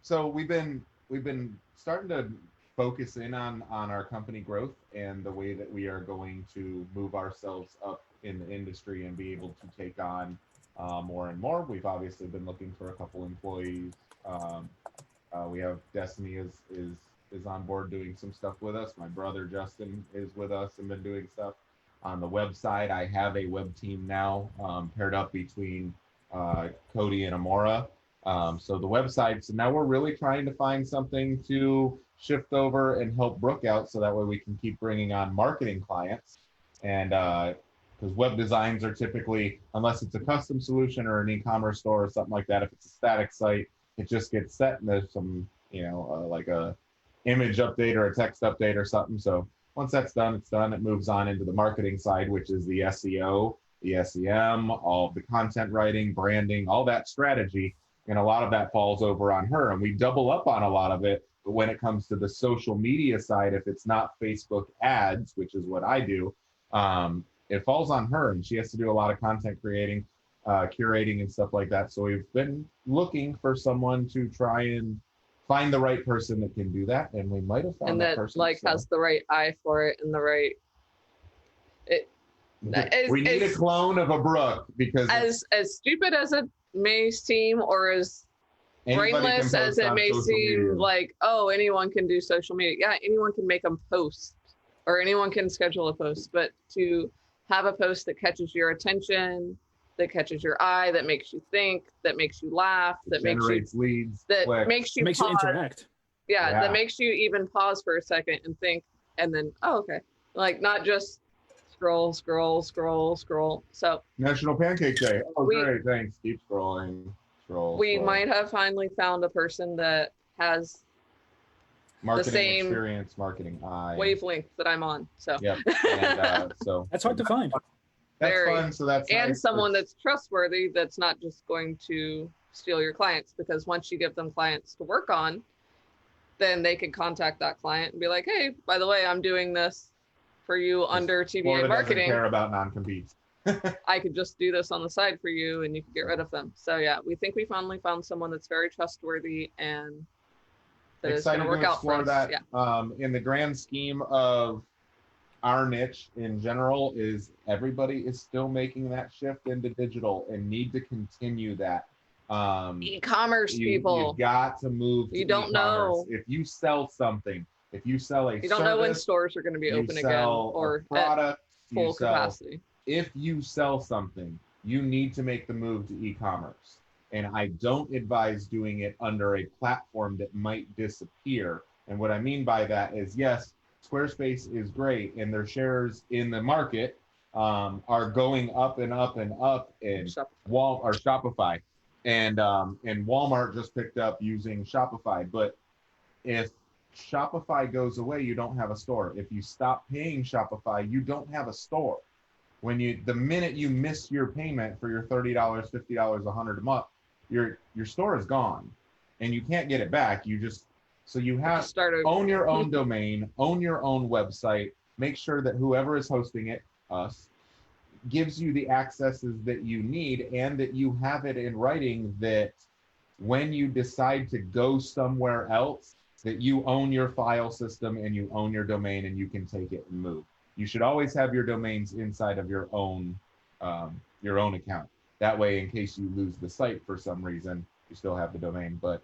So we've been starting to focus in on our company growth and the way that we are going to move ourselves up in the industry and be able to take on more and more. We've obviously been looking for a couple employees. We have Destiny is on board doing some stuff with us. My brother Justin is with us and been doing stuff on the website. I have a web team now paired up between Cody and Amora. So the website, so now we're really trying to find something to shift over and help Brooke out so that way we can keep bringing on marketing clients. And because web designs are typically, unless it's a custom solution or an e-commerce store or something like that, if it's a static site, it just gets set and there's some, like a image update or a text update or something. So once that's done, it's done. It moves on into the marketing side, which is the SEO, the SEM, all of the content writing, branding, all that strategy. And a lot of that falls over on her. And we double up on a lot of it. But when it comes to the social media side, if it's not Facebook ads, which is what I do, it falls on her. And she has to do a lot of content creating, curating and stuff like that. So we've been looking for someone to try and find the right person that can do that. And we might have found And that that person. has the right eye for it and the right. We need a clone of a Brooke because as stupid as it may seem, or as brainless as it may seem, like, oh, anyone can do social media. Yeah, anyone can make a post or anyone can schedule a post, but to have a post that catches your attention, that catches your eye, that makes you think, that makes you laugh, that generates leads, that makes you interact. Yeah, that makes you even pause for a second and think, and then, oh, okay. Like, not just scroll. So National Pancake Day. Oh, great, thanks. Keep scrolling. We might have finally found a person that has marketing the same experience, marketing eye, wavelength that I'm on. So yep. And, so that's hard to find. That's fun. So that's and nice. someone that's trustworthy, that's not just going to steal your clients, because once you give them clients to work on, then they can contact that client and be like, hey, by the way, I'm doing this for you under TBA Florida marketing. Doesn't care about non-competes. I could just do this on the side for you and you can get rid of them. So yeah, we think we finally found someone that's very trustworthy and that is going to work out for us. That. Yeah. In the grand scheme of our niche in general, is everybody is still making that shift into digital and need to continue that. E-commerce people. You've got to move to you don't know. If you sell something, if you sell a you don't know when stores are going to be open again or product, at full capacity. If you sell something, you need to make the move to e-commerce. And I don't advise doing it under a platform that might disappear. And what I mean by that is, yes, Squarespace is great and their shares in the market are going up and up and up in Shopify. And Walmart just picked up using Shopify. But if Shopify goes away, you don't have a store. If you stop paying Shopify, you don't have a store. The minute you miss your payment for your $30, $50, $100 a month, your store is gone and you can't get it back. You have to own your own domain, own your own website, make sure that whoever is hosting it, us, gives you the accesses that you need and that you have it in writing that when you decide to go somewhere else, that you own your file system and you own your domain and you can take it and move. You should always have your domains inside of your own account. That way, in case you lose the site for some reason, you still have the domain. But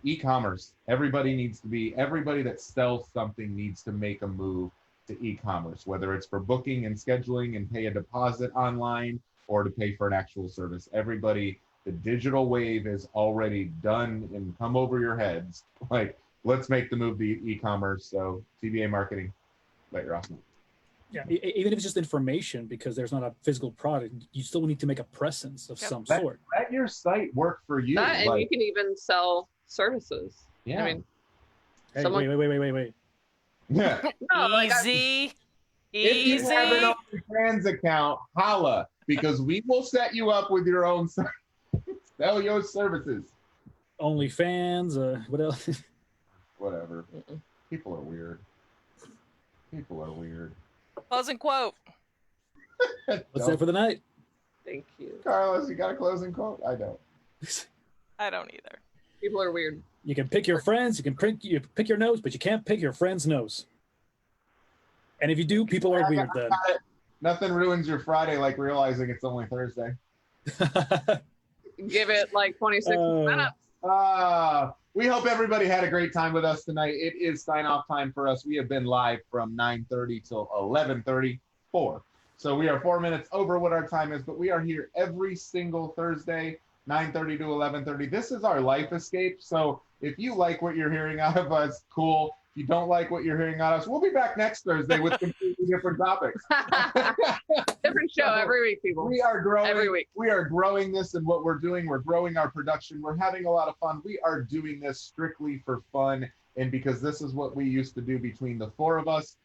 e-commerce, everybody that sells something needs to make a move to e-commerce, whether it's for booking and scheduling and pay a deposit online or to pay for an actual service. Everybody, the digital wave is already done and come over your heads. Like, let's make the move to e-commerce. So TBA marketing, let your off. Yeah, even if it's just information, because there's not a physical product, you still need to make a presence of some sort. Let your site work for you. And you can even sell services. Yeah. I mean, Hey, someone- wait. Yeah. no, like, Easy. If you have an Easy. OnlyFans account, holla, because we will set you up with your own sell your services. OnlyFans. What else? Whatever. Mm-mm. People are weird. People are weird. Closing quote. What's that for the night? Thank you. Carlos, you got a closing quote? I don't. I don't either. People are weird. You can pick your friends. You can pick your nose, but you can't pick your friend's nose. And if you do, people are weird then. Nothing ruins your Friday like realizing it's only Thursday. Give it like 26 minutes. We hope everybody had a great time with us tonight. It is sign-off time for us. We have been live from 9:30 till 11:34. So we are 4 minutes over what our time is, but we are here every single Thursday, 9:30 to 11:30. This is our life escape. So if you like what you're hearing out of us, cool. If you don't like what you're hearing out of us, we'll be back next Thursday with completely different topics. Different show every week, people. We are growing Every week. We are growing this and what we're doing. We're growing our production. We're having a lot of fun. We are doing this strictly for fun and because this is what we used to do between the four of us,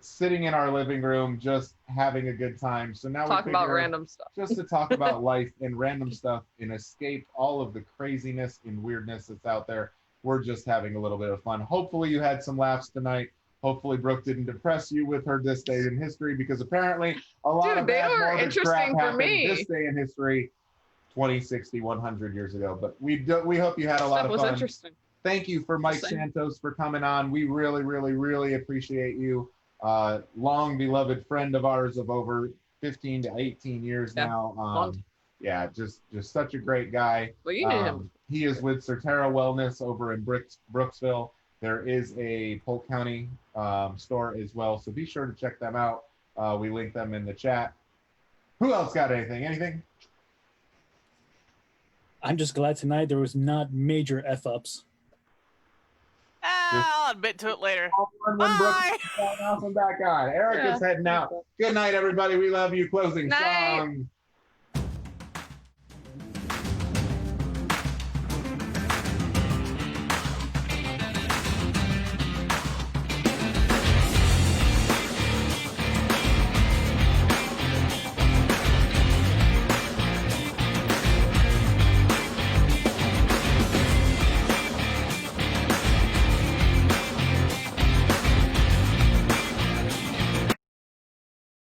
sitting in our living room, just having a good time. So now Talk we about figure random stuff. just to talk about life and random stuff and escape all of the craziness and weirdness that's out there. We're just having a little bit of fun. Hopefully you had some laughs tonight. Hopefully Brooke didn't depress you with her this day in history because apparently a lot Dude, of they bad were morbid interesting crap for happened me. this day in history 20, 60, 100 years ago. But we hope you had a lot That of was fun. interesting. Thank you for Mike Same. Santos for coming on. We really, really, really appreciate you. Long beloved friend of ours of over 15 to 18 years Yeah. now. Yeah, just such a great guy. Well, you knew him. He is with Certera Wellness over in Brooksville. There is a Polk County store as well, so be sure to check them out. We link them in the chat. Who else got anything? Anything? I'm just glad tonight there was not major F-ups. I'll admit to it later. When Bye. Brooks back on. Eric is heading out. Good night, everybody. We love you. Closing Night. song.